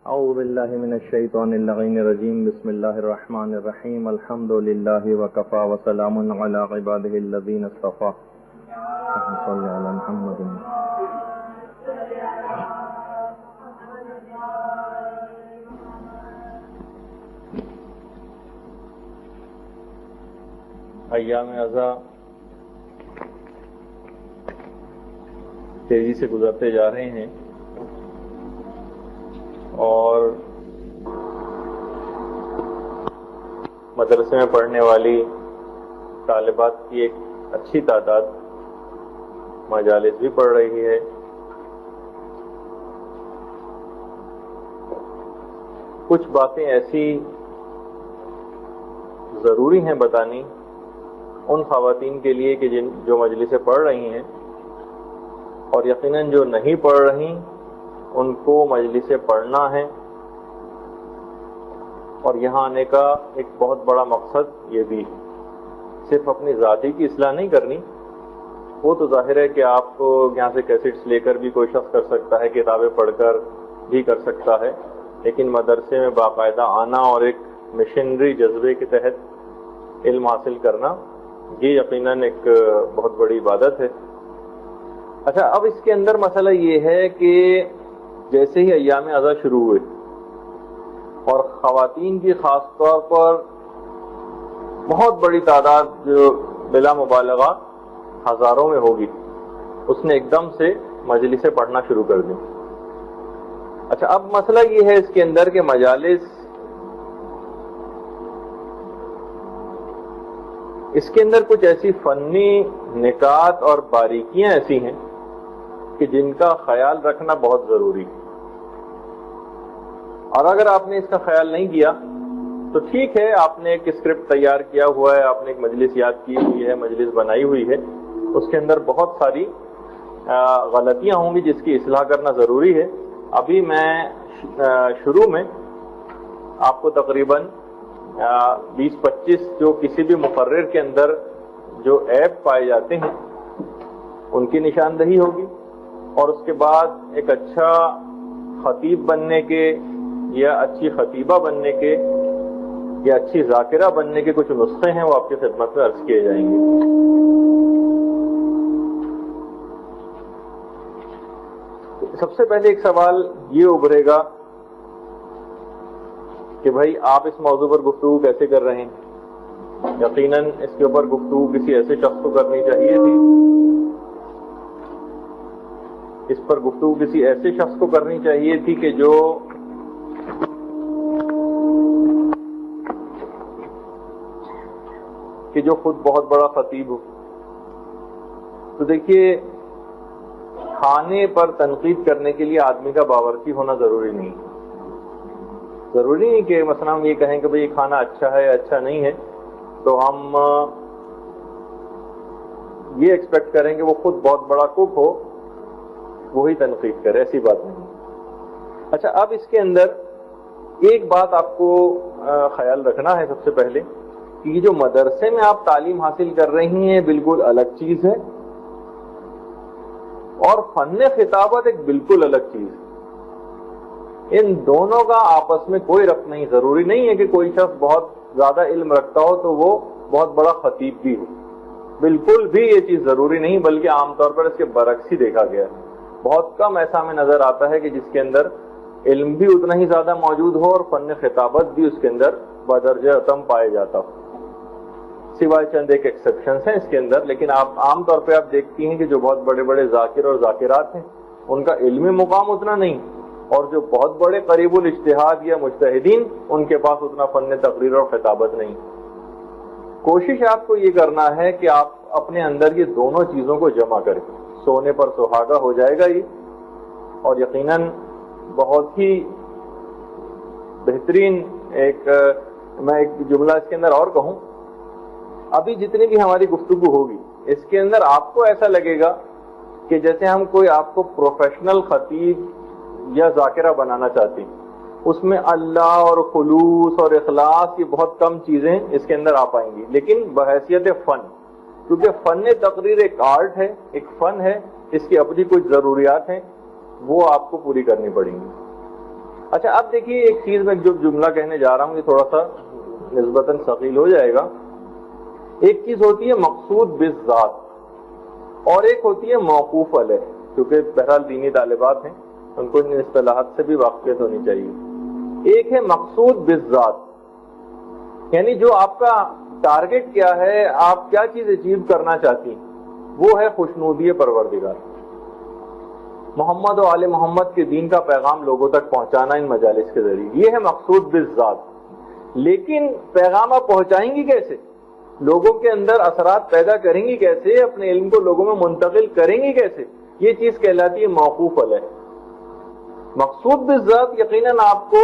اعوذ باللہ من الشیطان اللعین الرجیم بسم اللہ الرحمن الرحیم الحمد للہ وکفا وسلام علی عبادہ الذین اصطفی صلی علی محمد. ایام عزا تیزی سے گزرتے جا رہے ہیں اور مدرسے میں پڑھنے والی طالبات کی ایک اچھی تعداد مجالس بھی پڑھ رہی ہے. کچھ باتیں ایسی ضروری ہیں بتانی ان خواتین کے لیے کہ جو مجلسیں پڑھ رہی ہیں، اور یقیناً جو نہیں پڑھ رہی ان کو مجلسیں پڑھنا ہے. اور یہاں آنے کا ایک بہت بڑا مقصد یہ بھی صرف اپنی ذاتی کی اصلاح نہیں کرنی، وہ تو ظاہر ہے کہ آپ یہاں سے کیسٹس لے کر بھی کوئی شخص کر سکتا ہے، کتابیں پڑھ کر بھی کر سکتا ہے، لیکن مدرسے میں باقاعدہ آنا اور ایک مشنری جذبے کے تحت علم حاصل کرنا یہ یقیناً ایک بہت بڑی عبادت ہے. اچھا، اب اس کے اندر مسئلہ یہ ہے کہ جیسے ہی ایام عزا شروع ہوئے اور خواتین کی خاص طور پر بہت بڑی تعداد جو بلا مبالغہ ہزاروں میں ہوگی، اس نے ایک دم سے مجلسیں پڑھنا شروع کر دی. اچھا، اب مسئلہ یہ ہے اس کے اندر کہ مجالس اس کے اندر کچھ ایسی فنی نکات اور باریکیاں ایسی ہیں کہ جن کا خیال رکھنا بہت ضروری ہے. اور اگر آپ نے اس کا خیال نہیں کیا تو ٹھیک ہے، آپ نے ایک اسکرپٹ تیار کیا ہوا ہے، آپ نے ایک مجلس یاد کی ہوئی ہے، مجلس بنائی ہوئی ہے، اس کے اندر بہت ساری غلطیاں ہوں گی جس کی اصلاح کرنا ضروری ہے. ابھی میں شروع میں آپ کو تقریباً 20-25 جو کسی بھی مقرر کے اندر جو عیب پائے جاتے ہیں ان کی نشاندہی ہوگی، اور اس کے بعد ایک اچھا خطیب بننے کے یا اچھی خطیبہ بننے کے یا اچھی ذاکرہ بننے کے کچھ نسخے ہیں، وہ آپ کی خدمت میں عرض کیے جائیں گے. سب سے پہلے ایک سوال یہ ابھرے گا کہ بھائی آپ اس موضوع پر گفتگو کیسے کر رہے ہیں؟ یقیناً اس کے اوپر گفتگو کسی ایسے شخص کو کرنی چاہیے تھی، اس پر گفتگو کسی ایسے شخص کو کرنی چاہیے تھی کہ جو خود بہت بڑا خطیب ہو. تو دیکھیے، کھانے پر تنقید کرنے کے لیے آدمی کا باورچی ہونا ضروری نہیں. ضروری نہیں کہ مثلا ہم یہ کہیں کہ بھئی یہ کھانا اچھا ہے اچھا نہیں ہے تو ہم یہ ایکسپیکٹ کریں کہ وہ خود بہت بڑا کوک ہو وہی تنقید کرے، ایسی بات نہیں. اچھا، اب اس کے اندر ایک بات آپ کو خیال رکھنا ہے سب سے پہلے کہ یہ جو مدرسے میں آپ تعلیم حاصل کر رہی ہیں بالکل الگ چیز ہے، اور فن خطابت ایک بالکل الگ چیز ہے. ان دونوں کا آپس میں کوئی ربط نہیں. ضروری نہیں ہے کہ کوئی شخص بہت زیادہ علم رکھتا ہو تو وہ بہت بڑا خطیب بھی ہو، بالکل بھی یہ چیز ضروری نہیں، بلکہ عام طور پر اس کے برعکس ہی دیکھا گیا ہے. بہت کم ایسا ہمیں نظر آتا ہے کہ جس کے اندر علم بھی اتنا ہی زیادہ موجود ہو اور فن خطابت بھی اس کے اندر بدرجہ اتم پائے جاتا ہو، سوائے چند ایک ایکسیپشنز ہیں اس کے اندر. لیکن آپ عام طور پہ آپ دیکھتی ہیں کہ جو بہت بڑے بڑے ذاکر اور ذاکرات ہیں ان کا علمی مقام اتنا نہیں، اور جو بہت بڑے قریب الاجتہاد یا مجتہدین ان کے پاس اتنا فن تقریر اور خطابت نہیں. کوشش آپ کو یہ کرنا ہے کہ آپ اپنے اندر یہ دونوں چیزوں کو جمع کریں. سونے پر سہاگا ہو جائے گا یہ، اور یقیناً بہت ہی بہترین میں ایک جملہ اس کے اندر اور کہوں، ابھی جتنی بھی ہماری گفتگو ہوگی اس کے اندر آپ کو ایسا لگے گا کہ جیسے ہم کوئی آپ کو پروفیشنل خطیب یا ذاکرہ بنانا چاہتے ہیں. اس میں اللہ اور خلوص اور اخلاص کی بہت کم چیزیں اس کے اندر آ پائیں گی، لیکن بحیثیت فن، کیونکہ فن تقریر ایک آرٹ ہے، ایک فن ہے، اس کی اپنی کچھ ضروریات ہیں، وہ آپ کو پوری کرنی پڑیں گی. اچھا اب دیکھیے ایک چیز میں جو جملہ کہنے جا رہا ہوں یہ تھوڑا سا نسبتاً ثقیل ہو جائے گا. ایک چیز ہوتی ہے مقصود بالذات اور ایک ہوتی ہے موقوف علیہ. کیونکہ بہرحال دینی طالبات ہیں ان کو ان اصطلاحات سے بھی واقفیت ہونی چاہیے. ایک ہے مقصود بالذات، یعنی جو آپ کا ٹارگٹ کیا ہے، آپ کیا چیز اچیو کرنا چاہتی ہیں، وہ ہے خوشنودی پروردگار. محمد و آل محمد کے دین کا پیغام لوگوں تک پہنچانا ان مجالس کے ذریعے، یہ ہے مقصود بالذات. لیکن پیغام آپ پہنچائیں گی کیسے، لوگوں کے اندر اثرات پیدا کریں گی کیسے، اپنے علم کو لوگوں میں منتقل کریں گی کیسے، یہ چیز کہلاتی ہے موقوف علیہ. مقصود بالذات یقیناً آپ کو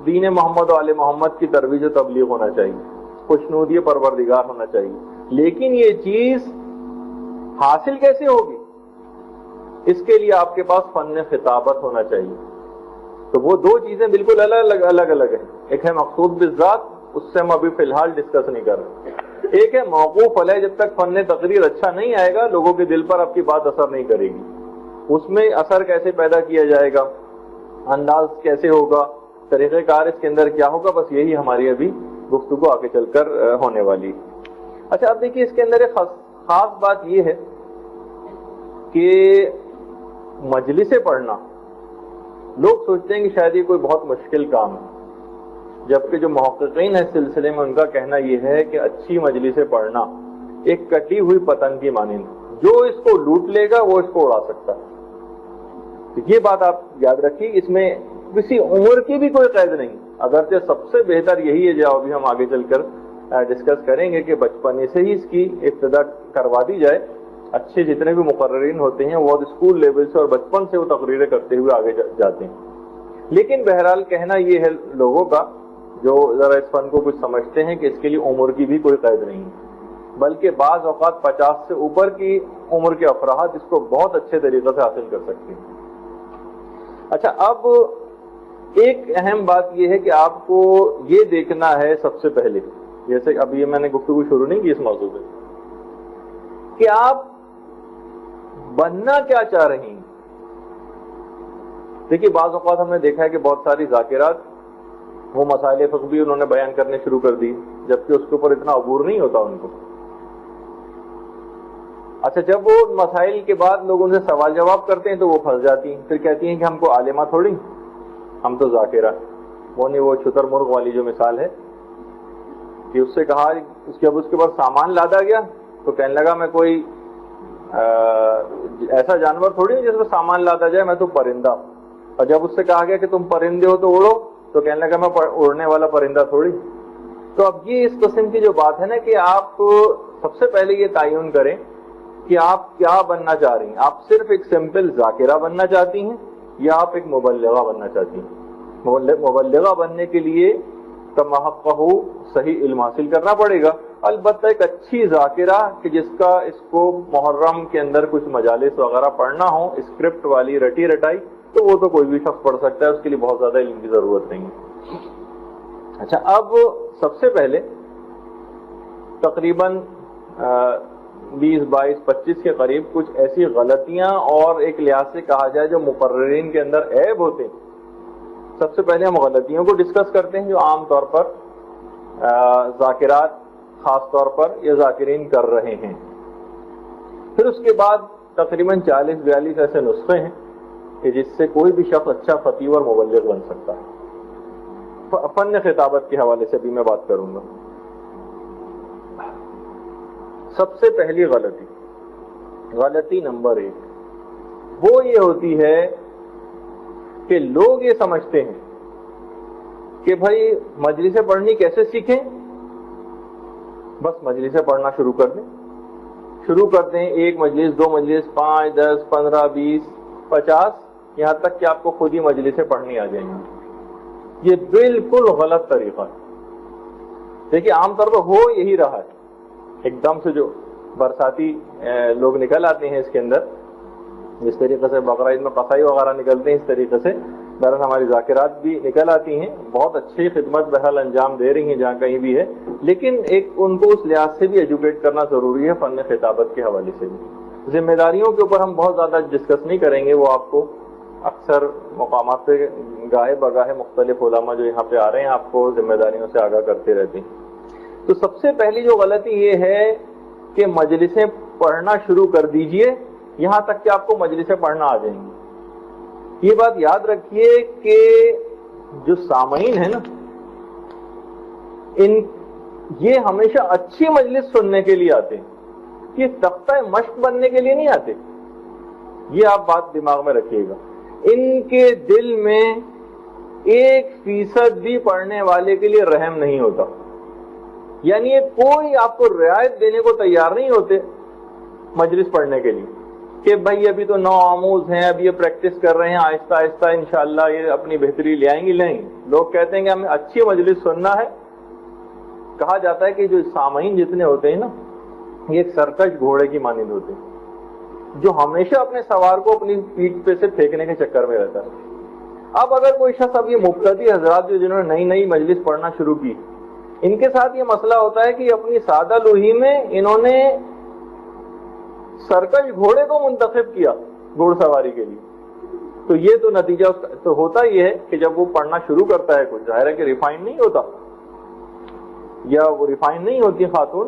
دین محمد و آل محمد کی ترویج و تبلیغ ہونا چاہیے، خوشنودی پروردگار ہونا چاہیے. لیکن یہ چیز حاصل کیسے ہوگی، اس کے لیے آپ کے پاس فن خطابت ہونا چاہیے. تو وہ دو چیزیں بالکل الگ الگ ہیں. ایک ہے مقصود بالذات، اس سے ہم ابھی فی الحال ڈسکس نہیں کر رہے. ایک ہے موقوف علیہ، جب تک فن تقریر اچھا نہیں آئے گا لوگوں کے دل پر آپ کی بات اثر نہیں کرے گی. اس میں اثر کیسے پیدا کیا جائے گا، انداز کیسے ہوگا، طریقہ کار اس کے اندر کیا ہوگا، بس یہی ہماری ابھی گفتگو آگے چل کر ہونے والی. اچھا اب دیکھیے اس کے اندر ایک خاص بات یہ ہے کہ مجلس پڑھنا، لوگ سوچتے ہیں کہ شاید یہ کوئی بہت مشکل کام ہے، جبکہ جو محققین ہیں اس سلسلے میں ان کا کہنا یہ ہے کہ اچھی مجلس پڑھنا ایک کٹی ہوئی پتنگ کی مانند، جو اس کو لوٹ لے گا وہ اس کو اڑا سکتا ہے. یہ بات آپ یاد رکھیے، اس میں کسی عمر کی بھی کوئی قید نہیں. اگرچہ سب سے بہتر یہی ہے، جو ابھی ہم آگے چل کر ڈسکس کریں گے، کہ بچپنے سے ہی اس کی ابتدا کروا دی جائے. اچھے جتنے بھی مقررین ہوتے ہیں وہ اسکول لیول سے اور بچپن سے وہ تقریریں کرتے ہوئے آگے جاتے ہیں. لیکن بہرحال کہنا یہ ہے لوگوں کا جو ذرا اس فن کو کچھ سمجھتے ہیں کہ اس کے لیے عمر کی بھی کوئی قید نہیں، بلکہ بعض اوقات 50 سے اوپر کی عمر کے افراد اس کو بہت اچھے طریقے سے حاصل کر سکتے ہیں. اچھا اب ایک اہم بات یہ ہے کہ آپ کو یہ دیکھنا ہے سب سے پہلے، جیسے اب یہ میں نے گفتگو شروع نہیں کی اس موضوع پہ، کہ آپ بننا کیا چاہ رہی ہیں. دیکھیے بعض اوقات ہم نے دیکھا ہے کہ بہت ساری ذاکرات وہ مسائل فقہی انہوں نے بیان کرنے شروع کر دی، جبکہ اس کے اوپر اتنا عبور نہیں ہوتا ان کو. اچھا جب وہ مسائل کے بعد لوگ ان سے سوال جواب کرتے ہیں تو وہ پھنس جاتی ہیں، پھر کہتی ہیں کہ ہم کو عالمہ تھوڑی، ہم تو ذاکرہ. وہ نہیں، وہ چھتر مرغ والی جو مثال ہے کہ اس سے کہا، جب اس کے بعد سامان لادا گیا تو کہنے لگا میں کوئی ایسا جانور تھوڑی ہوں جس میں سامان لادا جائے، میں تو پرندہ. اور جب اس سے کہا گیا کہ تم پرندے ہو تو اڑو، تو کہنے لگا میں اڑنے والا پرندہ تھوڑی. تو اب یہ اس قسم کی جو بات ہے نا کہ آپ سب سے پہلے یہ تعین کریں کہ آپ کیا بننا چاہ رہی ہیں. آپ صرف ایک سمپل ذاکرہ بننا چاہتی ہیں یا آپ ایک مبلغہ بننا چاہتی ہیں. مبلغہ بننے کے لیے تمحقہ صحیح علم حاصل کرنا پڑے گا. البتہ ایک اچھی ذاکرہ کہ جس کا اس کو محرم کے اندر کچھ مجالس وغیرہ پڑھنا ہو، اسکرپٹ والی رٹی رٹائی، تو وہ تو کوئی بھی شخص پڑھ سکتا ہے، اس کے لیے بہت زیادہ علم کی ضرورت نہیں ہے. اچھا اب سب سے پہلے تقریباً 20 22 25 کے قریب کچھ ایسی غلطیاں اور ایک لحاظ سے کہا جائے جو مقررین کے اندر عیب ہوتے ہیں. سب سے پہلے ہم غلطیوں کو ڈسکس کرتے ہیں جو عام طور پر ذاکرات خاص طور پر یہ ذاکرین کر رہے ہیں. پھر اس کے بعد تقریباً 40 42 ایسے نسخے ہیں کہ جس سے کوئی بھی شخص اچھا فقیہ اور مبلغ بن سکتا ہے. فن خطابت کے حوالے سے بھی میں بات کروں گا. سب سے پہلی غلطی نمبر 1 وہ یہ ہوتی ہے کہ لوگ یہ سمجھتے ہیں کہ بھائی مجلسیں پڑھنی کیسے سیکھیں، بس مجلسیں پڑھنا شروع کر دیں. 1 مجلس 2 مجلس 5 10 15 20 50 یہاں تک کہ آپ کو خود ہی مجلسیں پڑھنی آ جائیں گی. یہ بالکل غلط طریقہ ہے. دیکھیے عام طور پر ہو یہی رہا ہے، ایک دم سے جو برساتی لوگ نکل آتے ہیں اس کے اندر، جس طریقے سے بقرعید میں قصائی وغیرہ نکلتے ہیں، اس طریقے سے بہرحال ہماری ذاکرات بھی نکل آتی ہیں. بہت اچھی خدمت بہرحال انجام دے رہی ہیں جہاں کہیں بھی ہے، لیکن ایک ان کو اس لحاظ سے بھی ایجوکیٹ کرنا ضروری ہے فن خطابت کے حوالے سے بھی. ذمہ داریوں کے اوپر ہم بہت زیادہ ڈسکس نہیں کریں گے، وہ آپ کو اکثر مقامات پہ گاہے بگاہے مختلف علماء جو یہاں پہ آ رہے ہیں آپ کو ذمہ داریوں سے آگاہ کرتے رہتے ہیں. تو سب سے پہلی جو غلطی یہ ہے کہ مجلسیں پڑھنا شروع کر دیجئے یہاں تک کہ آپ کو مجلسیں پڑھنا آ جائیں گی. یہ بات یاد رکھیے کہ جو سامعین ہیں نا یہ ہمیشہ اچھی مجلس سننے کے لیے آتے ہیں, یہ تختہ مشق بننے کے لیے نہیں آتے. یہ آپ بات دماغ میں رکھیے گا. ان کے دل میں 1% بھی پڑھنے والے کے لیے رحم نہیں ہوتا, یعنی یہ کوئی آپ کو رعایت دینے کو تیار نہیں ہوتے مجلس پڑھنے کے لیے کہ بھائی ابھی تو نو آموز ہیں, ابھی یہ پریکٹس کر رہے ہیں, آہستہ آہستہ انشاءاللہ یہ اپنی بہتری لے آئیں گی. نہیں, لوگ کہتے ہیں کہ ہمیں اچھی مجلس سننا ہے. کہا جاتا ہے کہ جو سامعین جتنے ہوتے ہیں نا یہ ایک سرکش گھوڑے کی مانند ہوتے ہیں جو ہمیشہ اپنے سوار کو اپنی پیٹھ پہ سے پھینکنے کے چکر میں رہتا ہے. اب اگر کوئی شخص, اب یہ مبتدی حضرات جنہوں نے نئی مجلس پڑھنا شروع کی, ان کے ساتھ یہ مسئلہ ہوتا ہے کہ اپنی سادہ لوہی میں انہوں نے سرکش گھوڑے کو منتخب کیا گھوڑ سواری کے لیے. تو یہ تو نتیجہ تو ہوتا یہ ہے کہ جب وہ پڑھنا شروع کرتا ہے کچھ, ظاہر ہے کہ ریفائن نہیں ہوتا یا وہ ریفائن نہیں ہوتی خاتون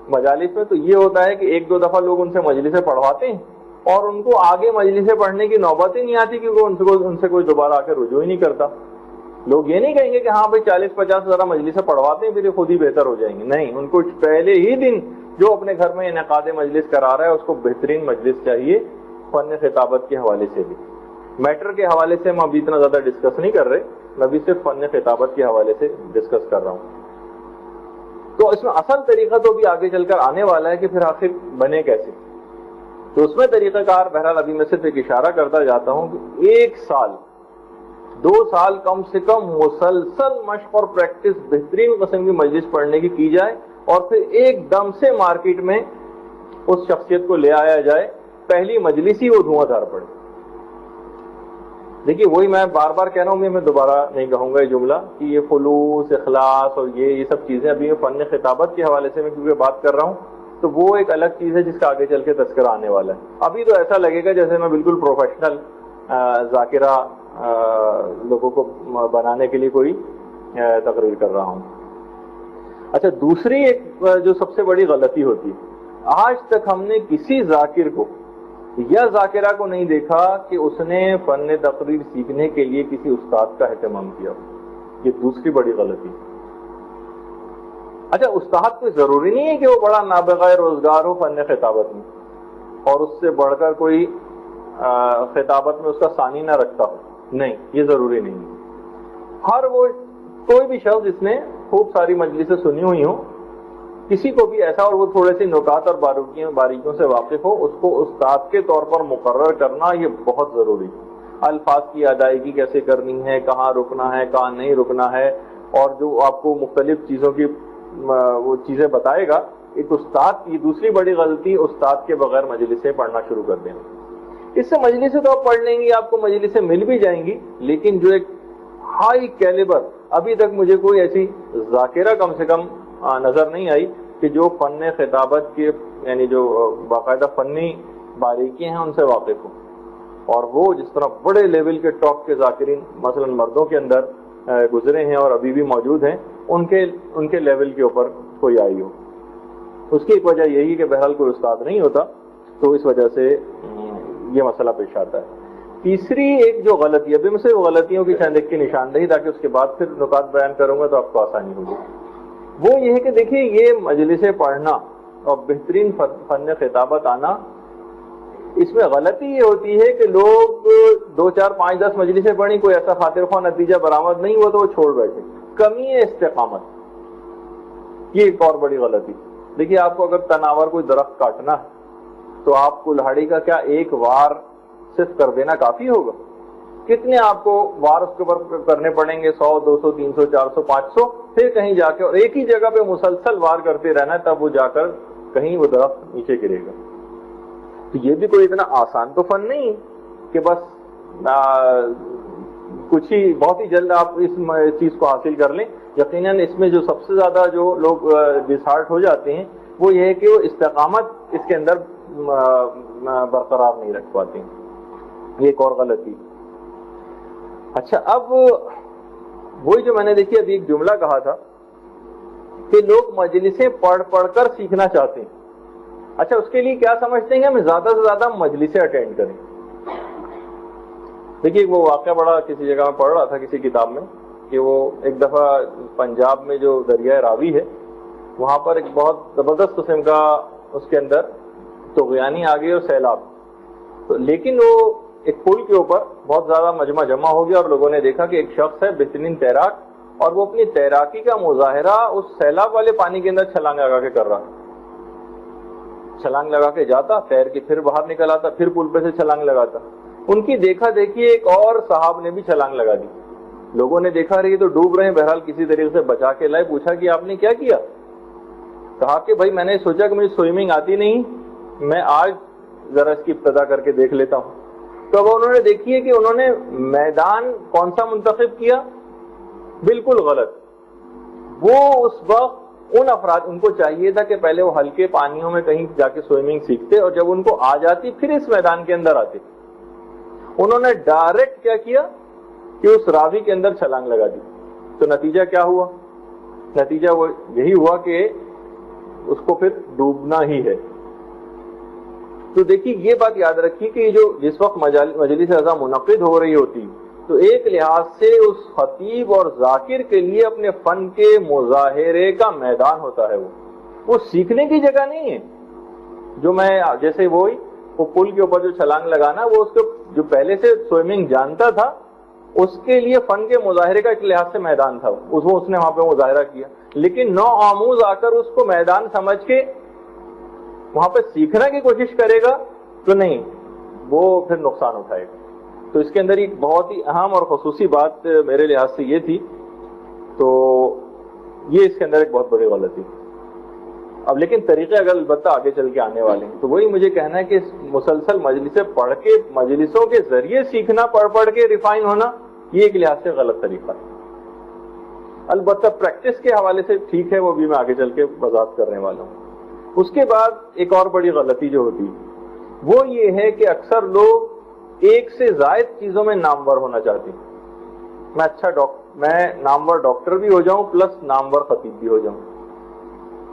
مجالس میں, تو یہ ہوتا ہے کہ 1-2 دفعہ لوگ ان سے مجلسیں پڑھواتے ہیں اور ان کو آگے مجلسیں پڑھنے کی نوبت ہی نہیں آتی کیونکہ ان سے کوئی دوبارہ آ کے رجوع ہی نہیں کرتا. لوگ یہ نہیں کہیں گے کہ ہاں بھائی 40-50 ذرا مجلسیں پڑھواتے ہیں پھر یہ خود ہی بہتر ہو جائیں گے. نہیں, ان کو پہلے ہی دن جو اپنے گھر میں انعقاد مجلس کرا رہا ہے اس کو بہترین مجلس چاہیے. فن خطابت کے حوالے سے بھی, میٹر کے حوالے سے ہم ابھی اتنا زیادہ ڈسکس نہیں کر رہے, میں ابھی صرف فن خطابت کے حوالے سے ڈسکس کر رہا ہوں. تو اس میں اصل طریقہ تو بھی آگے چل کر آنے والا ہے کہ پھر آخر بنے کیسے. تو اس میں طریقہ کار بہرحال ابھی میں صرف ایک اشارہ کرتا جاتا ہوں کہ 1 سال 2 سال کم سے کم مسلسل مشق اور پریکٹس بہترین قسم کی مجلس پڑھنے کی جائے اور پھر ایک دم سے مارکیٹ میں اس شخصیت کو لے آیا جائے, پہلی مجلس ہی وہ دھواں دھار پڑے. دیکھیے وہی میں بار بار کہہ رہا ہوں, میں دوبارہ نہیں کہوں گا یہ جملہ کہ یہ خلوص اخلاص اور یہ سب چیزیں ابھی فن خطابت کے حوالے سے میں کیونکہ بات کر رہا ہوں تو وہ ایک الگ چیز ہے جس کا آگے چل کے تذکرہ آنے والا ہے. ابھی تو ایسا لگے گا جیسے میں بالکل پروفیشنل ذاکرہ لوگوں کو بنانے کے لیے کوئی تقریر کر رہا ہوں. اچھا, دوسری ایک جو سب سے بڑی غلطی ہوتی ہے, آج تک ہم نے کسی ذاکر کو یا ذاکرہ کو نہیں دیکھا کہ اس نے فن تقریر سیکھنے کے لیے کسی استاد کا اہتمام کیا. یہ دوسری بڑی غلطی. اچھا, استاد کوئی ضروری نہیں ہے کہ وہ بڑا نابغہ روزگار ہو فن خطابت میں اور اس سے بڑھ کر کوئی خطابت میں اس کا ثانی نہ رکھتا ہو. نہیں, یہ ضروری نہیں. ہر وہ کوئی بھی شخص جس نے خوب ساری مجلسیں سنی ہوئی ہوں, کسی کو بھی ایسا اور وہ تھوڑے سے نکات اور باریکیوں سے واقف ہو, اس کو استاد کے طور پر مقرر کرنا یہ بہت ضروری. الفاظ کی ادائیگی کیسے کرنی ہے, کہاں رکنا ہے, کہاں نہیں رکنا ہے, اور جو آپ کو مختلف چیزوں کی وہ چیزیں بتائے گا. ایک استاد کی دوسری بڑی غلطی استاد کے بغیر مجلسیں پڑھنا شروع کر دینا. اس سے مجلسیں تو آپ پڑھ لیں گی, آپ کو مجلسیں مل بھی جائیں گی, لیکن جو ایک ہائی کیلیبر ابھی تک مجھے کوئی ایسی ذاکرہ کم سے کم نظر نہیں آئی کہ جو فن خطابت کے یعنی جو باقاعدہ فنی باریکیاں ہیں ان سے واقف ہو, اور وہ جس طرح بڑے لیول کے ٹاپ کے ذاکرین مثلا مردوں کے اندر گزرے ہیں اور ابھی بھی موجود ہیں, ان کے لیول کے اوپر کوئی آئی ہو. اس کی ایک وجہ یہی کہ بہرحال کوئی استاد نہیں ہوتا, تو اس وجہ سے یہ مسئلہ پیش آتا ہے. تیسری ایک جو غلطی, ابھی میں صرف غلطیوں کی چند ایک کی نشاندہی تاکہ اس کے بعد پھر نکات بیان کروں گا تو آپ کو آسانی ہوگی, وہ یہ ہے کہ دیکھیے یہ مجلسیں پڑھنا اور بہترین فن خطابت آنا, اس میں غلطی یہ ہوتی ہے کہ لوگ 2 4 5 10 مجلسیں پڑھیں, کوئی ایسا خاطر خواہ نتیجہ برآمد نہیں ہوا تو وہ چھوڑ بیٹھے. کمی ہے استقامت, یہ ایک اور بڑی غلطی. دیکھیے آپ کو اگر تناور کوئی درخت کاٹنا ہے تو آپ کو کلہاڑی کا کیا ایک وار صرف کر دینا کافی ہوگا؟ کتنے آپ کو وار اس کے اوپر کرنے پڑیں گے؟ 100 200 300 400 500, پھر کہیں جا کے اور ایک ہی جگہ پہ مسلسل وار کرتے رہنا ہے, تب وہ جا کر کہیں وہ درخت نیچے گرے گا. تو یہ بھی کوئی اتنا آسان تو فن نہیں کہ بس کچھ ہی بہت ہی جلد آپ اس چیز کو حاصل کر لیں. یقیناً اس میں جو سب سے زیادہ جو لوگ ڈسہارٹ ہو جاتے ہیں وہ یہ ہے کہ وہ استقامت اس کے اندر برقرار نہیں رکھ پاتے ہیں. یہ ایک اور غلطی. اچھا اب وہی جو میں نے دیکھی ابھی ایک جملہ کہا تھا کہ لوگ مجلسیں پڑھ پڑھ کر سیکھنا چاہتے ہیں. اچھا اس کے لیے کیا سمجھتے ہیں کہ ہم زیادہ سے زیادہ مجلسیں اٹینڈ کریں. دیکھیے وہ واقعہ بڑا کسی جگہ میں پڑھ رہا تھا کسی کتاب میں کہ وہ ایک دفعہ پنجاب میں جو دریائے راوی ہے وہاں پر ایک بہت زبردست قسم کا اس کے اندر طغیانی آ گئی اور سیلاب. لیکن وہ ایک پل کے اوپر بہت زیادہ مجمع جمع ہو گیا اور لوگوں نے دیکھا کہ ایک شخص ہے بہترین تیراک اور وہ اپنی تیراکی کا مظاہرہ اس سیلاب والے پانی کے اندر چھلانگ لگا کے کر رہا. چھلانگ لگا کے جاتا, تیر کے پھر باہر نکل آتا, پھر پل پہ سے چھلانگ لگاتا. ان کی دیکھا دیکھی ایک اور صاحب نے بھی چھلانگ لگا دی. لوگوں نے دیکھا رہی تو ڈوب رہے ہیں, بہرحال کسی طریقے سے بچا کے لائے. پوچھا کہ آپ نے کیا کیا؟ کہا کہ بھائی میں نے سوچا کہ مجھے سوئمنگ آتی نہیں, میں آج ذرا اس کی ابتدا کر کے دیکھ لیتا ہوں. تو اب انہوں نے دیکھی ہے کہ انہوں نے میدان کون سا منتخب کیا؟ بالکل غلط. وہ اس وقت ان افراد, ان کو چاہیے تھا کہ پہلے وہ ہلکے پانیوں میں کہیں جا کے سوئمنگ سیکھتے اور جب ان کو آ جاتی پھر اس میدان کے اندر آتے. انہوں نے ڈائریکٹ کیا کیا کہ اس راوی کے اندر چھلانگ لگا دی. تو نتیجہ کیا ہوا؟ نتیجہ وہ یہی ہوا کہ اس کو پھر ڈوبنا ہی ہے. تو دیکھیے یہ بات یاد رکھیے کہ جو جس وقت مجلس اعظم منعقد ہو رہی ہوتی تو ایک لحاظ سے اس خطیب اور ذاکر کے لیے اپنے فن کے مظاہرے کا میدان ہوتا ہے. وہ سیکھنے کی جگہ نہیں ہے. جو میں جیسے وہ پل کے اوپر جو چھلانگ لگانا, وہ اس کو جو پہلے سے سوئمنگ جانتا تھا اس کے لیے فن کے مظاہرے کا ایک لحاظ سے میدان تھا. اس نے وہاں پہ مظاہرہ کیا. لیکن نو آموز آ کر اس کو میدان سمجھ کے وہاں پہ سیکھنے کی کوشش کرے گا تو نہیں, وہ پھر نقصان اٹھائے گا. تو اس کے اندر ایک بہت ہی اہم اور خصوصی بات میرے لحاظ سے یہ تھی. تو یہ اس کے اندر ایک بہت بڑی غلطی. اب لیکن طریقے اگر البتہ آگے چل کے آنے والے ہیں تو وہی مجھے کہنا ہے کہ مسلسل مجلسیں پڑھ کے, مجلسوں کے ذریعے سیکھنا, پڑھ کے ریفائن ہونا, یہ ایک لحاظ سے غلط طریقہ ہے. البتہ پریکٹس کے حوالے سے ٹھیک ہے, وہ بھی میں آگے چل کے وضاحت کرنے والا ہوں. اس کے بعد ایک اور بڑی غلطی جو ہوتی وہ یہ ہے کہ اکثر لوگ ایک سے زائد چیزوں میں نامور ہونا چاہتے ہیں. میں نامور ڈاکٹر بھی ہو جاؤں پلس نامور خطیب بھی ہو جاؤں.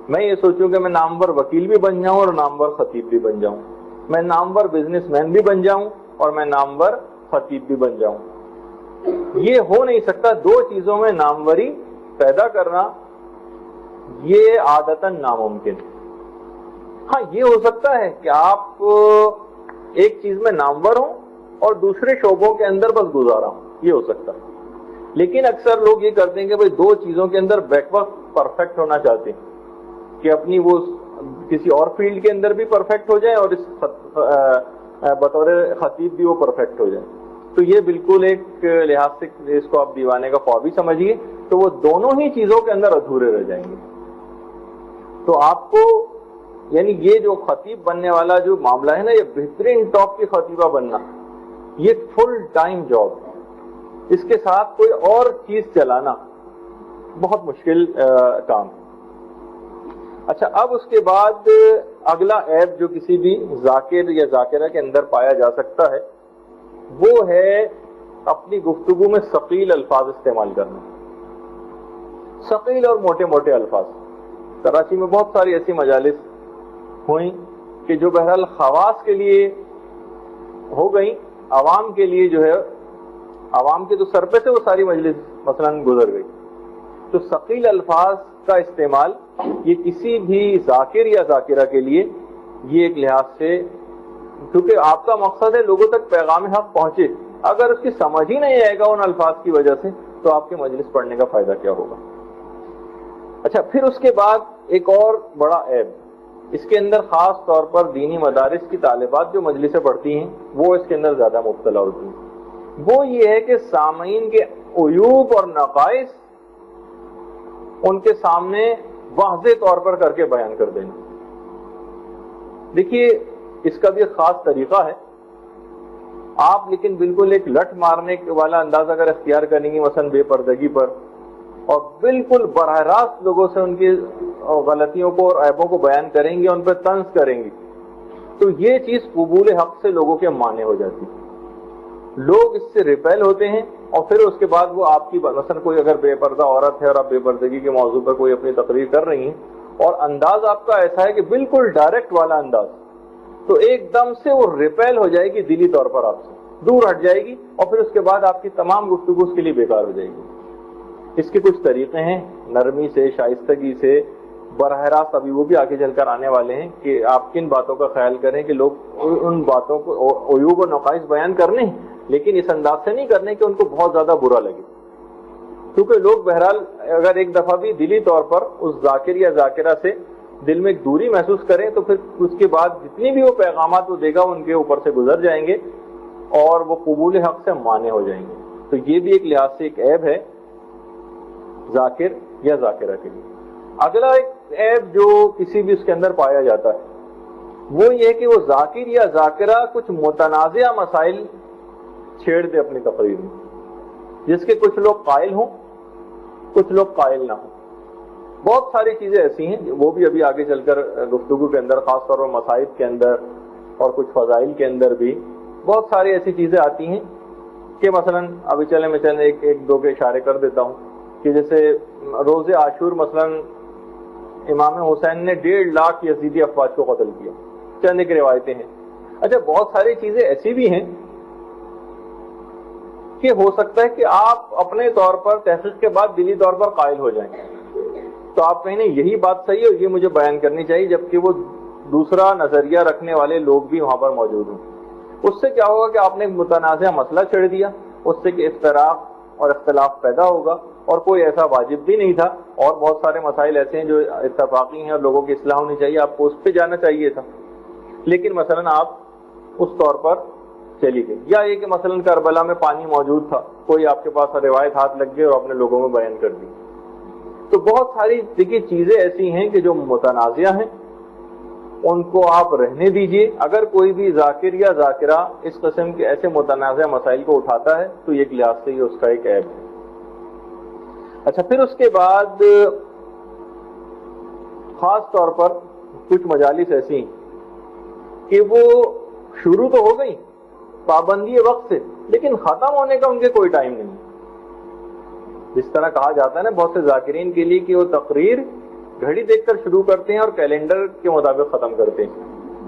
میں یہ سوچوں کہ میں نامور وکیل بھی بن جاؤں اور نامور خطیب بھی بن جاؤں. میں نامور بزنس مین بھی بن جاؤں اور میں نامور خطیب بھی بن جاؤں. یہ ہو نہیں سکتا. دو چیزوں میں ناموری پیدا کرنا یہ عادتاً ناممکن. ہاں یہ ہو سکتا ہے کہ آپ ایک چیز میں نامور ہوں اور دوسرے شعبوں کے اندر بس گزارا ہوں, یہ ہو سکتا ہے. لیکن اکثر لوگ یہ کرتے ہیں کہ بھئی دو چیزوں کے اندر بیک وقت پرفیکٹ ہونا چاہتے ہیں کہ اپنی وہ کسی اور فیلڈ کے اندر بھی پرفیکٹ ہو جائیں اور اس بطور خطیب بھی وہ پرفیکٹ ہو جائیں. تو یہ بالکل ایک لحاظ سے اس کو آپ دیوانے کا خواب ہی سمجھیے. تو وہ دونوں ہی چیزوں کے اندر ادھورے رہ جائیں گے. تو آپ کو یعنی یہ جو خطیب بننے والا جو معاملہ ہے نا, یہ بہترین ٹاپ کی خطیبہ بننا, یہ فل ٹائم جاب. اس کے ساتھ کوئی اور چیز چلانا بہت مشکل کام. اچھا اب اس کے بعد اگلا عیب جو کسی بھی ذاکر یا ذاکرہ کے اندر پایا جا سکتا ہے وہ ہے اپنی گفتگو میں ثقیل الفاظ استعمال کرنا. ثقیل اور موٹے موٹے الفاظ. کراچی میں بہت ساری ایسی مجالس ہوئیں کہ جو بہرحال خواص کے لیے ہو گئیں, عوام کے لیے جو ہے عوام کے تو سر پہ سے وہ ساری مجلس مثلا گزر گئی. تو ثقیل الفاظ کا استعمال یہ کسی بھی ذاکر یا ذاکرہ کے لیے یہ ایک لحاظ سے, کیونکہ آپ کا مقصد ہے لوگوں تک پیغام حق پہنچے, اگر اس کی سمجھ ہی نہیں آئے گا ان الفاظ کی وجہ سے تو آپ کے مجلس پڑھنے کا فائدہ کیا ہوگا. اچھا پھر اس کے بعد ایک اور بڑا عیب, اس کے اندر خاص طور پر دینی مدارس کی طالبات جو مجلسیں پڑھتی ہیں وہ اس کے اندر زیادہ مبتلا ہوتی ہیں. وہ یہ ہے کہ سامعین کے عیوب اور نقائص ان کے سامنے واضح طور پر کر کے بیان کر دینا. دیکھیے اس کا بھی ایک خاص طریقہ ہے. آپ لیکن بالکل ایک لٹ مارنے والا انداز اگر اختیار کریں گی مثلا بے پردگی پر اور بالکل براہ راست لوگوں سے ان کی غلطیوں کو اور عیبوں کو بیان کریں گے, ان پہ طنز کریں گے, تو یہ چیز قبول حق سے لوگوں کے مانے ہو جاتی. لوگ اس سے ریپیل ہوتے ہیں اور پھر اس کے بعد وہ آپ کی مثلا کوئی اگر بے پردہ عورت ہے اور آپ بے پردگی کے موضوع پر کوئی اپنی تقریر کر رہی ہیں اور انداز آپ کا ایسا ہے کہ بالکل ڈائریکٹ والا انداز، تو ایک دم سے وہ ریپیل ہو جائے گی دلی طور پر، آپ سے دور ہٹ جائے گی، اور پھر اس کے بعد آپ کی تمام گفتگو اس کے لیے بیکار ہو جائے گی۔ اس کے کچھ طریقے ہیں نرمی سے، شائستگی سے، براہ راست ابھی وہ بھی آگے چل کر آنے والے ہیں کہ آپ کن باتوں کا خیال کریں کہ لوگ ان باتوں کو عیوب و نقائص بیان کرنے ہیں، لیکن اس انداز سے نہیں کرنے کہ ان کو بہت زیادہ برا لگے، کیونکہ لوگ بہرحال اگر ایک دفعہ بھی دلی طور پر اس ذاکر یا ذاکرہ سے دل میں ایک دوری محسوس کریں تو پھر اس کے بعد جتنی بھی وہ پیغامات وہ دے گا ان کے اوپر سے گزر جائیں گے اور وہ قبول حق سے مانع ہو جائیں گے۔ تو یہ بھی ایک لحاظ سے ایک عیب ہے ذاکر یا ذاکرہ کے لیے۔ اگلا ایک عیب جو کسی بھی اس کے اندر پایا جاتا ہے وہ یہ کہ وہ ذاکر یا ذاکرہ کچھ متنازعہ مسائل چھیڑ دے اپنی تقریر میں، جس کے کچھ لوگ قائل ہوں کچھ لوگ قائل نہ ہوں۔ بہت ساری چیزیں ایسی ہیں وہ بھی ابھی آگے چل کر گفتگو کے اندر، خاص طور پر مصائب کے اندر اور کچھ فضائل کے اندر بھی بہت ساری ایسی چیزیں آتی ہیں کہ مثلا ابھی چلیں میں ایک دو کے اشارے کر دیتا ہوں کہ جیسے روز عاشور مثلا امام حسین نے 1.5 لاکھ یزیدی افواج کو قتل کیا، چند ایک روایتیں ہیں۔ اچھا بہت ساری چیزیں ایسی بھی ہیں کہ ہو سکتا ہے کہ آپ اپنے طور پر تحقیق کے بعد دلی طور پر قائل ہو جائیں، تو آپ کہیں نہیں یہی بات صحیح ہے اور یہ مجھے بیان کرنی چاہیے، جبکہ وہ دوسرا نظریہ رکھنے والے لوگ بھی وہاں پر موجود ہوں۔ اس سے کیا ہوگا کہ آپ نے ایک متنازع مسئلہ چھیڑ دیا، اس سے کہ افتراق اور اختلاف پیدا ہوگا، اور کوئی ایسا واجب بھی نہیں تھا، اور بہت سارے مسائل ایسے ہیں جو اتفاقی ہیں اور لوگوں کی اصلاح ہونی چاہیے، آپ کو اس پہ جانا چاہیے تھا، لیکن مثلا آپ اس طور پر چلی گئی۔ یا یہ کہ مثلا کربلا میں پانی موجود تھا، کوئی آپ کے پاس روایت ہاتھ لگ گئی اور آپ نے لوگوں میں بیان کر دی۔ تو بہت ساری دیکھیے چیزیں ایسی ہیں کہ جو متنازعہ ہیں ان کو آپ رہنے دیجئے۔ اگر کوئی بھی ذاکر یا ذاکرہ اس قسم کے ایسے متنازع مسائل کو اٹھاتا ہے تو ایک لحاظ سے یہ اس کا ایک عیب ہے۔ اچھا پھر اس کے بعد خاص طور پر کچھ مجالس ایسی ہیں کہ وہ شروع تو ہو گئی پابندی وقت سے، لیکن ختم ہونے کا ان کے کوئی ٹائم نہیں۔ جس طرح کہا جاتا ہے نا بہت سے ذاکرین کے لیے کہ وہ تقریر گھڑی دیکھ کر شروع کرتے ہیں اور کیلنڈر کے مطابق ختم کرتے ہیں،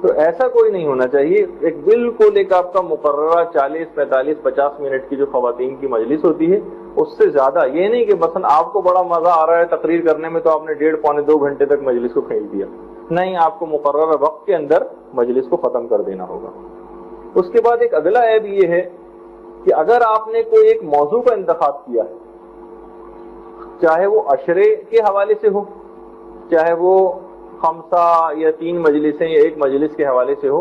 تو ایسا کوئی نہیں ہونا چاہیے۔ ایک بالکل ایک آپ کا مقررہ 40 45 50 منٹ کی جو خواتین کی مجلس ہوتی ہے اس سے زیادہ، یہ نہیں کہ مثلا آپ کو بڑا مزہ آ رہا ہے تقریر کرنے میں تو آپ نے 1.5 پونے 2 گھنٹے تک مجلس کو کھینچ دیا، نہیں، آپ کو مقررہ وقت کے اندر مجلس کو ختم کر دینا ہوگا۔ اس کے بعد ایک اگلا عیب یہ ہے کہ اگر آپ نے کوئی ایک موضوع کا انتخاب کیا ہے، چاہے وہ عشرے کے حوالے سے ہو، چاہے وہ 5 یا 3 مجلسیں یا 1 مجلس کے حوالے سے ہو،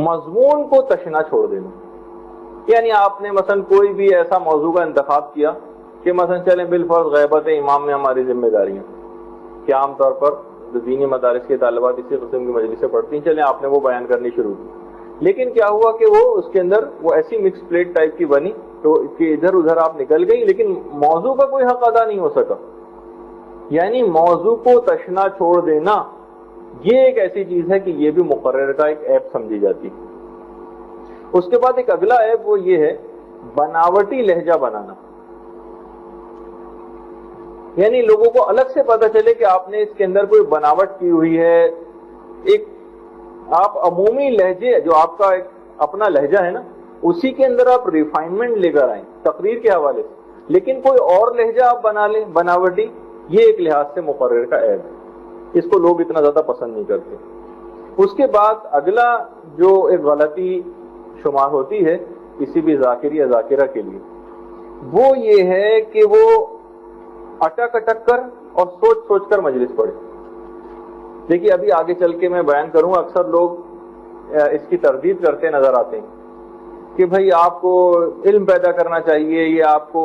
مضمون کو تشنا چھوڑ دینا۔ یعنی آپ نے مثلا کوئی بھی ایسا موضوع کا انتخاب کیا کہ مثلا چلیں بالفرض غیبت امام میں ہماری ذمہ داریاں، کہ عام طور پر جو دینی مدارس کے طالبات اسی قسم کی مجلسیں پڑھتی ہیں، چلیں آپ نے وہ بیان کرنی شروع کی، لیکن کیا ہوا کہ وہ اس کے اندر وہ ایسی مکس پلیٹ ٹائپ کی بنی تو کہ ادھر ادھر آپ نکل گئی، لیکن موضوع کا کوئی حق ادا نہیں ہو سکا۔ یعنی موضوع کو تشنا چھوڑ دینا یہ ایک ایسی چیز ہے کہ یہ بھی مقرر کا ایک عیب سمجھی جاتی ہے۔ اس کے بعد ایک اگلا عیب وہ یہ ہے بناوٹی لہجہ بنانا، یعنی لوگوں کو الگ سے پتہ چلے کہ آپ نے اس کے اندر کوئی بناوٹ کی ہوئی ہے۔ ایک آپ عمومی لہجے جو آپ کا ایک اپنا لہجہ ہے نا اسی کے اندر آپ ریفائنمنٹ لے کر آئیں تقریر کے حوالے سے، لیکن کوئی اور لہجہ آپ بنا لیں بناوٹی، یہ ایک لحاظ سے مقرر کا عیب ہے، اس کو لوگ اتنا زیادہ پسند نہیں کرتے۔ اس کے بعد اگلا جو ایک غلطی شمار ہوتی ہے کسی بھی ذاکر یا ذاکرہ کے لیے وہ یہ ہے کہ وہ اٹک اٹک کر اور سوچ سوچ کر مجلس پڑھے۔ دیکھیے ابھی آگے چل کے میں بیان کروں، اکثر لوگ اس کی تردید کرتے نظر آتے ہیں کہ بھئی آپ کو علم پیدا کرنا چاہیے، یہ آپ کو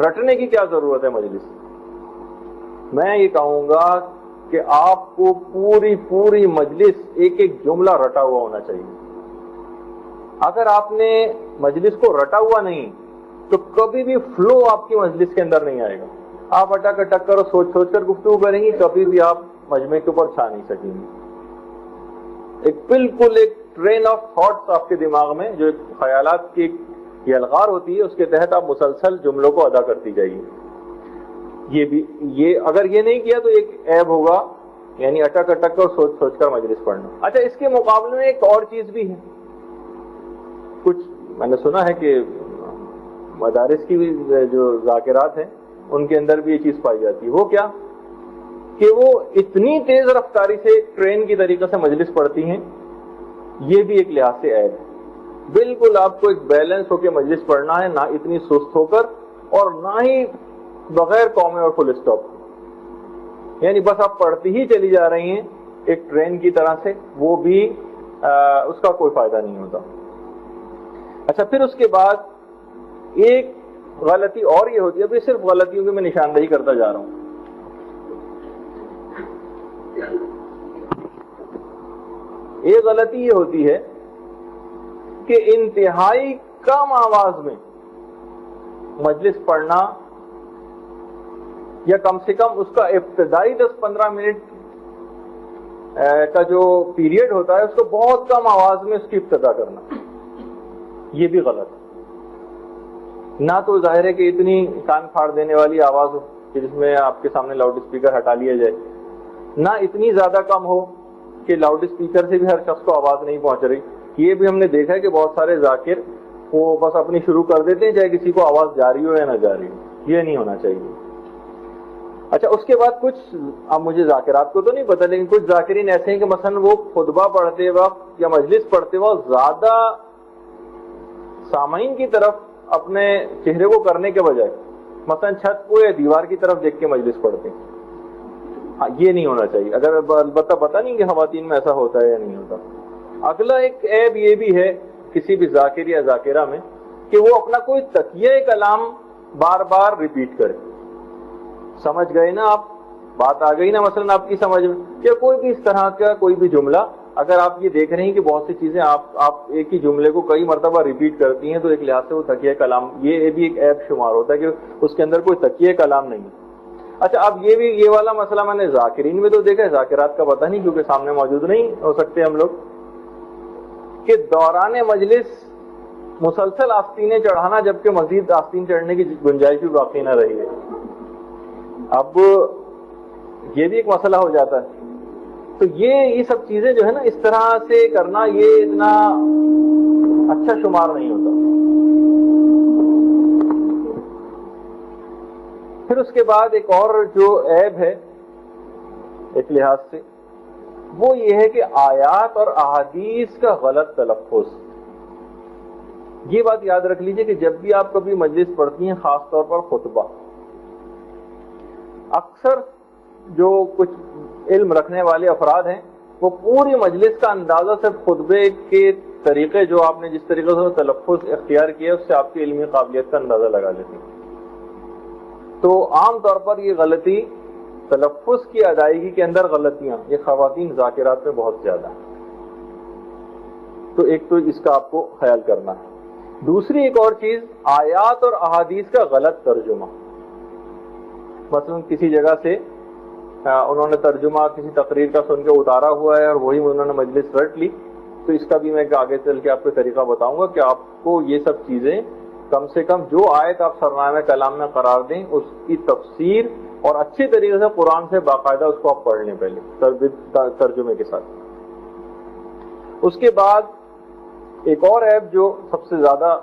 رٹنے کی کیا ضرورت ہے مجلس۔ میں یہ کہوں گا کہ آپ کو پوری مجلس ایک ایک جملہ رٹا ہوا ہونا چاہیے۔ اگر آپ نے مجلس کو رٹا ہوا نہیں تو کبھی بھی فلو آپ کی مجلس کے اندر نہیں آئے گا۔ آپ اٹک اٹک کر اور سوچ سوچ کر گفتگو کریں گی، کبھی بھی آپ مجمع کے اوپر چھا نہیں سکیں گے۔ ایک بالکل ایک ٹرین آف تھاٹس آپ کے دماغ میں جو خیالات کی یہ الغار ہوتی ہے، اس کے تحت آپ مسلسل جملوں کو ادا کرتی جائیے. یہ اگر یہ نہیں کیا تو ایک عیب ہوگا، یعنی اٹک اٹک کر سوچ سوچ کر مجلس پڑھنا. اچھا، اس کے مقابلے میں ایک اور چیز بھی ہے. کچھ میں نے سنا ہے کہ مدارس کی بھی جو ذاکرات ہیں ان کے اندر بھی یہ چیز پائی جاتی ہے. وہ کیا کہ وہ اتنی تیز رفتاری سے ٹرین کی طریقے سے مجلس پڑھتی ہیں. یہ بھی ایک لحاظ سے عیب ہے. بالکل آپ کو ایک بیلنس ہو کے مجلس پڑھنا ہے، نہ اتنی سست ہو کر اور نہ ہی بغیر کومے اور فل اسٹاپ. یعنی بس آپ پڑھتی ہی چلی جا رہی ہیں ایک ٹرین کی طرح سے، وہ بھی اس کا کوئی فائدہ نہیں ہوتا. اچھا، پھر اس کے بعد ایک غلطی اور یہ ہوتی ہے، ابھی صرف غلطیوں کی میں نشاندہی کرتا جا رہا ہوں. ایک غلطی یہ ہوتی ہے کہ انتہائی کم آواز میں مجلس پڑھنا، یا کم سے کم اس کا ابتدائی 10-15 منٹ کا جو پیریڈ ہوتا ہے اس کو بہت کم آواز میں اس کی ابتدا کرنا. یہ بھی غلط ہے. نہ تو ظاہر ہے کہ اتنی کان پھاڑ دینے والی آواز ہو کہ جس میں آپ کے سامنے لاؤڈ اسپیکر ہٹا لیا جائے، نہ اتنی زیادہ کم ہو کہ لاؤڈ اسپیکر سے بھی ہر شخص کو آواز نہیں پہنچ رہی. یہ بھی ہم نے دیکھا ہے کہ بہت سارے ذاکر وہ بس اپنی شروع کر دیتے ہیں چاہے کسی کو آواز جاری ہو یا نہ جاری ہو. یہ نہیں ہونا چاہیے. اچھا، اس کے بعد کچھ، اب مجھے ذاکرات کو تو نہیں پتہ، لیکن کچھ ذاکرین ایسے ہیں کہ مثلا وہ خطبہ پڑھتے وقت یا مجلس پڑھتے وقت زیادہ سامعین کی طرف اپنے چہرے کو کرنے کے بجائے مثلا چھت کو یا دیوار کی طرف دیکھ کے مجلس پڑھتے ہیں. ہاں، یہ نہیں ہونا چاہیے. اگر البتہ پتہ نہیں کہ خواتین میں ایسا ہوتا ہے یا نہیں ہوتا. اگلا ایک عیب یہ بھی ہے کسی بھی ذاکر یا ذاکرہ میں کہ وہ اپنا کوئی تکیہ کلام بار بار ریپیٹ کرے. سمجھ گئے نا آپ؟ بات آ گئی نا مثلا آپ کی سمجھ میں؟ کہ کوئی بھی اس طرح کا کوئی بھی جملہ، اگر آپ یہ دیکھ رہے ہیں کہ بہت سی چیزیں آپ ایک ہی جملے کو کئی مرتبہ ریپیٹ کرتی ہیں، تو ایک لحاظ سے وہ تکیہ کلام، یہ بھی ایک عیب شمار ہوتا ہے کہ اس کے اندر کوئی تکیہ کلام نہیں. اچھا، اب یہ والا مسئلہ میں نے ذاکرین میں تو دیکھا ہے، ذاکرات کا پتہ نہیں کیونکہ سامنے موجود نہیں ہو سکتے ہم لوگ، کہ دوران مجلس مسلسل آستینیں چڑھانا جبکہ مزید آستین چڑھنے کی گنجائش بھی باقی نہ رہی ہے. اب یہ بھی ایک مسئلہ ہو جاتا ہے. تو یہ سب چیزیں جو ہے نا اس طرح سے کرنا، یہ اتنا اچھا شمار نہیں ہوتا. پھر اس کے بعد ایک اور جو عیب ہے ایک لحاظ سے، وہ یہ ہے کہ آیات اور احادیث کا غلط تلفظ. یہ بات یاد رکھ لیجئے کہ جب بھی آپ کبھی مجلس پڑھتی ہیں، خاص طور پر خطبہ، اکثر جو کچھ علم رکھنے والے افراد ہیں وہ پوری مجلس کا اندازہ صرف خطبے کے طریقے، جو آپ نے جس طریقے سے تلفظ اختیار کیا اس سے آپ کی علمی قابلیت کا اندازہ لگا لیتے ہیں. تو عام طور پر یہ غلطی، تلفظ کی ادائیگی کے اندر غلطیاں، یہ خواتین ذاکرات میں بہت زیادہ ہیں. تو ایک تو اس کا آپ کو خیال کرنا ہے. دوسری ایک اور چیز، آیات اور احادیث کا غلط ترجمہ. مثلا کسی جگہ سے انہوں نے ترجمہ کسی تقریر کا سن کے اتارا ہوا ہے اور وہی انہوں نے مجلس رٹ لی، تو اس کا بھی میں آگے چل کے آپ کو طریقہ بتاؤں گا کہ آپ کو یہ سب چیزیں کم سے کم جو آیت آپ سرنامہ کلام میں قرار دیں اس کی تفسیر اور اچھی طریقے سے قرآن سے باقاعدہ اس کو آپ پڑھ لیں پہلے ترجمے کے ساتھ. اس کے بعد ایک اور عیب جو سب سے زیادہ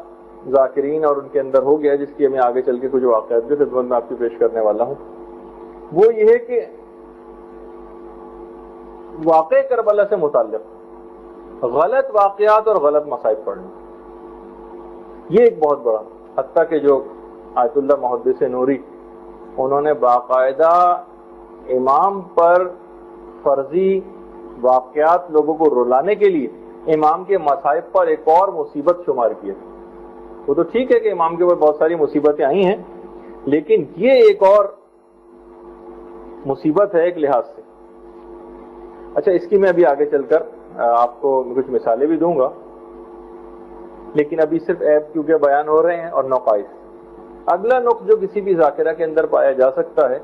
ذاکرین اور ان کے اندر ہو گیا، جس کی میں آگے چل کے کچھ واقعات جو خدمت میں آپ کی پیش کرنے والا ہوں، وہ یہ ہے کہ واقع کربلا سے متعلق غلط واقعات اور غلط مصائب پڑھنا. یہ ایک بہت بڑا، حتیٰ کہ جو آیت اللہ محدث نوری، انہوں نے باقاعدہ امام پر فرضی واقعات لوگوں کو رلانے کے لیے امام کے مصائب پر ایک اور مصیبت شمار کی ہے. وہ تو ٹھیک ہے کہ امام کے اوپر بہت ساری مصیبتیں آئی ہیں، لیکن یہ ایک اور مصیبت ہے ایک لحاظ سے. اچھا، اس کی میں ابھی آگے چل کر آپ کو کچھ مثالیں بھی دوں گا، لیکن ابھی صرف عیب کیونکہ بیان ہو رہے ہیں اور نقائص. اگلا نقص جو کسی بھی ذاکرہ کے اندر پایا جا سکتا ہے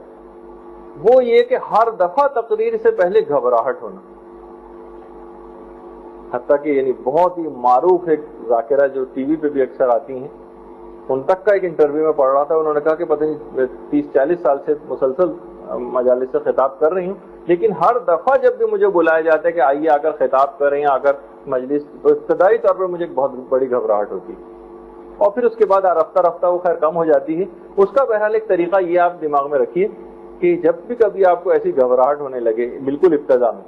وہ یہ کہ ہر دفعہ تقریر سے پہلے گھبراہٹ ہونا. حتیٰ کہ یعنی بہت ہی معروف ایک ذاکرہ جو ٹی وی پہ بھی اکثر آتی ہیں، ان تک کا ایک انٹرویو میں پڑھ رہا تھا. انہوں نے کہا کہ پتہ نہیں 30-40 سال سے مسلسل مجالس سے خطاب کر رہی ہوں, لیکن ہر دفعہ جب بھی مجھے بلایا جاتا ہے کہ آئیے آ کر خطاب کریں یا آ کر مجلس, تو ابتدائی طور پر مجھے ایک بہت بڑی گھبراہٹ ہوتی ہے, اور پھر اس کے بعد رفتہ رفتہ وہ خیر کم ہو جاتی ہے. اس کا بہرحال ایک طریقہ یہ آپ دماغ میں رکھیے کہ جب بھی کبھی آپ کو ایسی گھبراہٹ ہونے لگے بالکل ابتدا میں,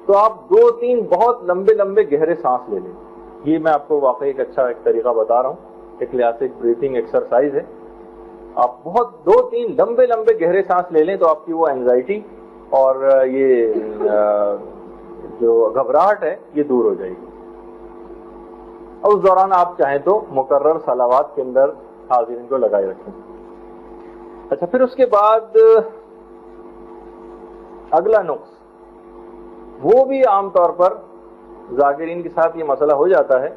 تو آپ 2-3 بہت لمبے لمبے گہرے سانس لے لیں. یہ میں آپ کو واقعی ایک اچھا ایک طریقہ بتا رہا ہوں, ایک کلاسک بریتھنگ ایکسرسائز ہے. آپ بہت 2-3 لمبے لمبے گہرے سانس لے لیں تو آپ کی وہ اینگزائٹی اور یہ جو گھبراہٹ ہے یہ دور ہو جائے گی. اور اس دوران آپ چاہیں تو مقرر صلوات کے اندر حاضرین کو لگائے رکھیں. اچھا, پھر اس کے بعد اگلا نقص, وہ بھی عام طور پر ذاکرین کے ساتھ یہ مسئلہ ہو جاتا ہے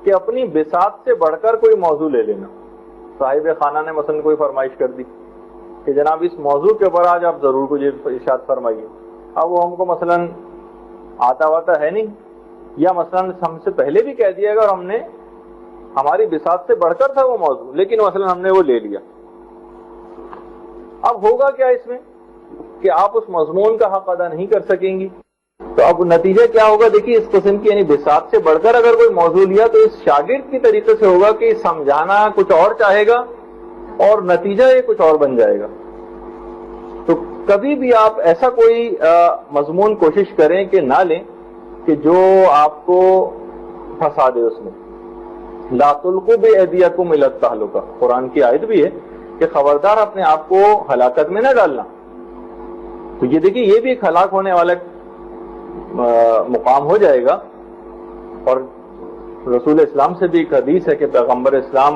کہ اپنی بساط سے بڑھ کر کوئی موضوع لے لینا. صاحب خانہ نے مثلا کوئی فرمائش کر دی کہ جناب اس موضوع کے اوپر آج آپ ضرور کچھ ارشاد فرمائیے. اب وہ ہم کو مثلا آتا واتا ہے نہیں, یا مثلا ہم سے پہلے بھی کہہ دیا اگر ہم نے ہماری بساط سے بڑھ کر تھا وہ موضوع, لیکن مثلا ہم نے وہ لے لیا. اب ہوگا کیا اس میں کہ آپ اس مضمون کا حق ادا نہیں کر سکیں گی. تو اب نتیجہ کیا ہوگا, دیکھیے اس قسم کی یعنی بساط سے بڑھ کر اگر کوئی موضوع لیا تو اس شاگرد کی طریقے سے ہوگا کہ سمجھانا کچھ اور چاہے گا اور نتیجہ یہ کچھ اور بن جائے گا. تو کبھی بھی آپ ایسا کوئی مضمون کوشش کریں کہ نہ لیں کہ جو آپ کو پھنسا دے اس میں. لا تلقوا بأیدیکم الی التہلکہ, قرآن کی آیت بھی ہے کہ خبردار اپنے آپ کو ہلاکت میں نہ ڈالنا. تو یہ دیکھیے یہ بھی ایک ہلاک ہونے والا مقام ہو جائے گا. اور رسول اسلام سے بھی ایک حدیث ہے کہ پیغمبر اسلام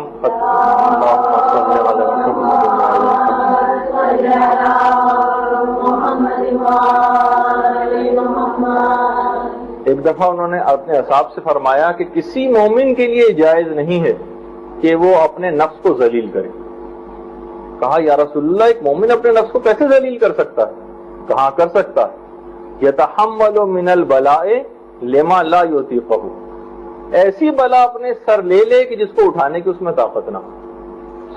ایک دفعہ انہوں نے اپنے اصحاب سے فرمایا کہ کسی مومن کے لیے جائز نہیں ہے کہ وہ اپنے نفس کو ذلیل کرے. کہا یا رسول اللہ, ایک مومن اپنے نفس کو کیسے ذلیل کر سکتا ہے؟ کہاں کر سکتا ہے, یتحمل من البلاء لما لا یطیقہ, ایسی بلا اپنے سر لے لے کہ جس کو اٹھانے کی اس میں طاقت نہ.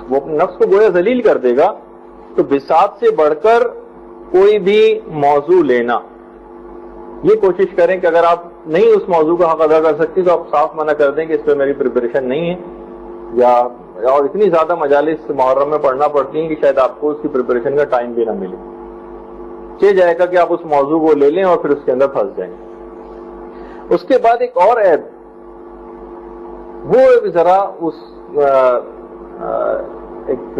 وہ اپنے نفس کو گویا ذلیل کر دے گا. تو بساط سے بڑھ کر کوئی بھی موضوع لینا, یہ کوشش کریں کہ اگر آپ نہیں اس موضوع کا حق ادا کر سکتی تو آپ صاف منع کر دیں کہ اس پہ میری پریپریشن نہیں ہے, یا اور اتنی زیادہ مجالس محرم میں پڑھنا پڑتی ہیں کہ شاید آپ کو اس کی پریپریشن کا ٹائم بھی نہ ملے. چاہے جائے گا کہ آپ اس موضوع کو لے لیں اور پھر اس کے اندر پھنس جائیں. اس کے بعد ایک اور عیب, وہ ذرا اس ایک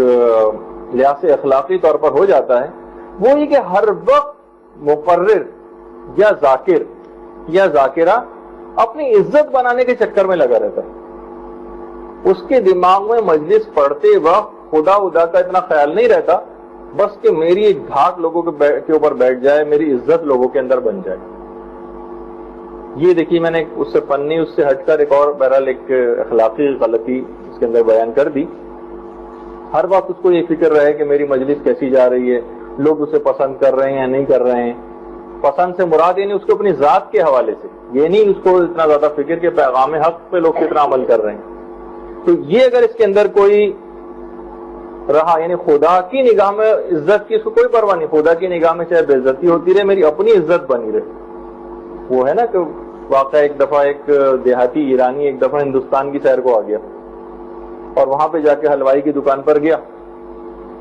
لحاظ اخلاقی طور پر ہو جاتا ہے, وہ یہ کہ ہر وقت مقرر یا ذاکر یا ذاکرہ اپنی عزت بنانے کے چکر میں لگا رہتا ہے. اس کے دماغ میں مجلس پڑھتے وقت خدا ادا کا اتنا خیال نہیں رہتا, بس کہ میری ایک دھاک لوگوں کے اوپر بیٹھ جائے, میری عزت لوگوں کے اندر بن جائے. یہ دیکھیے میں نے اس سے فنی اس سے ہٹ کر ایک اور بہرحال ایک اخلاقی غلطی اس کے اندر بیان کر دی. ہر وقت اس کو یہ فکر رہے کہ میری مجلس کیسی جا رہی ہے, لوگ اسے پسند کر رہے ہیں یا نہیں کر رہے ہیں. پسند سے مراد یعنی اس کو اپنی ذات کے حوالے سے, یہ نہیں اس کو اتنا زیادہ فکر کہ پیغام حق پہ لوگ کتنا عمل کر رہے ہیں. تو یہ اگر اس کے اندر کوئی رہا, یعنی خدا کی نگاہ میں عزت کی اس کو کوئی پرواہ نہیں, خدا کی نگاہ میں چاہے بے عزتی ہوتی رہے, میری اپنی عزت بنی رہے. وہ ہے نا کہ واقعہ ایک دفعہ ایک دیہاتی ایرانی ایک دفعہ ہندوستان کی سیر کو آ گیا اور وہاں پہ جا کے حلوائی کی دکان پر گیا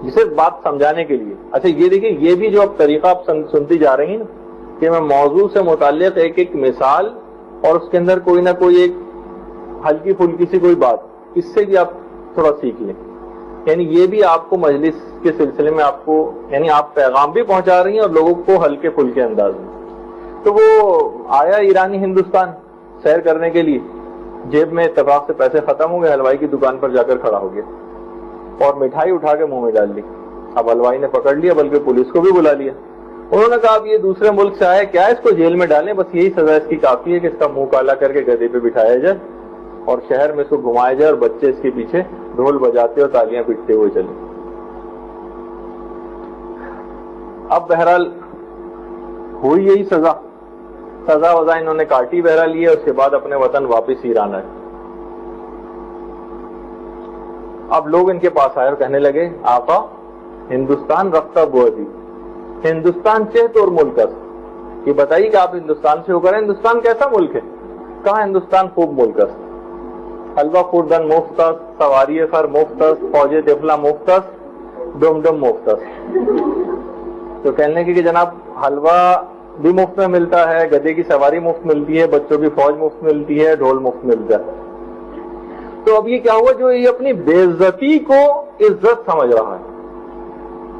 جسے بات سمجھانے کے لیے. اچھا یہ دیکھیں, یہ بھی جو اب طریقہ آپ سنتی جا رہی ہیں نا کہ میں موضوع سے متعلق ایک ایک مثال اور اس کے اندر کوئی نہ کوئی ایک ہلکی پھلکی سی کوئی بات, اس سے بھی آپ تھوڑا سیکھ لیں. یعنی یہ بھی آپ کو مجلس کے سلسلے میں آپ کو یعنی آپ پیغام بھی پہنچا رہی ہیں اور لوگوں کو ہلکے پھلکے انداز میں. تو وہ آیا ایرانی ہندوستان سیر کرنے کے لیے, جیب میں اتفاق سے پیسے ختم ہو گئے, حلوائی کی دکان پر جا کر کھڑا ہو گیا اور مٹھائی اٹھا کے منہ میں ڈال لی. اب حلوائی نے پکڑ لیا, بلکہ پولیس کو بھی بلا لیا. انہوں نے کہا اب یہ دوسرے ملک سے آیا, کیا اس کو جیل میں ڈالیں, بس یہی سزا اس کی کافی ہے کہ اس کا منہ کالا کر کے گدھے پہ بٹھایا جائے اور شہر میں اس کو گھمایا جائے اور بچے اس کے پیچھے ڈھول بجاتے اور تالیاں پیٹتے ہوئے چلے. اب بہرحال ہوئی یہی سزا وزا انہوں نے کاٹی بہرحال لیے, اس کے بعد اپنے وطن واپس ایران آئے. اب لوگ ان کے پاس آئے اور کہنے لگے آقا ہندوستان رفتہ بودی، ہندوستان چہت اور ملک است، یہ بتائیے کہ آپ ہندوستان سے ہو کر ہندوستان کیسا ملک ہے؟ کہاں ہندوستان خوب ملک است، حلوہ خوردن مفت است، سواری خر مفت است، فوج طفلہ مفت است، ڈم ڈم مفت است۔ تو کہنے لگے کہ جناب حلوہ بھی مفت میں ملتا ہے، گدھے کی سواری مفت ملتی ہے، بچوں کی فوج مفت ملتی ہے، ڈھول مفت ملتا ہے۔ تو اب یہ کیا ہوا، جو یہ اپنی بے عزتی کو عزت سمجھ رہا ہے۔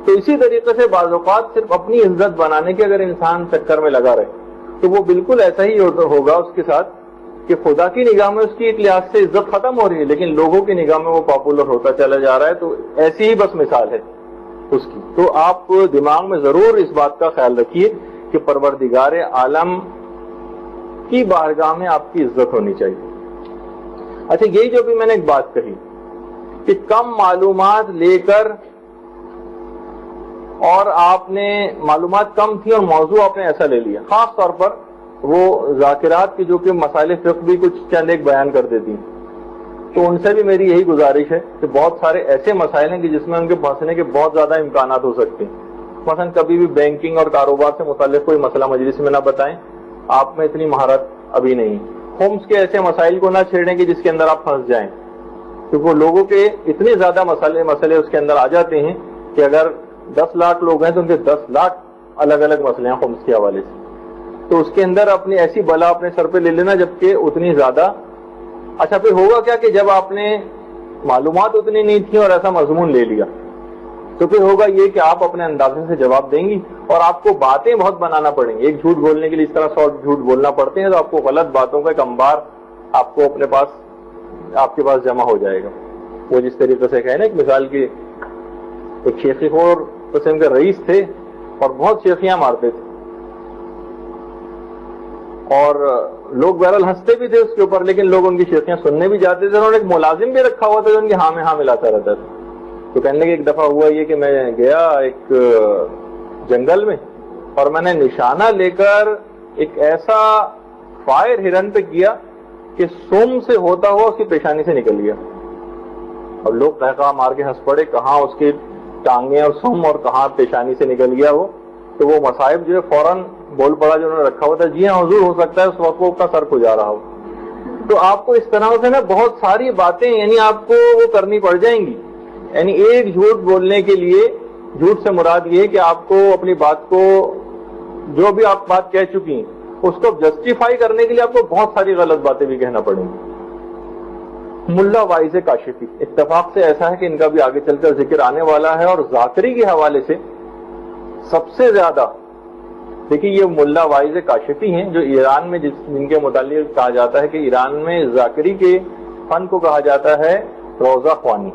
تو اسی طریقے سے بعض اوقات صرف اپنی عزت بنانے کے اگر انسان چکر میں لگا رہے تو وہ بالکل ایسا ہی ہوگا اس کے ساتھ کہ خدا کی نگاہ میں اس کی ایک لحاظ سے عزت ختم ہو رہی ہے لیکن لوگوں کی نگاہ میں وہ پاپولر ہوتا چلا جا رہا ہے۔ تو ایسی ہی بس مثال ہے اس کی۔ تو آپ دماغ میں ضرور اس بات کا خیال رکھیے کہ پروردگار عالم کی بارگاہ میں آپ کی عزت ہونی چاہیے۔ اچھا، یہی جو بھی میں نے ایک بات کہی کہ کم معلومات لے کر، اور آپ نے معلومات کم تھی اور موضوع آپ نے ایسا لے لیا، خاص طور پر وہ ذاکرات کی جو کہ مسائل فقہ بھی کچھ چند ایک بیان کر دیتی ہیں، تو ان سے بھی میری یہی گزارش ہے کہ بہت سارے ایسے مسائل ہیں کہ جس میں ان کے پھنسنے کے بہت زیادہ امکانات ہو سکتے ہیں۔ مثلا کبھی بھی بینکنگ اور کاروبار سے متعلق کوئی مسئلہ مجلس میں نہ بتائیں، آپ میں اتنی مہارت ابھی نہیں۔ خمس کے ایسے مسائل کو نہ چھیڑیں کہ جس کے اندر آپ پھنس جائیں، کیونکہ وہ لوگوں کے اتنے زیادہ مسئلے اس کے اندر آ جاتے ہیں کہ اگر 10 لاکھ لوگ ہیں تو ان کے 10 لاکھ الگ الگ مسئلے ہیں خمس کے حوالے سے۔ تو اس کے اندر اپنی ایسی بلا اپنے سر پہ لے لینا جبکہ اتنی زیادہ۔ اچھا، پھر ہوگا کیا کہ جب آپ نے معلومات اتنی نہیں تھی اور ایسا مضمون لے لیا تو پھر ہوگا یہ کہ آپ اپنے اندازے سے جواب دیں گی اور آپ کو باتیں بہت بنانا پڑیں گی۔ ایک جھوٹ بولنے کے لیے اس طرح 100 جھوٹ بولنا پڑتے ہیں، تو آپ کو غلط باتوں کا ایک انبار آپ کو آپ کے پاس جمع ہو جائے گا۔ وہ جس طریقے سے کہیں نا، ایک مثال کی، ایک شیخی خور قسم کے رئیس تھے اور بہت شیخیاں مارتے تھے، اور لوگ بہرحال ہنستے بھی تھے اس کے اوپر، لیکن لوگ ان کی شیخیاں سننے بھی جاتے تھے۔ انہوں نے ایک ملازم بھی رکھا ہوا تھا جو ان کی ہاں میں ہاں ملاتا رہتا تھا۔ تو کہنے لگے ایک دفعہ ہوا یہ کہ میں گیا ایک جنگل میں اور میں نے نشانہ لے کر ایک ایسا فائر ہرن پہ کیا کہ سم سے ہوتا ہوا اس کی پیشانی سے نکل گیا۔ اور لوگ قہقہ مار کے ہنس پڑے، کہاں اس کی ٹانگیں اور سم اور کہاں پیشانی سے نکل گیا وہ۔ تو وہ مصائب جو ہے فوراً بول پڑا جو انہوں نے رکھا ہوا تھا، جی ہاں حضور، ہو سکتا ہے اس وقت وہ کا سر کھجا رہا ہو۔ تو آپ کو اس طرح سے نا بہت ساری باتیں یعنی آپ کو وہ کرنی پڑ جائیں گی۔ یعنی ایک جھوٹ بولنے کے لیے، جھوٹ سے مراد یہ کہ آپ کو اپنی بات کو، جو بھی آپ بات کہہ چکی ہیں اس کو جسٹیفائی کرنے کے لیے آپ کو بہت ساری غلط باتیں بھی کہنا پڑیں گی۔ ملا واعظ کاشفی اتفاق سے ایسا ہے کہ ان کا بھی آگے چل کر ذکر آنے والا ہے، اور ذاکری کے حوالے سے سب سے زیادہ دیکھیے یہ ملا واعظ کاشفی ہیں جو ایران میں جن کے متعلق کہا جاتا ہے کہ ایران میں ذاکری کے فن کو کہا جاتا ہے روضہ خوانی۔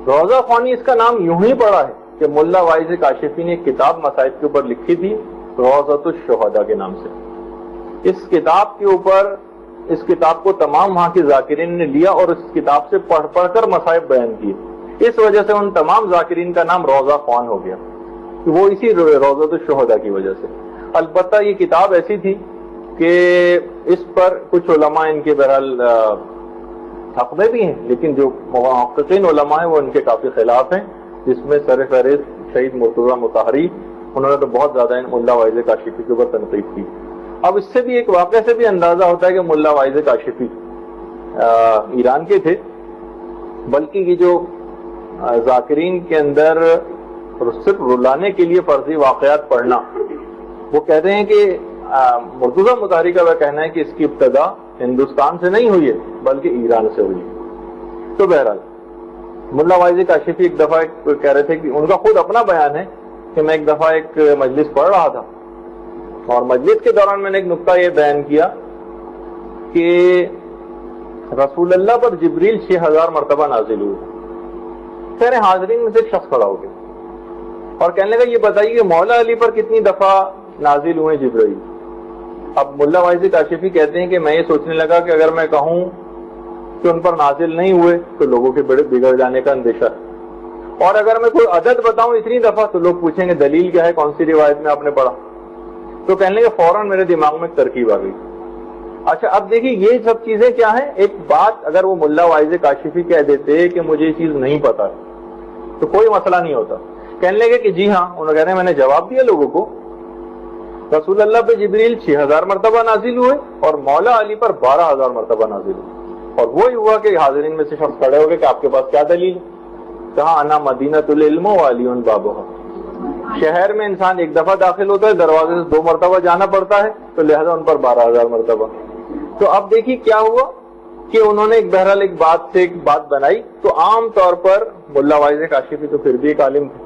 روضہ خوانی اس کا نام یوں ہی پڑا ہے کہ ملا واعظ کاشفی نے ایک کتاب مسائل کے اوپر لکھی تھی روضۃ الشہداء کے نام سے۔ اس کتاب کے اوپر، اس کتاب کو تمام وہاں کے ذاکرین نے لیا اور اس کتاب سے پڑھ پڑھ کر مصائب بیان کیے۔ اس وجہ سے ان تمام ذاکرین کا نام روضہ خوان ہو گیا، وہ اسی روضۃ الشہداء کی وجہ سے۔ البتہ یہ کتاب ایسی تھی کہ اس پر کچھ علماء ان کے بہرحال حق میں بھی ہیں، لیکن جو محققین علماء ہیں وہ ان کے کافی خلاف ہیں، جس میں سر فہرست شہید مرتضیٰ مطہری، انہوں نے تو بہت زیادہ ملا واعظ کاشفی کے اوپر تنقید کی۔ اب اس سے بھی ایک واقعے سے بھی اندازہ ہوتا ہے کہ ملا واعظ کاشفی ایران کے تھے، بلکہ یہ جو ذاکرین کے اندر صرف رلانے کے لیے فرضی واقعات پڑھنا، وہ کہتے ہیں کہ مرتضیٰ مطہری کا وہ کہنا ہے کہ اس کی ابتدا ہندوستان سے نہیں ہوئی ہے بلکہ ایران سے ہوئی ہے۔ تو بہرحال ملا واعظ کاشفی ایک دفعہ کہہ رہے تھے کہ ان کا خود اپنا بیان ہے کہ میں ایک دفعہ ایک مجلس پڑھ رہا تھا اور مجلس کے دوران میں نے ایک نقطہ یہ بیان کیا کہ رسول اللہ پر جبریل 6000 مرتبہ نازل ہوئے۔ سارے حاضرین میں سے ایک شخص کھڑا ہو گیا اور کہنے لگا یہ بتائیے کہ مولا علی پر کتنی دفعہ نازل ہوئے جبرائیل؟ اب ملا واعظ کاشفی کہتے ہیں کہ میں یہ سوچنے لگا کہ اگر میں کہوں کہ ان پر نازل نہیں ہوئے تو لوگوں کے بڑے بگڑ جانے کا اندیشہ ہے، اور اگر میں کوئی عدد بتاؤں اتنی دفعہ تو لوگ پوچھیں گے دلیل کیا ہے، کون سی روایت میں آپ نے پڑھا؟ تو کہنے لگے فوراً میرے دماغ میں ایک ترکیب آ گئی اچھا اب دیکھیے یہ سب چیزیں کیا ہیں. ایک بات اگر وہ ملا واعظ کاشفی کہہ دیتے کہ مجھے یہ چیز نہیں پتا تو کوئی مسئلہ نہیں ہوتا. کہنے لگے کہ جی ہاں, انہوں کہہ رہے ہیں میں نے جواب دیا لوگوں کو. رسول اللہ پہ جبریل 6000 مرتبہ نازل ہوئے اور مولا علی پر 12000 مرتبہ نازل ہوئے. اور وہی ہوا کہ حاضرین میں سے شخص کھڑے ہو گئے کہ آپ کے پاس کیا دلیل؟ کہا انا مدینۃ العلم وعلی بابھا. شہر میں انسان ایک دفعہ داخل ہوتا ہے, دروازے سے 2 مرتبہ جانا پڑتا ہے, تو لہذا ان پر 12000 مرتبہ. تو اب دیکھیے کیا ہوا کہ انہوں نے بہرحال ایک بات بنائی. تو عام طور پر ملا واعظ کاشفی تو پھر بھی ایک عالم تھے,